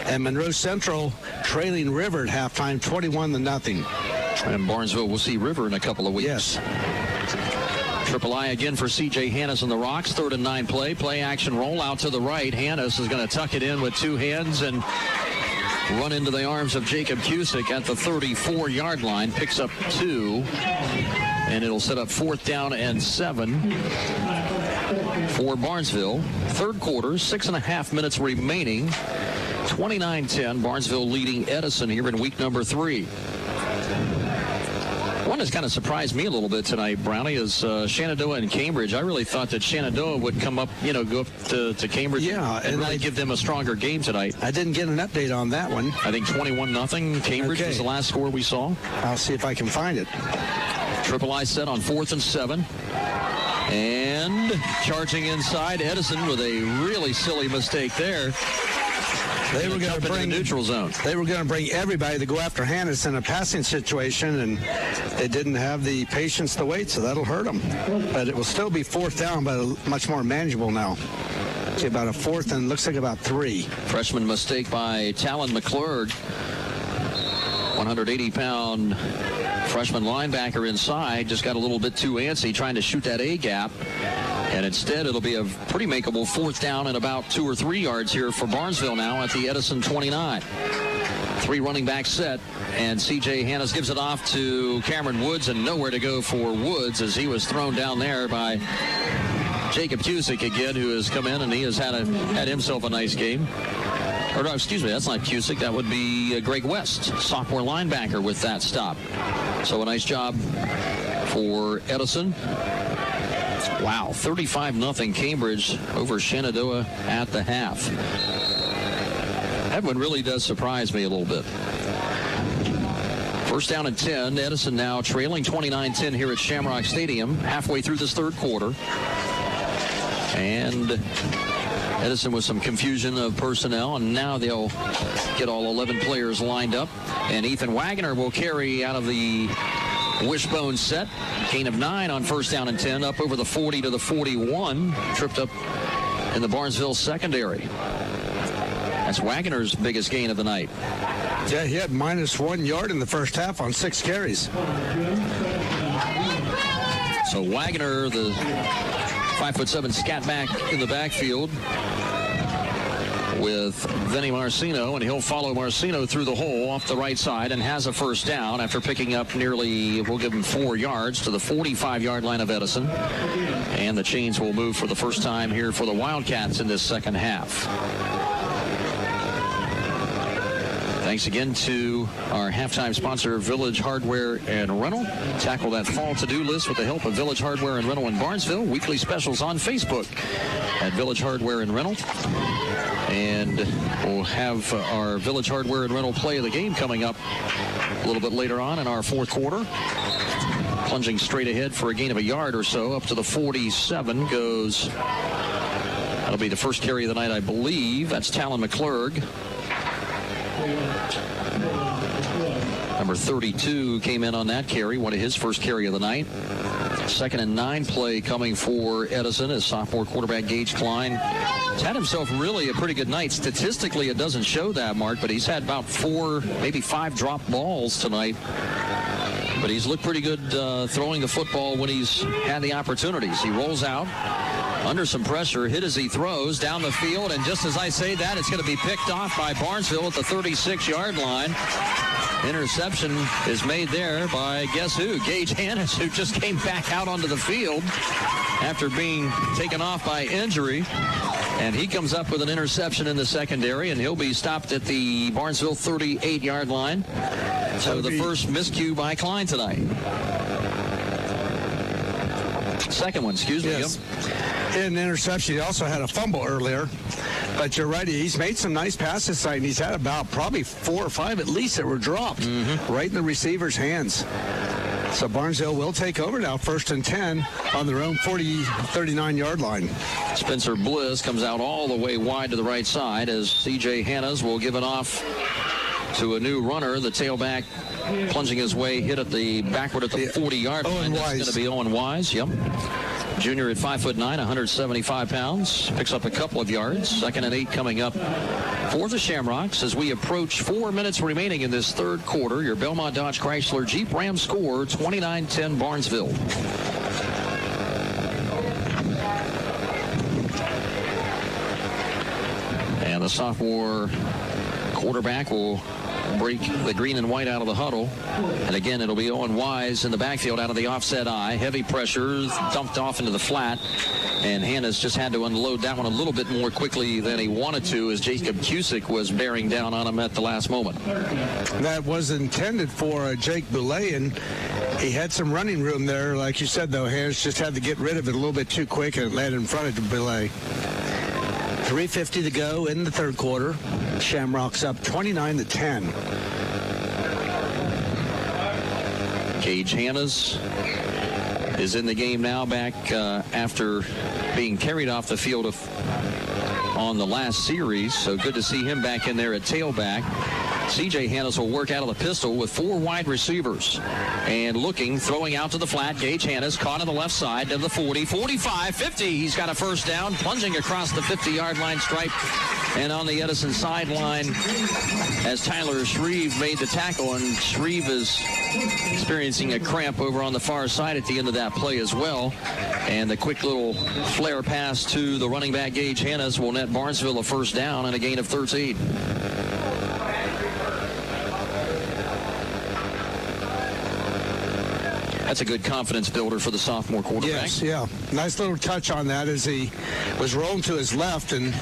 Speaker 5: And Monroe Central trailing River at halftime 21-0.
Speaker 2: And Barnesville will see River in a couple of weeks.
Speaker 5: Yes.
Speaker 2: Triple I again for C.J. Hannes and the Rocks. 3rd and 9 play. Play action roll out to the right. Hannes is going to tuck it in with 2 hands and run into the arms of Jacob Cusick at the 34-yard line. Picks up 2. And it'll set up 4th down and 7 for Barnesville. Third quarter, 6.5 minutes remaining. 29-10. Barnesville leading Edison here in week number 3. One that's kind of surprised me a little bit tonight, Brownie, is Shenandoah and Cambridge. I really thought that Shenandoah would come up, go up to Cambridge and really give them a stronger game tonight.
Speaker 5: I didn't get an update on that one.
Speaker 2: I think 21-0 Cambridge was the last score we saw.
Speaker 5: I'll see if I can find it.
Speaker 2: Triple I set on 4th and 7. And charging inside, Edison with a really silly mistake there.
Speaker 5: They were going to bring
Speaker 2: the neutral zone.
Speaker 5: They were going to bring everybody to go after Hannes in a passing situation, and they didn't have the patience to wait, so that'll hurt them. But it will still be 4th down, but much more manageable now. See, about a 4th and looks like about 3.
Speaker 2: Freshman mistake by Talon McClurg. 180-pound freshman linebacker inside just got a little bit too antsy trying to shoot that A gap. And instead, it'll be a pretty makeable 4th down and about 2 or 3 yards here for Barnesville now at the Edison 29. 3 running back set, and C.J. Hannes gives it off to Cameron Woods, and nowhere to go for Woods as he was thrown down there by Jacob Cusick again, who has come in, and he has had himself a nice game. Or no, excuse me, that's not Cusick. That would be Greg West, sophomore linebacker, with that stop. So a nice job for Edison. Wow, 35-0 Cambridge over Shenandoah at the half. That one really does surprise me a little bit. First down and 10. Edison now trailing 29-10 here at Shamrock Stadium, halfway through this third quarter. And Edison with some confusion of personnel, and now they'll get all 11 players lined up. And Ethan Wagner will carry out of the wishbone set. Gain of 9 on first down and 10, up over the 40 to the 41. Tripped up in the Barnesville secondary. That's Wagner's biggest gain of the night.
Speaker 5: Yeah, he had -1 yard in the first half on 6 carries.
Speaker 2: So Wagner, the 5'7" scat back in the backfield with Vinny Marcino, and he'll follow Marcino through the hole off the right side and has a first down after picking up nearly, we'll give him 4 yards to the 45-yard line of Edison. And the chains will move for the first time here for the Wildcats in this second half. Thanks again to our halftime sponsor, Village Hardware and Rental. Tackle that fall to-do list with the help of Village Hardware and Rental in Barnesville. Weekly specials on Facebook at Village Hardware and Rental. And we'll have our Village Hardware and Rental play of the game coming up a little bit later on in our fourth quarter. Plunging straight ahead for a gain of a yard or so, up to the 47 goes. That'll be the first carry of the night, I believe. That's Talon McClurg. Number 32 came in on that carry, one of his first carry of the night. Second and 9 play coming for Edison as sophomore quarterback Gage Klein has had himself really a pretty good night. Statistically, it doesn't show that, Mark, but he's had about 4, maybe 5 drop balls tonight. But he's looked pretty good throwing the football when he's had the opportunities. He rolls out under some pressure, hit as he throws down the field, and just as I say that, it's going to be picked off by Barnesville at the 36-yard line. Interception is made there by, guess who? Gage Hannes, who just came back out onto the field after being taken off by injury. And he comes up with an interception in the secondary, and he'll be stopped at the Barnesville 38-yard line. So the first miscue by Klein tonight. Second one, excuse me.
Speaker 5: Yes. In the interception, he also had a fumble earlier. But you're right, he's made some nice passes tonight, and he's had about probably 4 or 5 at least that were dropped right in the receiver's hands. So Barnesville will take over now, first and 10 on their own 39-yard line.
Speaker 2: Spencer Bliss comes out all the way wide to the right side as C.J. Hannes will give it off to a new runner. The tailback plunging his way, hit at the backward at the 40-yard line. That's going to be Owen Wise. Yep. Junior at 5'9", 175 pounds. Picks up a couple of yards. Second and 8 coming up for the Shamrocks as we approach 4 minutes remaining in this third quarter. Your Belmont Dodge Chrysler Jeep Ram score, 29-10 Barnesville. And the sophomore quarterback will break the green and white out of the huddle. And again, it'll be Owen Wise in the backfield out of the offset eye. Heavy pressure, dumped off into the flat. And Hannes just had to unload that one a little bit more quickly than he wanted to as Jacob Cusick was bearing down on him at the last moment.
Speaker 5: That was intended for Jake Boulay, and he had some running room there. Like you said, though, Hannes just had to get rid of it a little bit too quick, and it landed in front of Boulay. 3:50 to go in the third quarter. Shamrocks up 29-10.
Speaker 2: Gage Hannes is in the game now, back after being carried off the field on the last series. So good to see him back in there at tailback. C.J. Hannes will work out of the pistol with 4 wide receivers. And looking, throwing out to the flat. Gage Hannes caught on the left side to the 40, 45, 50. He's got a first down, plunging across the 50-yard line stripe. And on the Edison sideline, as Tyler Shreve made the tackle, and Shreve is experiencing a cramp over on the far side at the end of that play as well. And the quick little flare pass to the running back, Gage Hannes, will net Barnesville a first down and a gain of 13. That's a good confidence builder for the sophomore quarterback.
Speaker 5: Yes, yeah. Nice little touch on that as he was rolling to his left and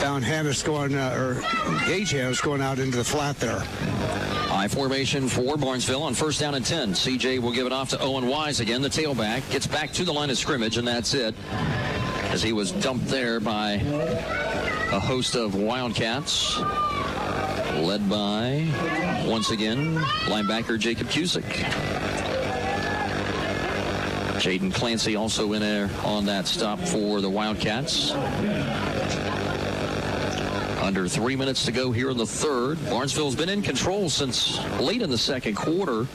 Speaker 5: found Gage Hannes going out into the flat there.
Speaker 2: High formation for Barnesville on 1st down and 10. CJ will give it off to Owen Wise again, the tailback. Gets back to the line of scrimmage, and that's it. As he was dumped there by a host of Wildcats, led by, once again, linebacker Jacob Cusick. Jaden Clancy also in there on that stop for the Wildcats. Under 3 minutes to go here in the third. Barnesville's been in control since late in the second quarter.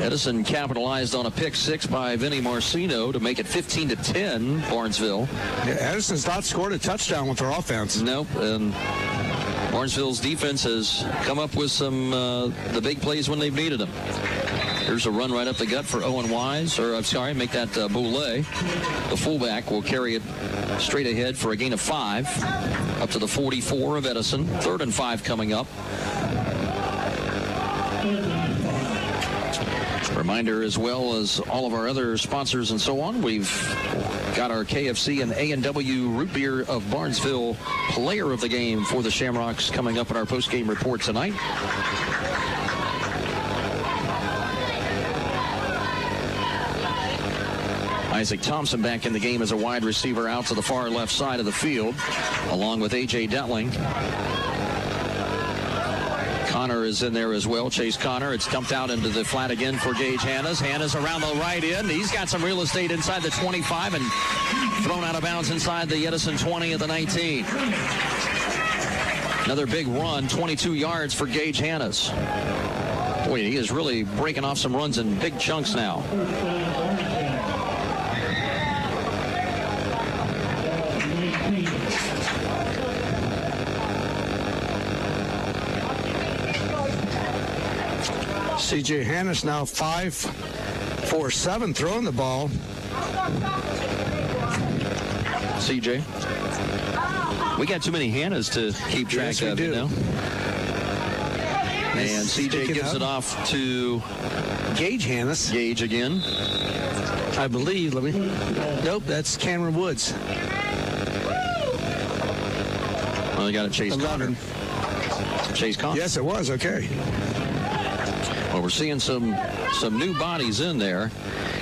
Speaker 2: Edison capitalized on a pick six by Vinny Marcino to make it 15-10, Barnesville.
Speaker 5: Yeah, Edison's not scored a touchdown with their offense.
Speaker 2: Nope, and Barnesville's defense has come up with some the big plays when they've needed them. Here's a run right up the gut for Owen Wise, make that Boulay. The fullback will carry it straight ahead for a gain of 5, up to the 44 of Edison. 3rd and 5 coming up. Reminder, as well as all of our other sponsors and so on, we've got our KFC and A&W Root Beer of Barnesville player of the game for the Shamrocks coming up in our post-game report tonight. Isaac Thompson back in the game as a wide receiver out to the far left side of the field, along with A.J. Detling. Connor is in there as well. Chase Connor. It's dumped out into the flat again for Gage Hannes. Hannes around the right end. He's got some real estate inside the 25 and thrown out of bounds inside the Edison 20 at the 19. Another big run, 22 yards for Gage Hannes. Boy, he is really breaking off some runs in big chunks now.
Speaker 5: C.J. Hannes now 5 for 7 throwing the ball.
Speaker 2: C.J. We got too many Hannes to keep track of, you know. And C.J. gives it off to
Speaker 5: Gage Hannes.
Speaker 2: Gage again.
Speaker 5: I believe. Nope, that's Cameron Woods.
Speaker 2: Well, they got a Chase 11. Connor. Chase Connor.
Speaker 5: Yes, it was. Okay.
Speaker 2: Well, we're seeing some new bodies in there.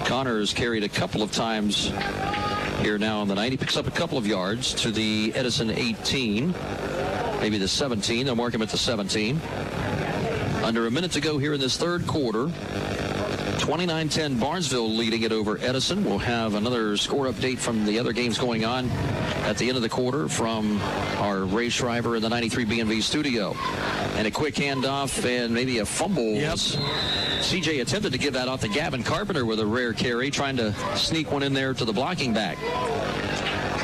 Speaker 2: Connor has carried a couple of times here now on the night. He picks up a couple of yards to the Edison 18, maybe the 17. They'll mark him at the 17. Under a minute to go here in this third quarter. 29-10 Barnesville leading it over Edison. We'll have another score update from the other games going on at the end of the quarter from our Ray Shriver in the 93 BNV studio. And a quick handoff and maybe a fumble.
Speaker 5: Yep.
Speaker 2: CJ attempted to give that off to Gavin Carpenter with a rare carry, trying to sneak one in there to the blocking back.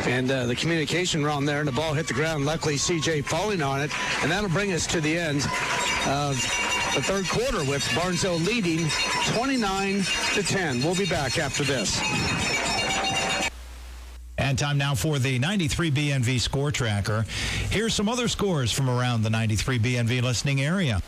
Speaker 5: And the communication wrong there, and the ball hit the ground. Luckily, CJ falling on it. And that'll bring us to the end of the third quarter with Barnesville leading 29-10. We'll be back after this.
Speaker 9: And time now for the 93 BNV score tracker. Here's some other scores from around the 93 BNV listening area.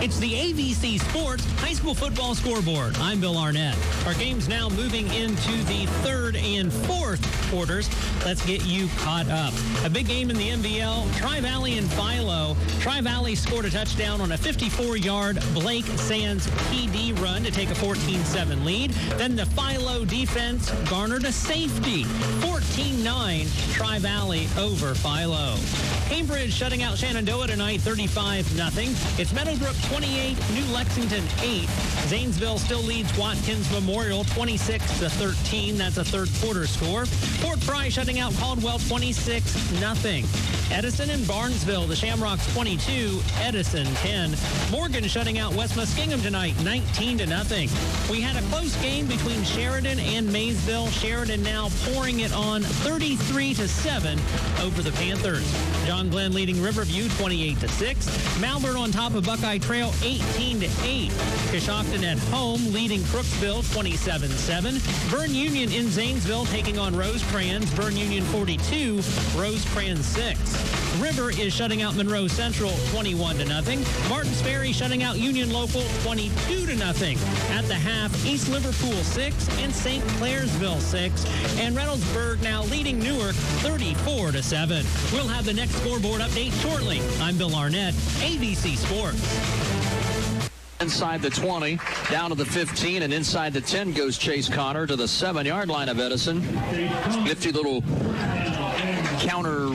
Speaker 7: It's the AVC Sports High School Football Scoreboard. I'm Bill Arnett. Our game's now moving into the third and fourth quarters. Let's get you caught up. A big game in the MVL, Tri-Valley and Philo. Tri-Valley scored a touchdown on a 54-yard Blake Sands PD run to take a 14-7 lead. Then the Philo defense garnered a safety. 14-9 Tri-Valley over Philo. Cambridge shutting out Shenandoah tonight, 35-0. It's Meadowbrook 28, New Lexington 8. Zanesville still leads Watkins Memorial 26-13. That's a third quarter score. Fort Fry shutting out Caldwell 26-0. Edison and Barnesville, the Shamrocks 22, Edison 10. Morgan shutting out West Muskingum tonight 19-0. We had a close game between Sheridan and Maysville. Sheridan now pouring it on 33-7 over the Panthers. John Glenn leading Riverview 28-6. Malvern on top of Buckeye Trail 18-8. Coshocton at home leading Crooksville 27-7. Vern Union in Zanesville taking on Rosecrans. Vern Union 42, Rosecrans 6. River is shutting out Monroe Central 21-0. Martins Ferry shutting out Union Local 22-0. At the half, East Liverpool 6 and St. Clairsville 6. And Reynoldsburg now leading Newark 34-7. We'll have the next scoreboard update shortly. I'm Bill Arnett, ABC Sports.
Speaker 2: Inside the 20, down to the 15, and inside the 10 goes Chase Connor to the 7-yard line of Edison. Nifty little counter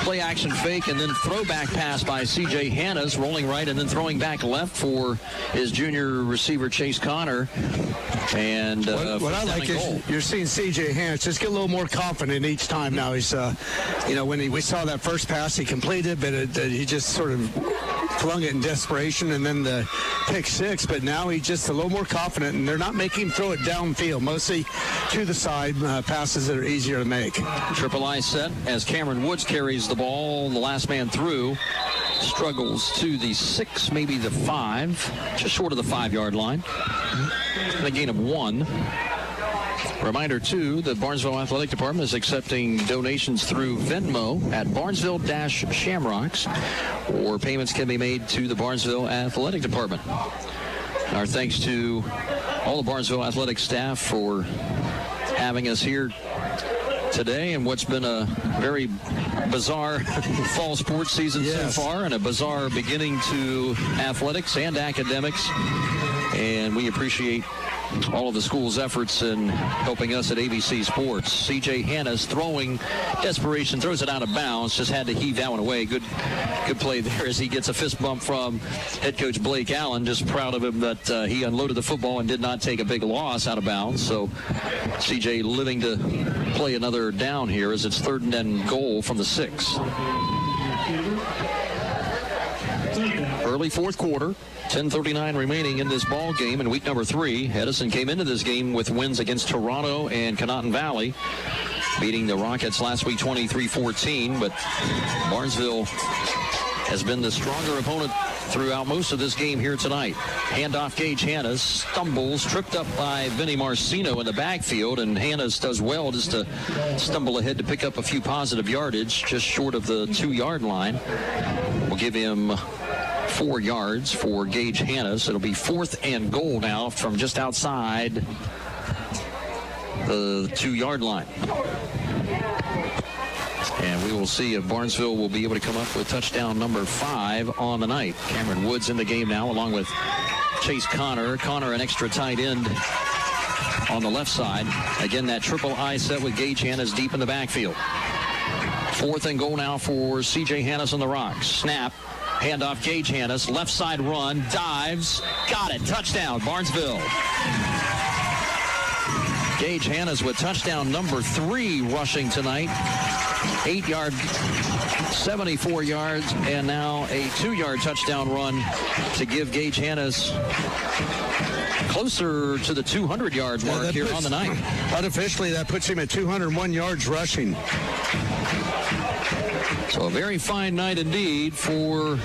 Speaker 2: play action fake and then throwback pass by C.J. Hannes, rolling right and then throwing back left for his junior receiver Chase Connor. And
Speaker 5: what I like is you're seeing C.J. Hannes just get a little more confident each time now. He's, when we saw that first pass he completed, but he just sort of flung it in desperation and then the pick six, but now he's just a little more confident and they're not making him throw it downfield, mostly to the side passes that are easier to make.
Speaker 2: Triple I set as Cameron Woods carries the ball. The last man through struggles to the 6, maybe the 5, just short of the 5-yard line. And a gain of 1. Reminder, too, the Barnesville Athletic Department is accepting donations through Venmo at Barnesville-Shamrocks, or payments can be made to the Barnesville Athletic Department. Our thanks to all the Barnesville Athletic staff for having us here today and what's been a very bizarre fall sports season so far, and a bizarre beginning to athletics and academics. And we appreciate all of the school's efforts in helping us at ABC Sports. C.J. Hannes throwing desperation, throws it out of bounds, just had to heave that one away. Good play there as he gets a fist bump from head coach Blake Allen. Just proud of him that he unloaded the football and did not take a big loss out of bounds. So C.J. living to play another down here as it's 3rd and goal from the 6. Early 4th quarter. 10:39 remaining in this ball game in week number 3. Edison came into this game with wins against Toronto and Conotton Valley, beating the Rockets last week 23-14. But Barnesville has been the stronger opponent throughout most of this game here tonight. Handoff Gage Hannes, stumbles, tripped up by Vinny Marcino in the backfield, and Hannes does well just to stumble ahead to pick up a few positive yardage, just short of the 2-yard line. We'll give him 4 yards for Gage Hannes. It'll be 4th and goal now from just outside the 2-yard line. And we will see if Barnesville will be able to come up with touchdown number 5 on the night. Cameron Woods in the game now, along with Chase Connor. Connor, an extra tight end on the left side. Again, that triple I set with Gage Hannes deep in the backfield. 4th and goal now for C.J. Hannes on the rocks. Snap. Handoff Gage Hannes, left side run, dives, got it, touchdown, Barnesville. Gage Hannes with touchdown number 3 rushing tonight. 8-yard, 74 yards, and now a 2-yard touchdown run to give Gage Hannes closer to the 200-yard mark here on the night.
Speaker 5: Unofficially, that puts him at 201 yards rushing.
Speaker 2: So a very fine night indeed for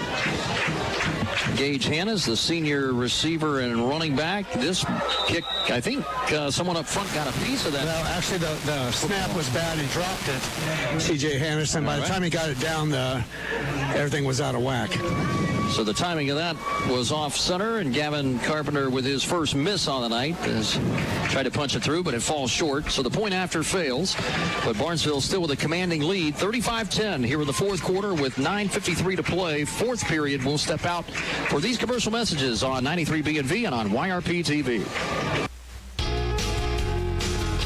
Speaker 2: Gage Hannes, the senior receiver and running back. This kick, I think someone up front got a piece of that.
Speaker 5: Well, actually, the snap was bad. He dropped it, C.J. Hannes, and by the time he got it down, everything was out of whack.
Speaker 2: So the timing of that was off center, and Gavin Carpenter with his first miss on the night has tried to punch it through, but it falls short. So the point after fails, but Barnesville still with a commanding lead, 35-10 here in the 4th quarter with 9:53 to play. 4th period, we'll step out for these commercial messages on 93B&V and on YRP TV.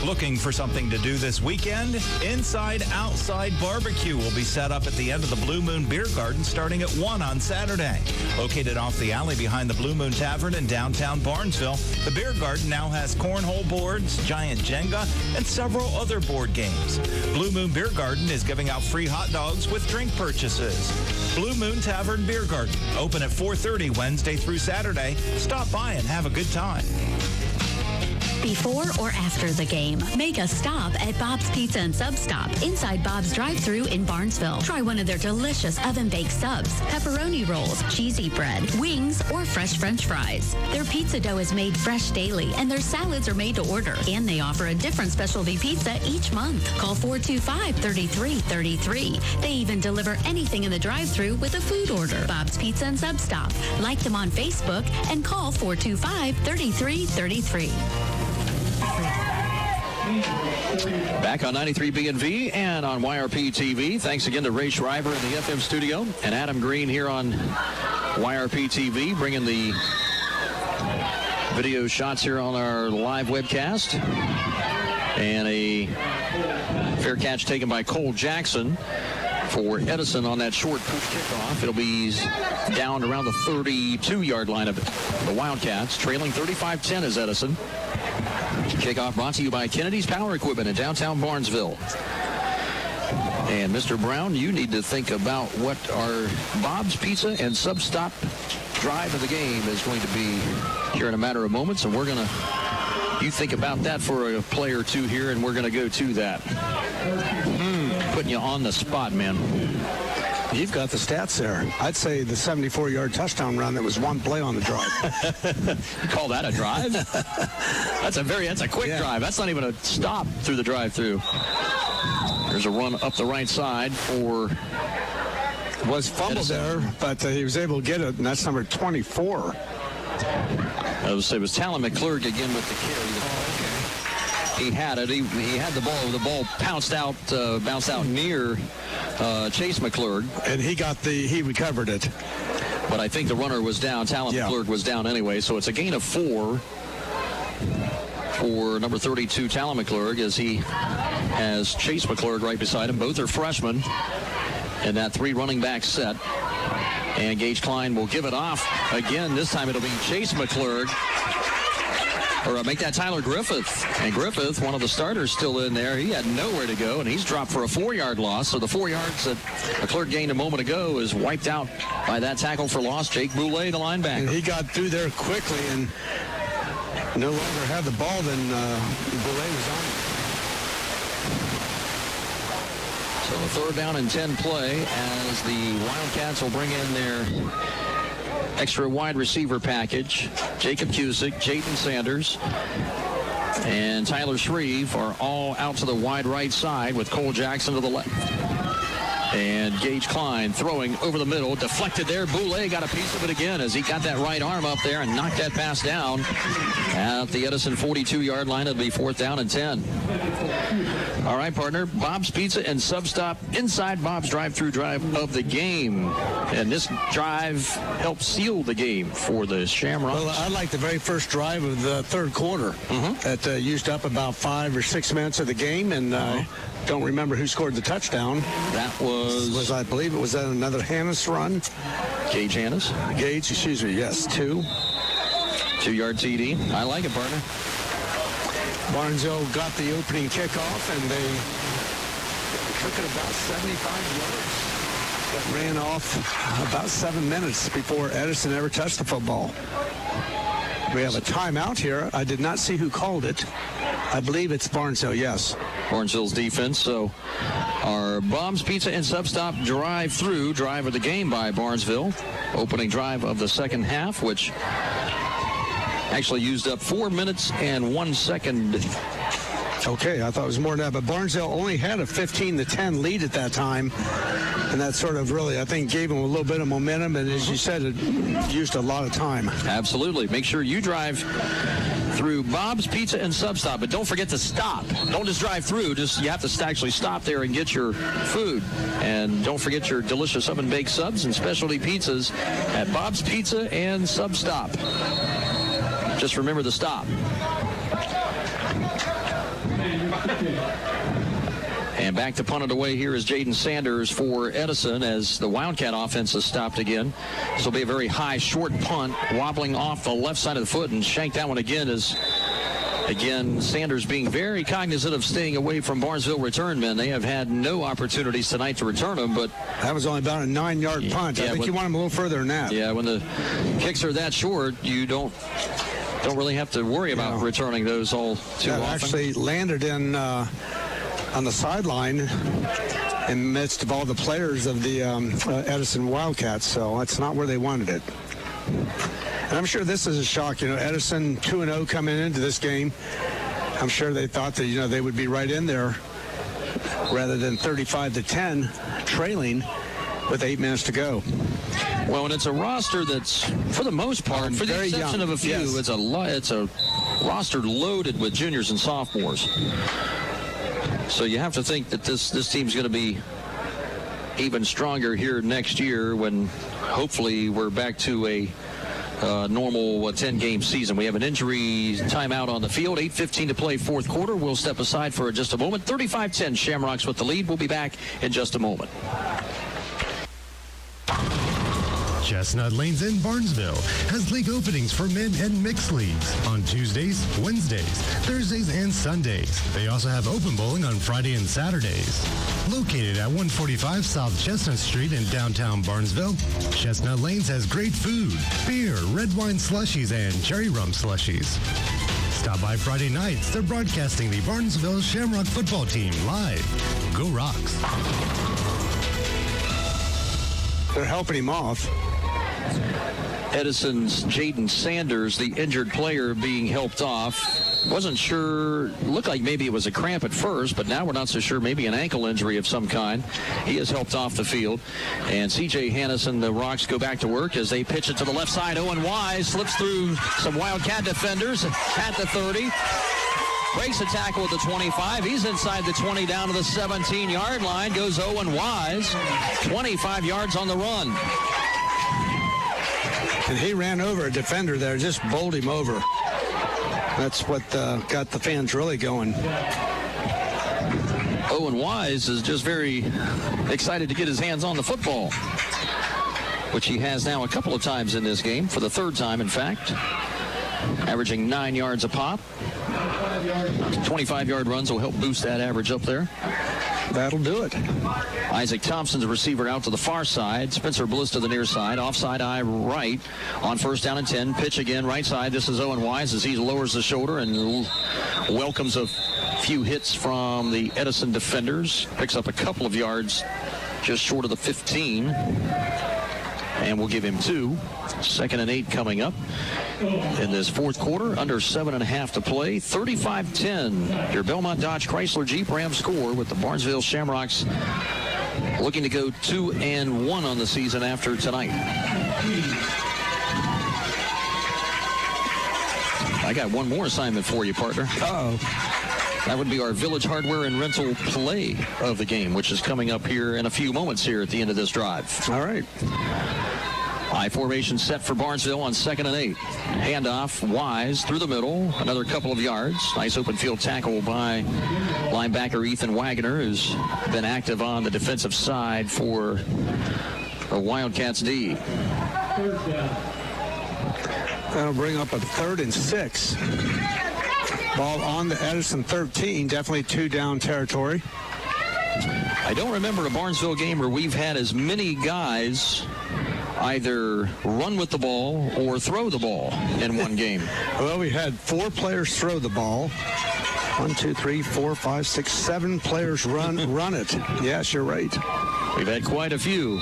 Speaker 9: Looking for something to do this weekend? Inside Outside Barbecue will be set up at the end of the Blue Moon Beer Garden starting at 1 on Saturday. Located off the alley behind the Blue Moon Tavern in downtown Barnesville, the beer garden now has cornhole boards, giant Jenga, and several other board games. Blue Moon Beer Garden is giving out free hot dogs with drink purchases. Blue Moon Tavern Beer Garden, open at 4:30 Wednesday through Saturday. Stop by and have a good time.
Speaker 18: Before or after the game, make a stop at Bob's Pizza and Sub Stop inside Bob's drive-thru in Barnesville. Try one of their delicious oven-baked subs, pepperoni rolls, cheesy bread, wings, or fresh French fries. Their pizza dough is made fresh daily, and their salads are made to order. And they offer a different specialty pizza each month. Call 425-3333. They even deliver anything in the drive-thru with a food order. Bob's Pizza and Sub Stop. Like them on Facebook and call 425-3333.
Speaker 2: Back on 93 B&V and on YRP TV. Thanks again to Ray Schreiber in the FM studio and Adam Green here on YRP TV, bringing the video shots here on our live webcast. And a fair catch taken by Cole Jackson for Edison on that short push kickoff. It'll be down around the 32-yard line of the Wildcats. Trailing 35-10 is Edison. Kickoff brought to you by Kennedy's Power Equipment in downtown Barnesville. And Mr. Brown, you need to think about what our Bob's Pizza and Sub Stop drive of the game is going to be here in a matter of moments. And we're going to, you think about that for a play or two here, and we're going to go to that. Putting you on the spot, man.
Speaker 5: You've got the stats there. I'd say the 74-yard touchdown run that was one play on the drive.
Speaker 2: You call that a drive? That's a quick drive. That's not even a stop through the drive-through. There's a run up the right side for...
Speaker 5: Was fumbled there, but he was able to get it, and that's number 24.
Speaker 2: It was Talon McClurg again with the carry. He had it. He had the ball. The ball bounced out near Chase McClurg,
Speaker 5: and he recovered it.
Speaker 2: But I think the runner was down. Talon McClurg was down anyway, so it's a gain of 4 for number 32, Talon McClurg, as he has Chase McClurg right beside him. Both are freshmen in that 3 running back set. And Gage Klein will give it off again. This time it'll be Chase McClurg. Or make that Tyler Griffith. And Griffith, one of the starters, still in there. He had nowhere to go, and he's dropped for a 4-yard loss. So the 4 yards that McClurg gained a moment ago is wiped out by that tackle for loss. Jake Boulay, the linebacker.
Speaker 5: And he got through there quickly and no longer had the ball than Boulay was on.
Speaker 2: So a 3rd down and 10 play as the Wildcats will bring in their extra wide receiver package. Jacob Cusick, Jayden Sanders, and Tyler Shreve are all out to the wide right side with Cole Jackson to the left. And Gage Klein throwing over the middle, deflected there. Boulay got a piece of it again as he got that right arm up there and knocked that pass down at the Edison 42-yard line. It'll be 4th down and 10. All right, partner, Bob's Pizza and Sub Stop inside Bob's drive-through drive of the game. And this drive helped seal the game for the Shamrocks.
Speaker 5: Well, I like the very first drive of the 3rd quarter. That used up about 5 or 6 minutes of the game, and don't remember who scored the touchdown.
Speaker 2: That was
Speaker 5: I believe it was another Hannes run.
Speaker 2: Gage Hannes.
Speaker 5: Gage, excuse me, yes, 2.
Speaker 2: 2-yard TD. I like it, partner.
Speaker 5: Barnesville got the opening kickoff, and they took it about 75 yards. That ran off about 7 minutes before Edison ever touched the football. We have a timeout here. I did not see who called it. I believe it's Barnesville, yes.
Speaker 2: Barnesville's defense. So our Bob's Pizza and Sub Stop drive of the game by Barnesville. Opening drive of the second half, which actually used up 4 minutes and 1 second.
Speaker 5: Okay, I thought it was more than that, but Barnesville only had a 15-10 lead at that time, and that sort of really, I think, gave them a little bit of momentum, and as you said, it used a lot of time.
Speaker 2: Absolutely. Make sure you drive through Bob's Pizza and Sub Stop, but don't forget to stop. Don't just drive through. You have to actually stop there and get your food. And don't forget your delicious oven-baked subs and specialty pizzas at Bob's Pizza and Sub Stop. Just remember the stop. And back to punt it away here is Jayden Sanders for Edison as the Wildcat offense has stopped again. This will be a very high, short punt, wobbling off the left side of the foot, and shanked that one again as, again, Sanders being very cognizant of staying away from Barnesville return men. They have had no opportunities tonight to return them, but
Speaker 5: that was only about a 9-yard punt. I think you want them a little further than that.
Speaker 2: Yeah, when the kicks are that short, you don't don't really have to worry about returning those all too often.
Speaker 5: Actually landed in on the sideline in the midst of all the players of the Edison Wildcats, so that's not where they wanted it. And I'm sure this is a shock. Edison 2-0 coming into this game. I'm sure they thought that, they would be right in there rather than 35-10 trailing with 8 minutes to go.
Speaker 2: Well, and it's a roster that's, for the most part, for the exception of a few, it's a roster loaded with juniors and sophomores. So you have to think that this team's going to be even stronger here next year when hopefully we're back to a normal 10-game season. We have an injury timeout on the field. 8:15 to play fourth quarter. We'll step aside for just a moment. 35-10, Shamrocks with the lead. We'll be back in just a moment.
Speaker 3: Chestnut Lanes in Barnesville has league openings for men and mixed leagues on Tuesdays, Wednesdays, Thursdays, and Sundays. They also have open bowling on Friday and Saturdays. Located at 145 South Chestnut Street in downtown Barnesville, Chestnut Lanes has great food, beer, red wine slushies, and cherry rum slushies. Stop by Friday nights. They're broadcasting the Barnesville Shamrock football team live. Go Rocks.
Speaker 5: They're helping him off.
Speaker 2: Edison's Jaden Sanders, the injured player, being helped off. Wasn't sure, looked like maybe it was a cramp at first, but now we're not so sure, maybe an ankle injury of some kind. He is helped off the field. And C.J. Hannison, the Rocks go back to work as they pitch it to the left side. Owen Wise slips through some Wildcat defenders at the 30. Breaks a tackle at the 25. He's inside the 20 down to the 17-yard line. Goes Owen Wise. 25 yards on the run.
Speaker 5: And he ran over a defender there, just bowled him over. That's what got the fans really going.
Speaker 2: Owen Wise is just very excited to get his hands on the football, which he has now a couple of times in this game, for the third time, in fact. Averaging 9 yards a pop. 25-yard runs will help boost that average up there.
Speaker 5: That'll do it.
Speaker 2: Isaac Thompson's a receiver out to the far side. Spencer Bliss to the near side. Offside eye right on first down and 10. Pitch again right side. This is Owen Wise as he lowers the shoulder and welcomes a few hits from the Edison defenders. Picks up a couple of yards just short of the 15. And we'll give him 2. 2nd and 8 coming up in this fourth quarter. Under 7.5 to play. 35-10. Your Belmont Dodge Chrysler Jeep Ram score with the Barnesville Shamrocks looking to go 2-1 on the season after tonight. I got one more assignment for you, partner.
Speaker 5: Uh-oh.
Speaker 2: That would be our Village Hardware and Rental play of the game, which is coming up here in a few moments here at the end of this drive.
Speaker 5: All right.
Speaker 2: High formation set for Barnesville on 2nd and 8. Handoff, Wise through the middle, another couple of yards. Nice open field tackle by linebacker Ethan Wagner, who's been active on the defensive side for the Wildcats D.
Speaker 5: That'll bring up a 3rd and 6. Ball on the Edison 13, definitely 2 down territory.
Speaker 2: I don't remember a Barnesville game where we've had as many guys either run with the ball or throw the ball in one game.
Speaker 5: Well, we had 4 players throw the ball. 1, 2, 3, 4, 5, 6, 7 players run it. Yes, you're right.
Speaker 2: We've had quite a few.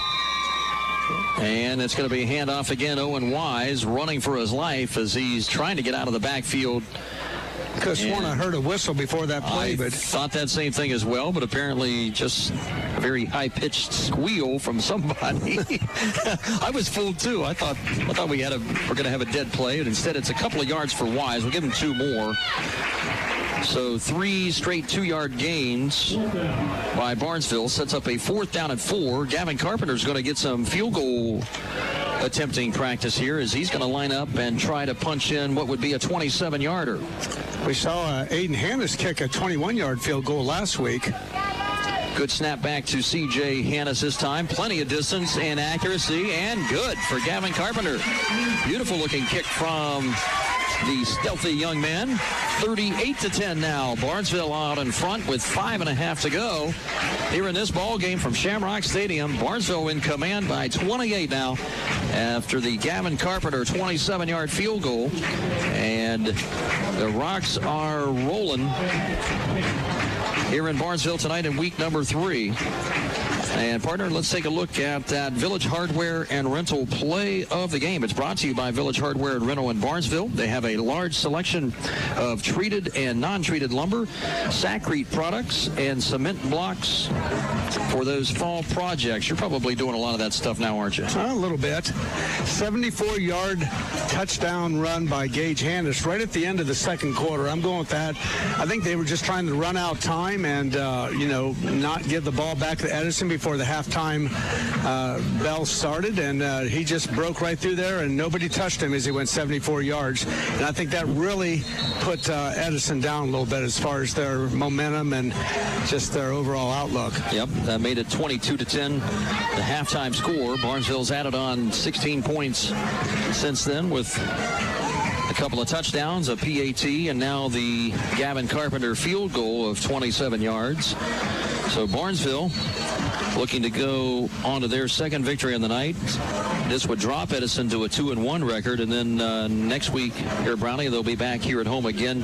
Speaker 2: And it's going to be a handoff again. Owen Wise running for his life as he's trying to get out of the backfield.
Speaker 5: Could have sworn I heard a whistle before that play, but
Speaker 2: thought that same thing as well, but apparently just a very high-pitched squeal from somebody. I was fooled too. I thought we're going to have a dead play, and instead it's a couple of yards for Wise. We'll give him 2 more. So 3 straight 2-yard gains by Barnesville sets up a 4th down and 4. Gavin Carpenter's going to get some field goal attempting practice here as he's going to line up and try to punch in what would be a 27-yarder.
Speaker 5: We saw Aiden Hannis kick a 21-yard field goal last week.
Speaker 2: Good snap back to C.J. Hannis this time. Plenty of distance and accuracy, and good for Gavin Carpenter. Beautiful looking kick from the stealthy young man. 38-10 now. Barnesville out in front with 5.5 to go here in this ball game from Shamrock Stadium. Barnesville in command by 28 now after the Gavin Carpenter 27-yard field goal. And And the Rocks are rolling here in Barnesville tonight in week number 3. And, partner, let's take a look at that Village Hardware and Rental play of the game. It's brought to you by Village Hardware and Rental in Barnesville. They have a large selection of treated and non-treated lumber, Sakrete products, and cement blocks for those fall projects. You're probably doing a lot of that stuff now, aren't you?
Speaker 5: A little bit. 74-yard touchdown run by Gage Handis right at the end of the second quarter. I'm going with that. I think they were just trying to run out time and, not give the ball back to Edison before the halftime bell started, and he just broke right through there, and nobody touched him as he went 74 yards. And I think that really put Edison down a little bit as far as their momentum and just their overall outlook.
Speaker 2: Yep, that made it 22-10, the halftime score. Barnesville's added on 16 points since then with a couple of touchdowns, a PAT, and now the Gavin Carpenter field goal of 27 yards. So Barnesville looking to go on to their second victory on the night. This would drop Edison to a 2-1 record, and then next week here at Brownie, they'll be back here at home again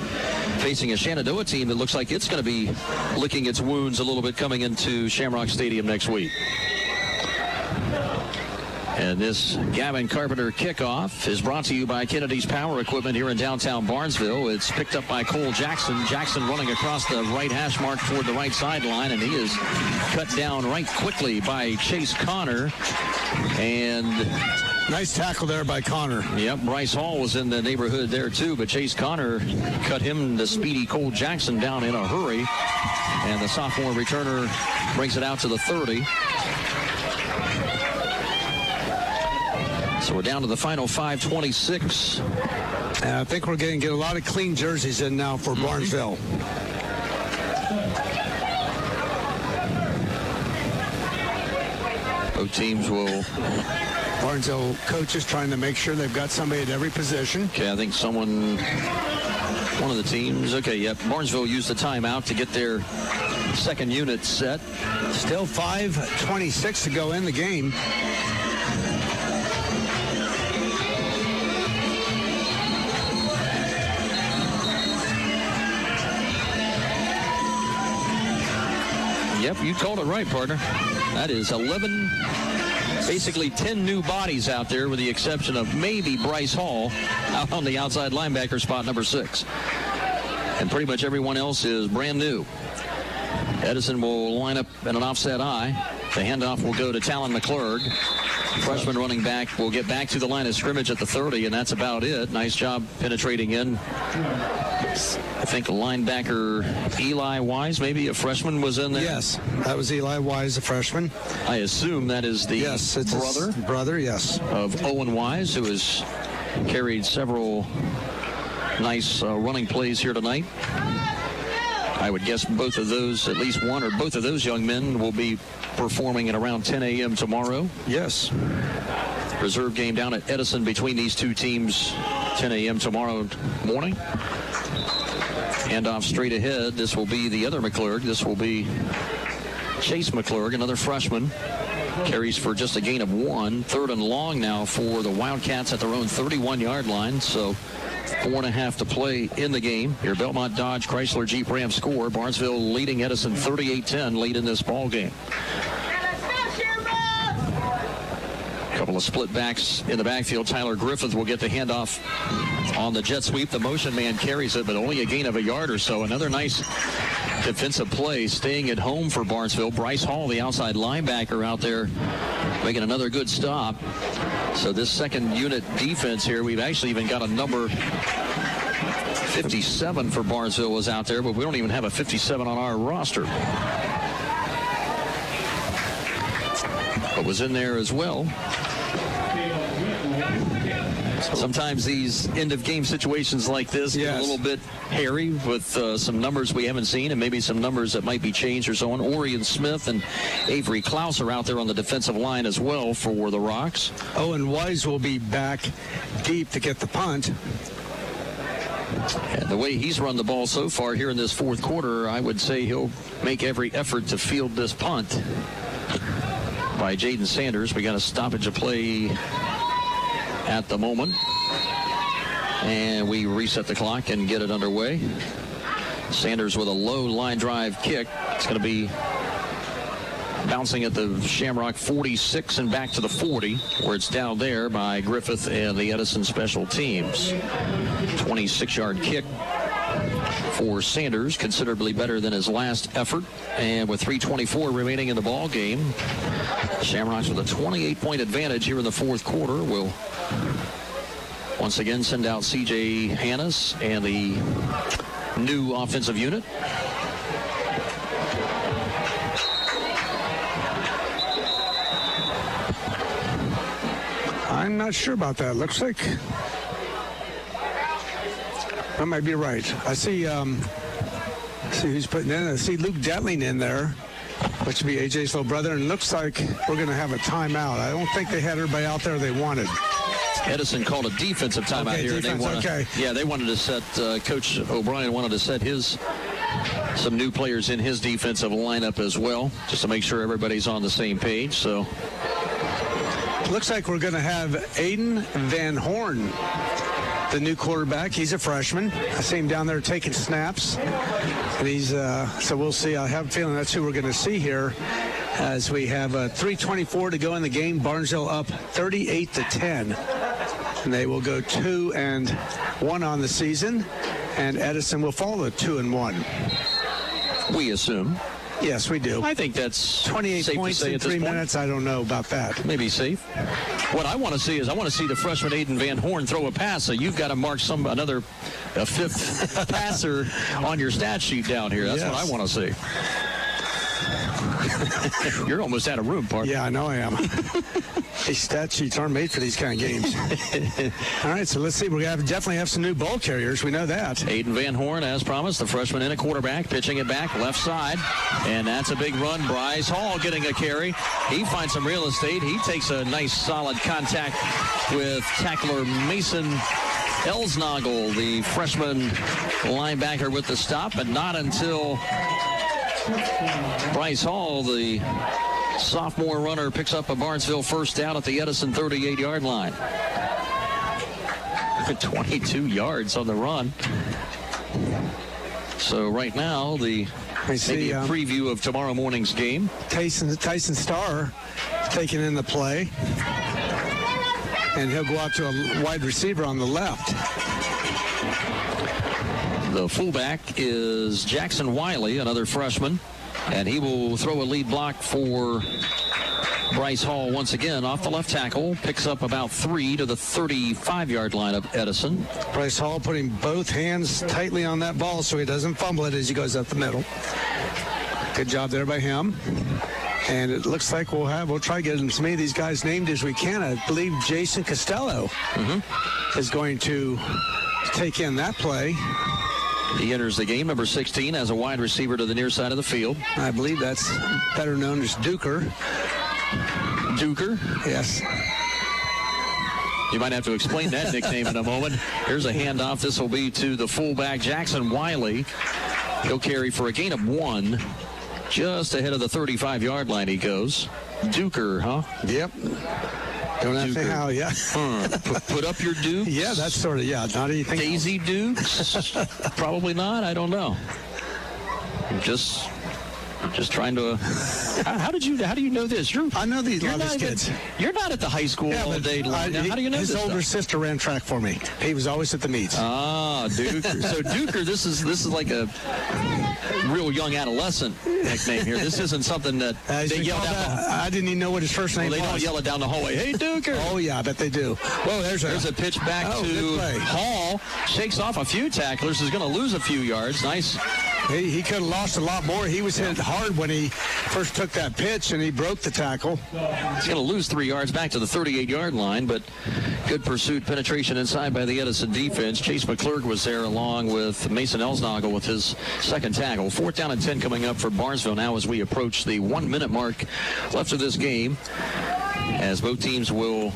Speaker 2: facing a Shenandoah team that looks like it's going to be licking its wounds a little bit coming into Shamrock Stadium next week. And this Gavin Carpenter kickoff is brought to you by Kennedy's Power Equipment here in downtown Barnesville. It's picked up by Cole Jackson. Jackson running across the right hash mark toward the right sideline, and he is cut down right quickly by Chase Connor. And
Speaker 5: nice tackle there by Connor.
Speaker 2: Yep, Bryce Hall was in the neighborhood there too, but Chase Connor cut him, the speedy Cole Jackson, down in a hurry. And the sophomore returner brings it out to the 30. So we're down to the final 5:26.
Speaker 5: And I think we're going to get a lot of clean jerseys in now for Barnesville.
Speaker 2: Both teams will...
Speaker 5: Barnesville coaches trying to make sure they've got somebody at every position.
Speaker 2: Okay, I think one of the teams... Okay, yep, Barnesville used the timeout to get their second unit set.
Speaker 5: Still 5:26 to go in the game.
Speaker 2: Yep, you called it right, partner. That is 11, basically 10 new bodies out there with the exception of maybe Bryce Hall out on the outside linebacker spot, number 6. And pretty much everyone else is brand new. Edison will line up in an offset eye. The handoff will go to Talon McClurg. Freshman running back will get back to the line of scrimmage at the 30, and that's about it. Nice job penetrating in. I think linebacker Eli Wise, maybe a freshman, was in there.
Speaker 5: Yes, that was Eli Wise, a freshman.
Speaker 2: I assume that is the
Speaker 5: it's brother, yes,
Speaker 2: of Owen Wise, who has carried several nice running plays here tonight. I would guess both of those, at least one or both of those young men will be performing at around 10 a.m. tomorrow.
Speaker 5: Yes.
Speaker 2: Reserve game down at Edison between these two teams, 10 a.m. tomorrow morning. Handoff straight ahead. This will be the other McClurg. This will be Chase McClurg, another freshman. Carries for just a gain of 1. 3rd and long now for the Wildcats at their own 31-yard line. So 4.5 to play in the game. Your Belmont Dodge Chrysler Jeep Ram score. Barnesville leading Edison 38-10 late in this ball game. Couple of split backs in the backfield. Tyler Griffith will get the handoff on the jet sweep. The motion man carries it, but only a gain of a yard or so. Another nice defensive play staying at home for Barnesville. Bryce Hall, the outside linebacker, out there making another good stop. So this second unit defense here, we've actually even got a number 57 for Barnesville was out there, but we don't even have a 57 on our roster. But was in there as well. Sometimes these end-of-game situations like this get a little bit hairy with some numbers we haven't seen and maybe some numbers that might be changed or so on. Orion Smith and Avery Klaus are out there on the defensive line as well for the Rocks.
Speaker 5: Owen Wise will be back deep to get the punt.
Speaker 2: And the way he's run the ball so far here in this fourth quarter, I would say he'll make every effort to field this punt by Jaden Sanders. We got a stoppage of play at the moment. And we reset the clock and get it underway. Sanders with a low line drive kick. It's going to be bouncing at the Shamrock 46 and back to the 40, where it's down there by Griffith and the Edison special teams. 26-yard kick for Sanders, considerably better than his last effort. And with 3:24 remaining in the ball game, Shamrocks with a 28-point advantage here in the fourth quarter will once again send out C.J. Hannes and the new offensive unit.
Speaker 5: I'm not sure about that. Looks like I might be right. I see who's putting in. I see Luke Detling in there, which would be AJ's little brother, and looks like we're going to have a timeout. I don't think they had everybody out there they wanted.
Speaker 2: Edison called a defensive timeout here. They wanted to set, Coach O'Brien wanted to set some new players in his defensive lineup as well, just to make sure everybody's on the same page. So
Speaker 5: looks like we're going to have Aiden Van Horn, the new quarterback. He's a freshman. I see him down there taking snaps. And he's so we'll see. I have a feeling that's who we're going to see here as we have 3:24 to go in the game. Barnesville up 38-10. And they will go 2-1 on the season. And Edison will follow 2-1.
Speaker 2: We assume.
Speaker 5: Yes, we do.
Speaker 2: I think that's
Speaker 5: 28
Speaker 2: safe
Speaker 5: points
Speaker 2: to say
Speaker 5: in
Speaker 2: at this
Speaker 5: 3
Speaker 2: point.
Speaker 5: minutes. I don't know about that.
Speaker 2: Maybe safe. What I want to see is the freshman Aiden Van Horn throw a pass. So you've got to mark a fifth passer on your stat sheet down here. That's what I want to see. You're almost out of room, Parker.
Speaker 5: Yeah, I know I am. These stat sheets aren't made for these kind of games. All right, so let's see. We definitely have some new ball carriers. We know that.
Speaker 2: Aiden Van Horn, as promised, the freshman and a quarterback, pitching it back left side. And that's a big run. Bryce Hall getting a carry. He finds some real estate. He takes a nice solid contact with tackler Mason Elsnagel, the freshman linebacker, with the stop, but not until Bryce Hall, the sophomore runner, picks up a Barnesville first down at the Edison 38-yard line. 22 yards on the run. So right now, maybe a preview of tomorrow morning's game.
Speaker 5: Tyson Starr taking in the play. And he'll go out to a wide receiver on the left.
Speaker 2: The fullback is Jackson Wiley, another freshman, and he will throw a lead block for Bryce Hall once again off the left tackle. Picks up about 3 to the 35-yard line of Edison.
Speaker 5: Bryce Hall putting both hands tightly on that ball so he doesn't fumble it as he goes up the middle. Good job there by him. And it looks like we'll try to get as many of these guys named as we can. I believe Jason Costello is going to take in that play.
Speaker 2: He enters the game, number 16, as a wide receiver to the near side of the field.
Speaker 5: I believe that's better known as Duker.
Speaker 2: Duker?
Speaker 5: Yes.
Speaker 2: You might have to explain that nickname in a moment. Here's a handoff. This will be to the fullback, Jackson Wiley. He'll carry for a gain of 1. Just ahead of the 35-yard line he goes. Duker, huh?
Speaker 5: Yep. Don't have to how, yeah.
Speaker 2: Put up your dukes?
Speaker 5: Yeah, that's sort of, not anything
Speaker 2: Daisy
Speaker 5: else.
Speaker 2: Dukes? Probably not. I don't know. Just trying to. How do you know this?
Speaker 5: I know these kids.
Speaker 2: You're not at the high school all day long. How do you know
Speaker 5: his
Speaker 2: this? His
Speaker 5: older sister ran track for me. He was always at the meets.
Speaker 2: Ah, Duker. So Duker, this is like a real young adolescent nickname here. This isn't something that they yell out.
Speaker 5: I didn't even know what his first name was.
Speaker 2: They don't yell it down the hallway. Hey, Duker.
Speaker 5: Oh yeah, I bet they do. Whoa, there's a
Speaker 2: pitch back to Hall. Shakes off a few tacklers. Is going to lose a few yards. Nice.
Speaker 5: He could have lost a lot more. He was hit hard when he first took that pitch, and he broke the tackle.
Speaker 2: He's going to lose 3 yards back to the 38-yard line, but good pursuit, penetration inside by the Edison defense. Chase McClurg was there along with Mason Elsnagel with his second tackle. 4th down and 10 coming up for Barnesville now as we approach the 1-minute mark left of this game, as both teams will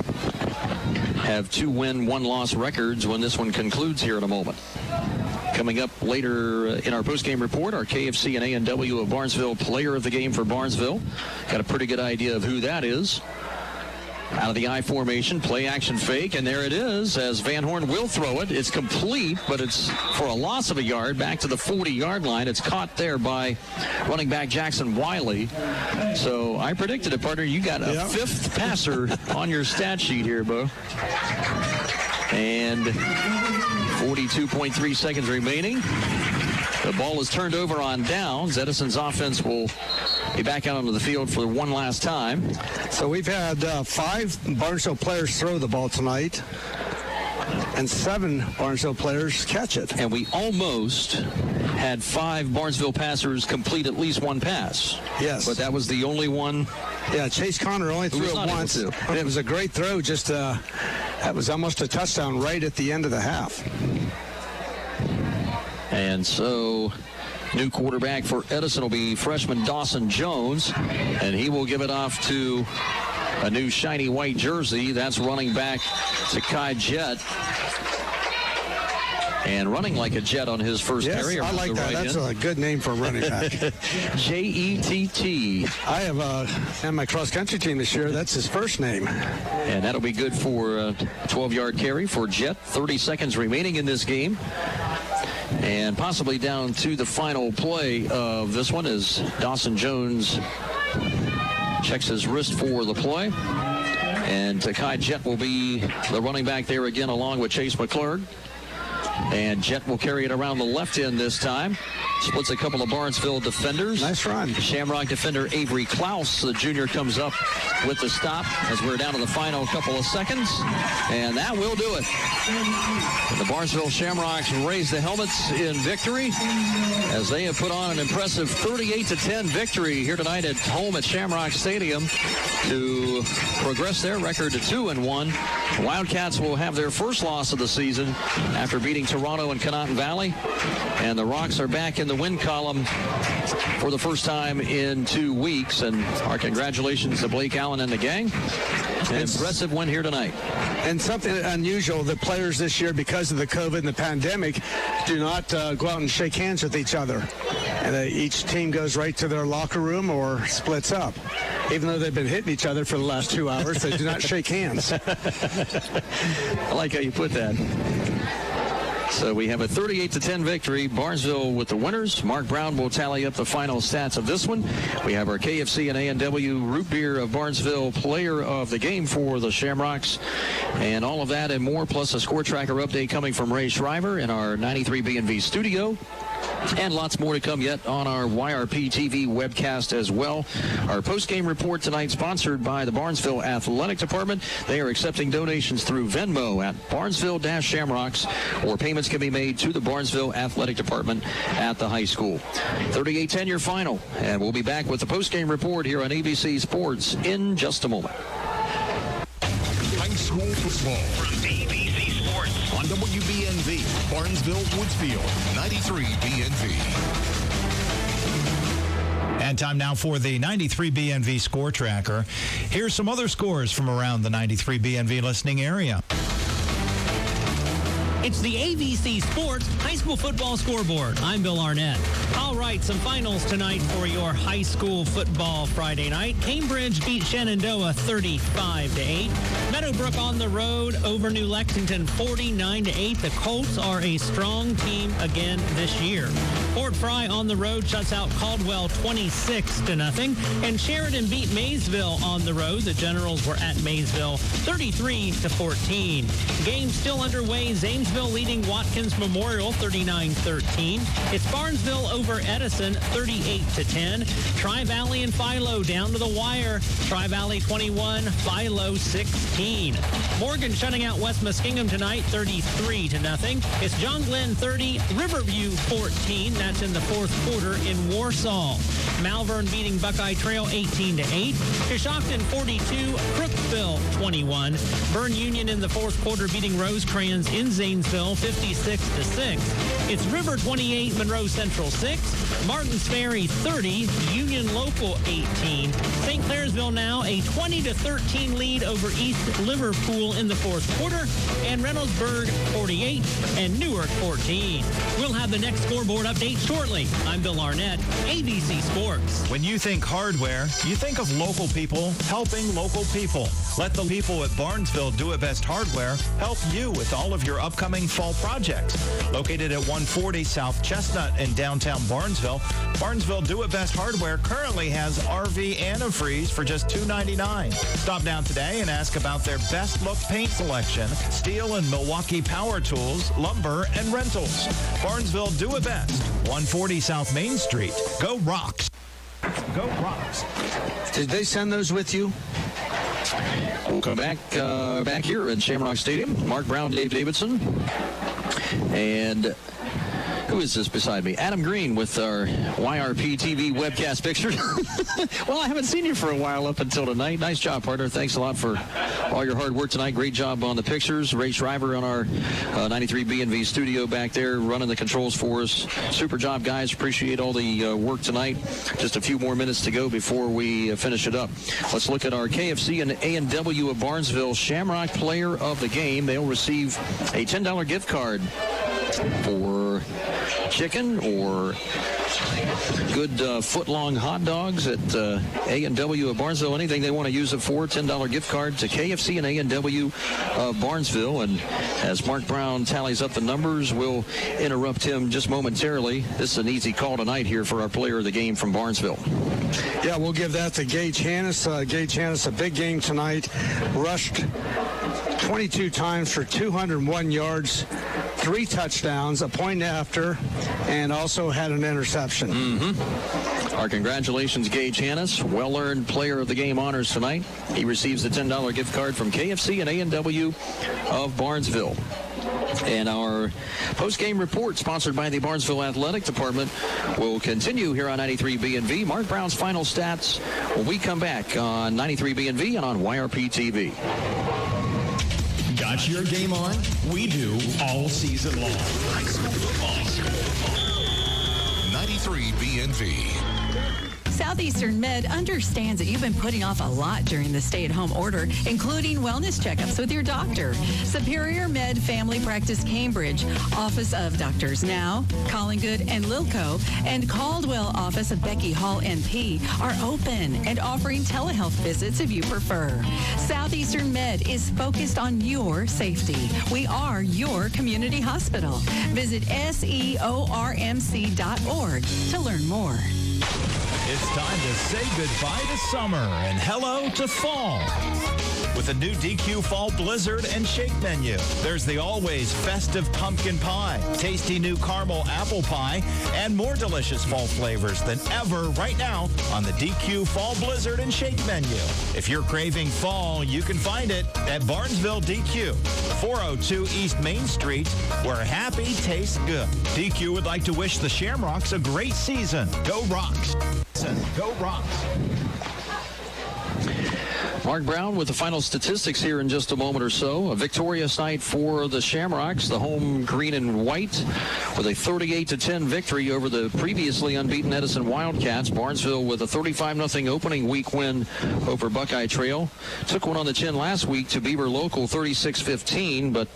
Speaker 2: have 2-win, 1-loss records when this one concludes here in a moment. Coming up later in our postgame report, our KFC and A&W of Barnesville player of the game for Barnesville. Got a pretty good idea of who that is. Out of the I formation, play action fake, and there it is as Van Horn will throw it. It's complete, but it's for a loss of a yard back to the 40-yard line. It's caught there by running back Jackson Wiley. So I predicted it, partner. You got a fifth passer on your stat sheet here, Bo. And 42.3 seconds remaining. The ball is turned over on downs. Edison's offense will be back out onto the field for one last time.
Speaker 5: So we've had 5 Barnesville players throw the ball tonight, and 7 Barnesville players catch it.
Speaker 2: And we almost had 5 Barnesville passers complete at least one pass.
Speaker 5: Yes.
Speaker 2: But that was the only one.
Speaker 5: Yeah, Chase Connor only threw it once. And it was a great throw. Just that was almost a touchdown right at the end of the half.
Speaker 2: And so new quarterback for Edison will be freshman Dawson Jones, and he will give it off to a new shiny white jersey. That's running back Takai Jett. And running like a jet on his first carry.
Speaker 5: I like that. That's a good name for a running back.
Speaker 2: J-E-T-T.
Speaker 5: I have in my cross-country team this year, that's his first name.
Speaker 2: And that'll be good for a 12-yard carry for Jett. 30 seconds remaining in this game. And possibly down to the final play of this one as Dawson Jones checks his wrist for the play. And Takai Jett will be the running back there again along with Chase McClurg. And Jett will carry it around the left end this time. Splits a couple of Barnesville defenders.
Speaker 5: Nice run.
Speaker 2: Shamrock defender Avery Klaus, the junior, comes up with the stop as we're down to the final couple of seconds. And that will do it. And the Barnesville Shamrocks raise the helmets in victory as they have put on an impressive 38-10 victory here tonight at home at Shamrock Stadium to progress their record to 2-1. Wildcats will have their first loss of the season after beating Toronto and Conotton Valley. And the Rocks are back in the win column for the first time in 2 weeks. And our congratulations to Blake Allen and the gang. An impressive win here tonight.
Speaker 5: And something unusual, the players this year, because of the COVID and the pandemic, do not go out and shake hands with each other. And each team goes right to their locker room or splits up. Even though they've been hitting each other for the last 2 hours, they do not shake hands.
Speaker 2: I like how you put that. So we have a 38-10 victory. Barnesville with the winners. Mark Brown will tally up the final stats of this one. We have our KFC and A&W Root Beer of Barnesville player of the game for the Shamrocks. And all of that and more, plus a score tracker update coming from Ray Shriver in our 93 B&V studio. And lots more to come yet on our YRP TV webcast as well. Our post-game report tonight sponsored by the Barnesville Athletic Department. They are accepting donations through Venmo at Barnesville-Shamrocks, or payments can be made to the Barnesville Athletic Department at the high school. 38-10 your final, and we'll be back with the post-game report here on ABC Sports in just a moment.
Speaker 21: High school football from ABC Sports on WBNV, Barnesville, Woodsfield, 93 BNV.
Speaker 9: And time now for the 93 BNV score tracker. Here's some other scores from around the 93 BNV listening area.
Speaker 7: It's the ABC Sports High School Football Scoreboard. I'm Bill Arnett. All right, some finals tonight for your high school football Friday night. Cambridge beat Shenandoah 35-8. Meadowbrook on the road over New Lexington 49-8. The Colts are a strong team again this year. Fort Fry on the road shuts out Caldwell 26-0. And Sheridan beat Maysville on the road. The Generals were at Maysville 33-14. Game still underway. Zanesville leading Watkins Memorial 39-13. It's Barnesville over Edison 38-10. Tri-Valley and Philo down to the wire. Tri-Valley 21, Philo 16. Morgan shutting out West Muskingum tonight 33-0. It's John Glenn 30, Riverview 14. That's in the fourth quarter in Warsaw. Malvern beating Buckeye Trail 18-8. Coshocton 42, Crooksville 21. Bern Union in the fourth quarter beating Rosecrans in Zanesville 56-6. It's River 28, Monroe Central 6. Martins Ferry 30, Union Local 18. St. Clairsville now a 20-13 lead over East
Speaker 1: with Liverpool in the fourth quarter, and Reynoldsburg 48 and Newark 14. We'll have the next scoreboard update shortly. I'm Bill Arnett, ABC Sports.
Speaker 9: When you think hardware, you think of local people helping local people. Let the people at Barnesville Do It Best Hardware help you with all of your upcoming fall projects. Located at 140 South Chestnut in downtown Barnesville, Barnesville Do It Best Hardware currently has RV antifreeze for just $2.99. Stop down today and ask about their best look paint selection, steel and Milwaukee power tools, lumber, and rentals. Barnesville Do It Best, 140 South Main Street. Go Rocks. Go Rocks.
Speaker 5: Did they send those with you?
Speaker 2: Welcome back here at Shamrock Stadium. Mark Brown, Dave Davidson, and who is this beside me? Adam Green with our YRP TV webcast picture. Well, I haven't seen you for a while up until tonight. Nice job, partner. Thanks a lot for all your hard work tonight. Great job on the pictures. Ray Shriver on our 93 B&V studio back there running the controls for us. Super job, guys. Appreciate all the work tonight. Just a few more minutes to go before we finish it up. Let's look at our KFC and A&W of Barnesville Shamrock Player of the Game. They'll receive a $10 gift card for chicken or good foot-long hot dogs at A&W of Barnesville. Anything they want to use it for, $10 gift card to KFC and A&W of Barnesville. And as Mark Brown tallies up the numbers, we'll interrupt him just momentarily. This is an easy call tonight here for our player of the game from Barnesville.
Speaker 5: Yeah, we'll give that to Gage Hannes. Gage Hannes, a big game tonight. Rushed 22 times for 201 yards, 3 touchdowns, a point after, and also had an interception.
Speaker 2: Our congratulations, Gage Hannes. Well-earned player of the game honors tonight. He receives the $10 gift card from KFC and A&W of Barnesville. And our post-game report, sponsored by the Barnesville Athletic Department, will continue here on 93 B&V. Mark Brown's final stats when we come back on 93 B&V and on YRP TV.
Speaker 21: Got your game on? We do all season long. High school football. 93 B&V.
Speaker 18: Southeastern Med understands that you've been putting off a lot during the stay-at-home order, including wellness checkups with your doctor. Superior Med Family Practice Cambridge, Office of Doctors Now, Collingwood and Lilco, and Caldwell Office of Becky Hall NP are open and offering telehealth visits if you prefer. Southeastern Med is focused on your safety. We are your community hospital. Visit seormc.org to learn more.
Speaker 9: It's time to say goodbye to summer and hello to fall. With a new DQ Fall Blizzard and Shake menu, there's the always festive pumpkin pie, tasty new caramel apple pie, and more delicious fall flavors than ever right now on the DQ Fall Blizzard and Shake menu. If you're craving fall, you can find it at Barnesville DQ, 402 East Main Street, where happy tastes good. DQ would like to wish the Shamrocks a great season. Go Rocks! Go Rocks!
Speaker 2: Mark Brown with the final statistics here in just a moment or so. A victorious night for the Shamrocks, the home green and white, with a 38-10 victory over the previously unbeaten Edison Wildcats. Barnesville with a 35-0 opening week win over Buckeye Trail. Took one on the chin last week to Beaver Local 36-15, but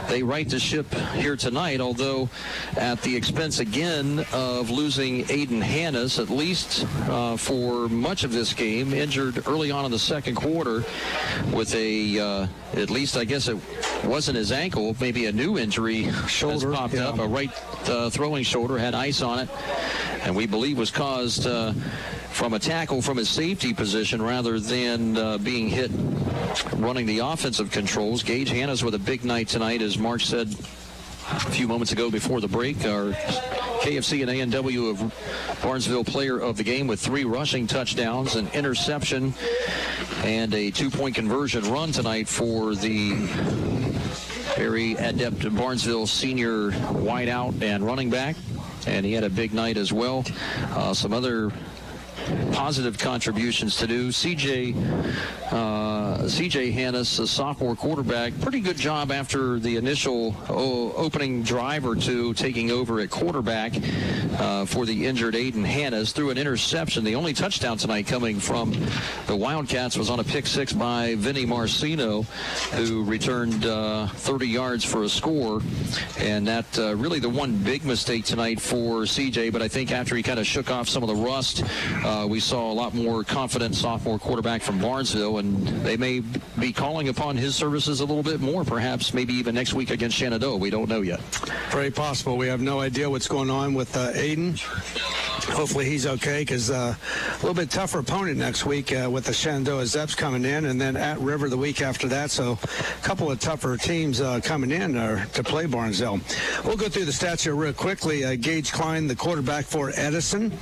Speaker 2: they right the ship here tonight, although at the expense again of losing Aiden Hannes, at least for much of this game, injured early on in the second quarter with a, at least I guess it wasn't his ankle, maybe a new injury shoulder popped up, a right throwing shoulder, had ice on it, and we believe was caused from a tackle from his safety position rather than being hit running the offensive controls. Gage Hannes with a big night tonight, as Mark said a few moments ago before the break. Our KFC and A&W of Barnesville player of the game with 3 rushing touchdowns, an interception, and a 2-point conversion run tonight for the very adept Barnesville senior wideout and running back. And he had a big night as well. Some other positive contributions to do. C.J. Hannes, a sophomore quarterback, pretty good job after the initial opening drive or two, taking over at quarterback for the injured Aiden Hannes. Threw an interception. The only touchdown tonight coming from the Wildcats was on a pick six by Vinny Marcino, who returned 30 yards for a score. And that really the one big mistake tonight for CJ, but I think after he kind of shook off some of the rust, we saw a lot more confident sophomore quarterback from Barnesville, and they may be calling upon his services a little bit more, perhaps maybe even next week against Shenandoah. We don't know yet.
Speaker 5: Very possible. We have no idea what's going on with Aiden. Hopefully he's okay, because a little bit tougher opponent next week with the Shenandoah Zeps coming in, and then at River the week after that. So a couple of tougher teams coming in to play Barnesville. We'll go through the stats here real quickly. Gage Klein, the quarterback for Edison.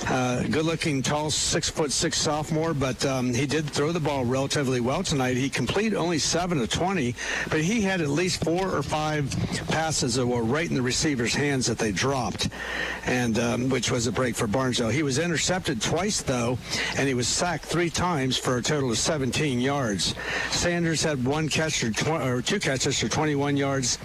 Speaker 5: Good-looking, tall, 6'6" sophomore, but he did throw the ball relatively well tonight. He completed only 7 of 20, but he had at least 4 or 5 passes that were right in the receiver's hands that they dropped, and which was a break for Barnesville. He was intercepted twice, though, and he was sacked 3 times for a total of 17 yards. Sanders had 2 catches for 21 yards.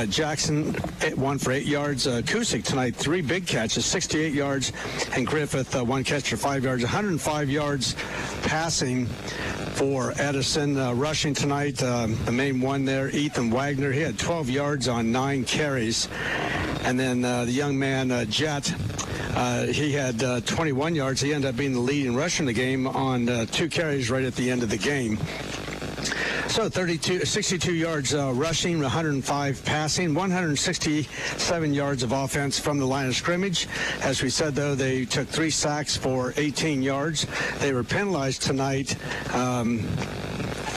Speaker 5: Jackson, 1 for 8 yards. Kusick tonight, 3 big catches, 68 yards, and Griffith, 1 catch for 5 yards. 105 yards passing for Edison. Rushing tonight, the main one there, Ethan Wagner. He had 12 yards on 9 carries. And then the young man, Jet, he had 21 yards. He ended up being the leading rusher in the game on 2 carries right at the end of the game. So 62 yards rushing, 105 passing, 167 yards of offense from the line of scrimmage. As we said, though, they took 3 sacks for 18 yards. They were penalized tonight,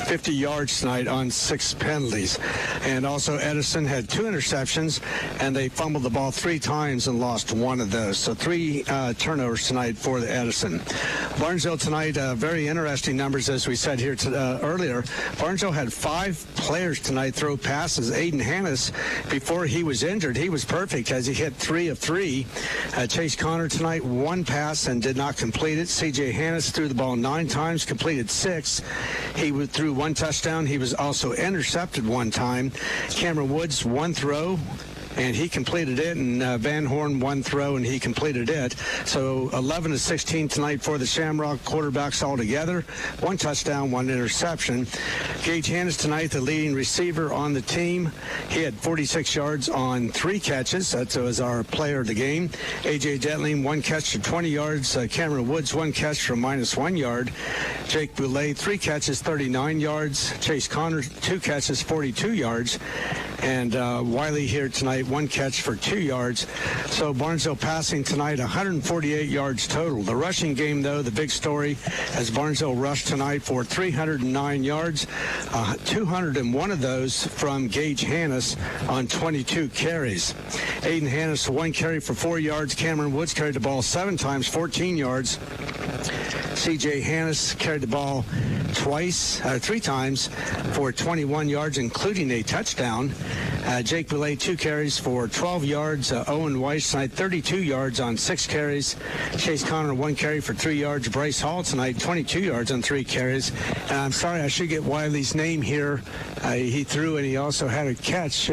Speaker 5: 50 yards tonight on 6 penalties. And also Edison had 2 interceptions, and they fumbled the ball 3 times and lost 1 of those. So 3 turnovers tonight for the Edison. Barnesville tonight, very interesting numbers, as we said here earlier. Barnesville had 5 players tonight throw passes. Aiden Hannes, before he was injured, he was perfect as he hit 3 of 3. Chase Connor tonight, 1 pass and did not complete it. C.J. Hannes threw the ball 9 times, completed 6. He threw 1 touchdown. He was also intercepted 1 time. Cameron Woods, 1 throw, and he completed it, and Van Horn 1 throw, and he completed it. So 11 of 16 tonight for the Shamrock quarterbacks altogether. 1 touchdown, 1 interception. Gage Hannes tonight, the leading receiver on the team. He had 46 yards on 3 catches. That was our player of the game. A.J. Detling, 1 catch for 20 yards. Cameron Woods, 1 catch for -1 yard. Jake Boulay, 3 catches, 39 yards. Chase Connor, 2 catches, 42 yards. And Wiley here tonight, 1 catch for 2 yards. So Barnesville passing tonight, 148 yards total. The rushing game, though, the big story, as Barnesville rushed tonight for 309 yards, 201 of those from Gage Hannes on 22 carries. Aiden Hannes, 1 carry for 4 yards. Cameron Woods carried the ball 7 times, 14 yards. C.J. Hannes carried the ball 3 times for 21 yards, including a touchdown. Jake Boulay, 2 carries for 12 yards. Owen Weiss tonight, 32 yards on 6 carries. Chase Connor, 1 carry for 3 yards. Bryce Hall tonight, 22 yards on 3 carries. And I'm sorry, I should get Wiley's name here. He threw, and he also had a catch.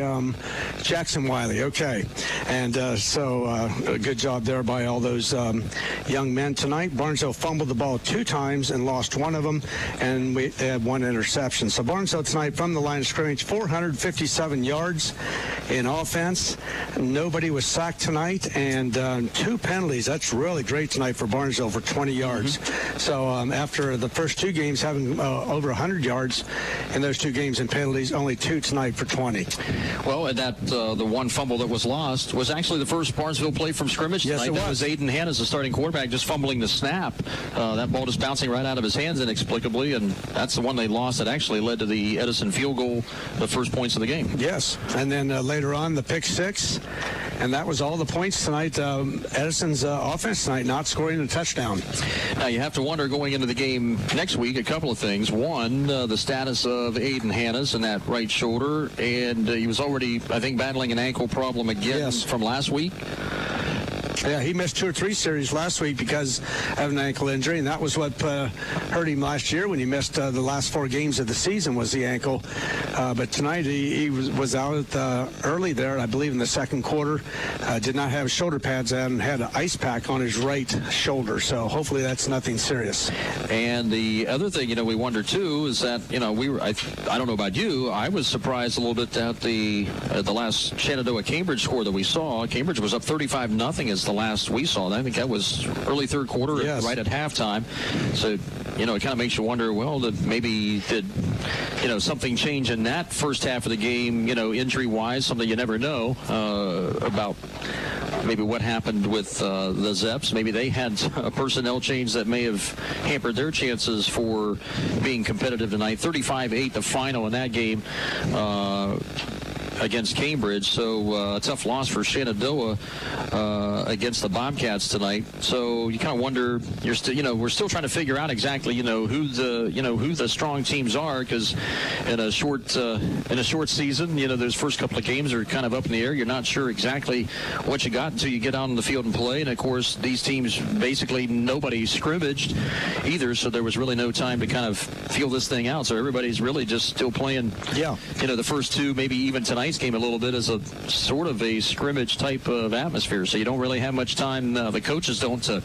Speaker 5: Jackson Wiley, okay. And so a good job there by all those young men tonight. Barnesville fumbled the ball 2 times and lost 1 of them, and we had 1 interception. So Barnesville tonight from the line of scrimmage, 457 yards in offense. Nobody was sacked tonight, and 2 penalties. That's really great tonight for Barnesville for 20 yards. So after the first 2 games having over 100 yards in those 2 games in penalties, only 2 tonight for 20.
Speaker 2: Well, and that the 1 fumble that was lost was actually the first Barnesville play from scrimmage tonight.
Speaker 5: Yes, it
Speaker 2: was Aiden Hannes, the starting quarterback, just fumbling the snap. That ball just bouncing right out of his hands inexplicably, and that's the one they lost that actually led to the Edison field goal, the first points of the game.
Speaker 5: Yes, and then later on, the pick 6, and that was all the points tonight. Edison's offense tonight, not scoring a touchdown.
Speaker 2: Now, you have to wonder going into the game next week a couple of things. One, the status of Aiden Hannes and that right shoulder, and he was already, I think, battling an ankle problem again from last week.
Speaker 5: Yeah, he missed 2 or 3 series last week because of an ankle injury, and that was what hurt him last year when he missed the last 4 games of the season was the ankle. But tonight he was out early there, I believe, in the second quarter. Did not have shoulder pads on and had an ice pack on his right shoulder. So hopefully that's nothing serious.
Speaker 2: And the other thing, we wonder too is that, I don't know about you, I was surprised a little bit at the last Shenandoah-Cambridge score that we saw. Cambridge was up 35-0 as the last we saw. I think that was early third quarter, right at halftime. So, it kind of makes you wonder, well, maybe did something change in that first half of the game, injury-wise, something you never know about maybe what happened with the Zeps. Maybe they had a personnel change that may have hampered their chances for being competitive tonight. 35-8 the final in that game against Cambridge. So a tough loss for Shenandoah against the Bobcats tonight. So you kind of wonder, we're still trying to figure out exactly, who the strong teams are, because in a short season, those first couple of games are kind of up in the air. You're not sure exactly what you got until you get out on the field and play. And of course, these teams, basically nobody scrimmaged either, so there was really no time to kind of feel this thing out. So everybody's really just still playing, the first 2, maybe even tonight's game a little bit as a sort of a scrimmage type of atmosphere. So you don't really have much time, the coaches don't, to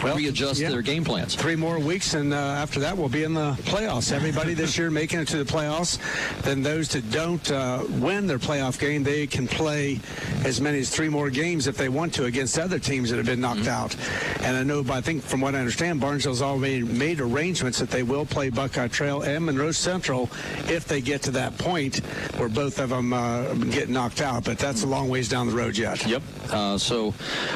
Speaker 2: readjust their game plans.
Speaker 5: 3 more weeks, and after that we'll be in the playoffs. Everybody this year making it to the playoffs. Then those that don't win their playoff game, they can play as many as 3 more games if they want to against other teams that have been knocked out. And I think from what I understand, Barnesville's already made arrangements that they will play Buckeye Trail and Monroe Central if they get to that point where both of them get knocked out. But that's a long ways down the road yet.
Speaker 2: Yep. So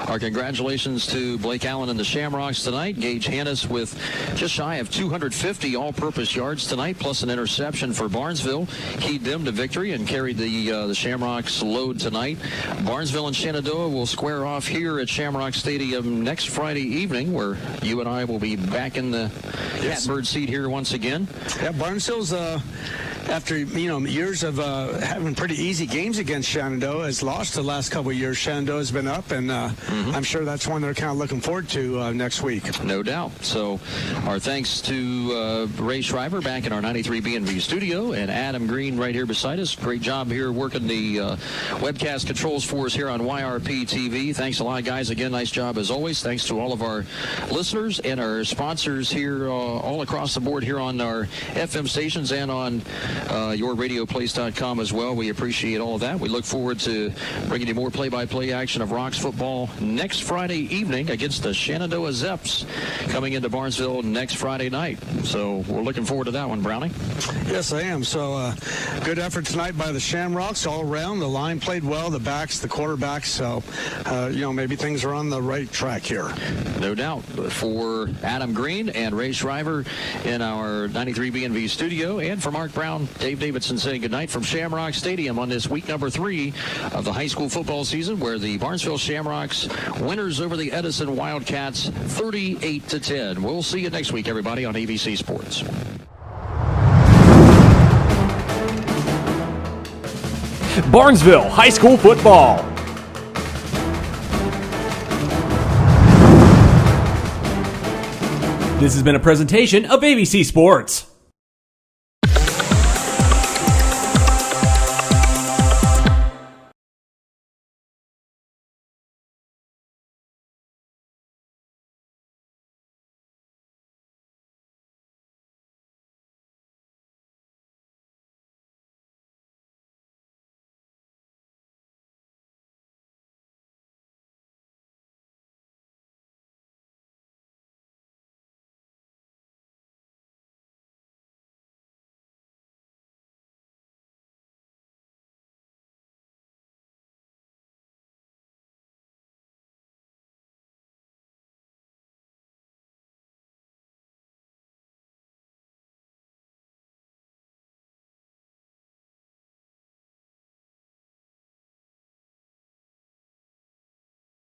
Speaker 2: our congratulations to Blake Allen and the Shamrocks tonight. Gage Hannes with just shy of 250 all-purpose yards tonight, plus an interception for Barnesville. Keyed them to victory and carried the Shamrocks load tonight. Barnesville and Shenandoah will square off here at Shamrock Stadium next Friday evening, where you and I will be back in the catbird seat here once again.
Speaker 5: Yeah, Barnesville's after years of having pretty easy games against Shenandoah, has lost the last couple of years. Shenandoah's been up, and I'm sure that's one they're kind of looking forward to next week.
Speaker 2: No doubt. So our thanks to Ray Shriver back in our 93 B&V studio, and Adam Green right here beside us. Great job here working the webcast controls for us here on YRP TV. Thanks a lot, guys. Again, nice job as always. Thanks to all of our listeners and our sponsors here all across the board here on our FM stations and on yourradioplace.com as well. We appreciate all of that. We look forward to bringing you more play-by-play action of Rocks football next Friday evening against the Shenandoah Zeps coming into Barnesville next Friday night. So we're looking forward to that one, Brownie.
Speaker 5: Yes, I am. So good effort tonight by the Shamrocks all around. The line played well, the backs, the quarterbacks. So, maybe things are on the right track here.
Speaker 2: No doubt. For Adam Green and Ray Shriver in our 93 B&V studio, and for Mark Brown, Dave Davidson saying goodnight from Shamrock Stadium on this week number 3 of the high school football season, where the Barnesville Shamrocks winners over the Edison Wildcats 38-10. We'll see you next week, everybody, on ABC Sports.
Speaker 6: Barnesville High School Football. This has been a presentation of ABC Sports.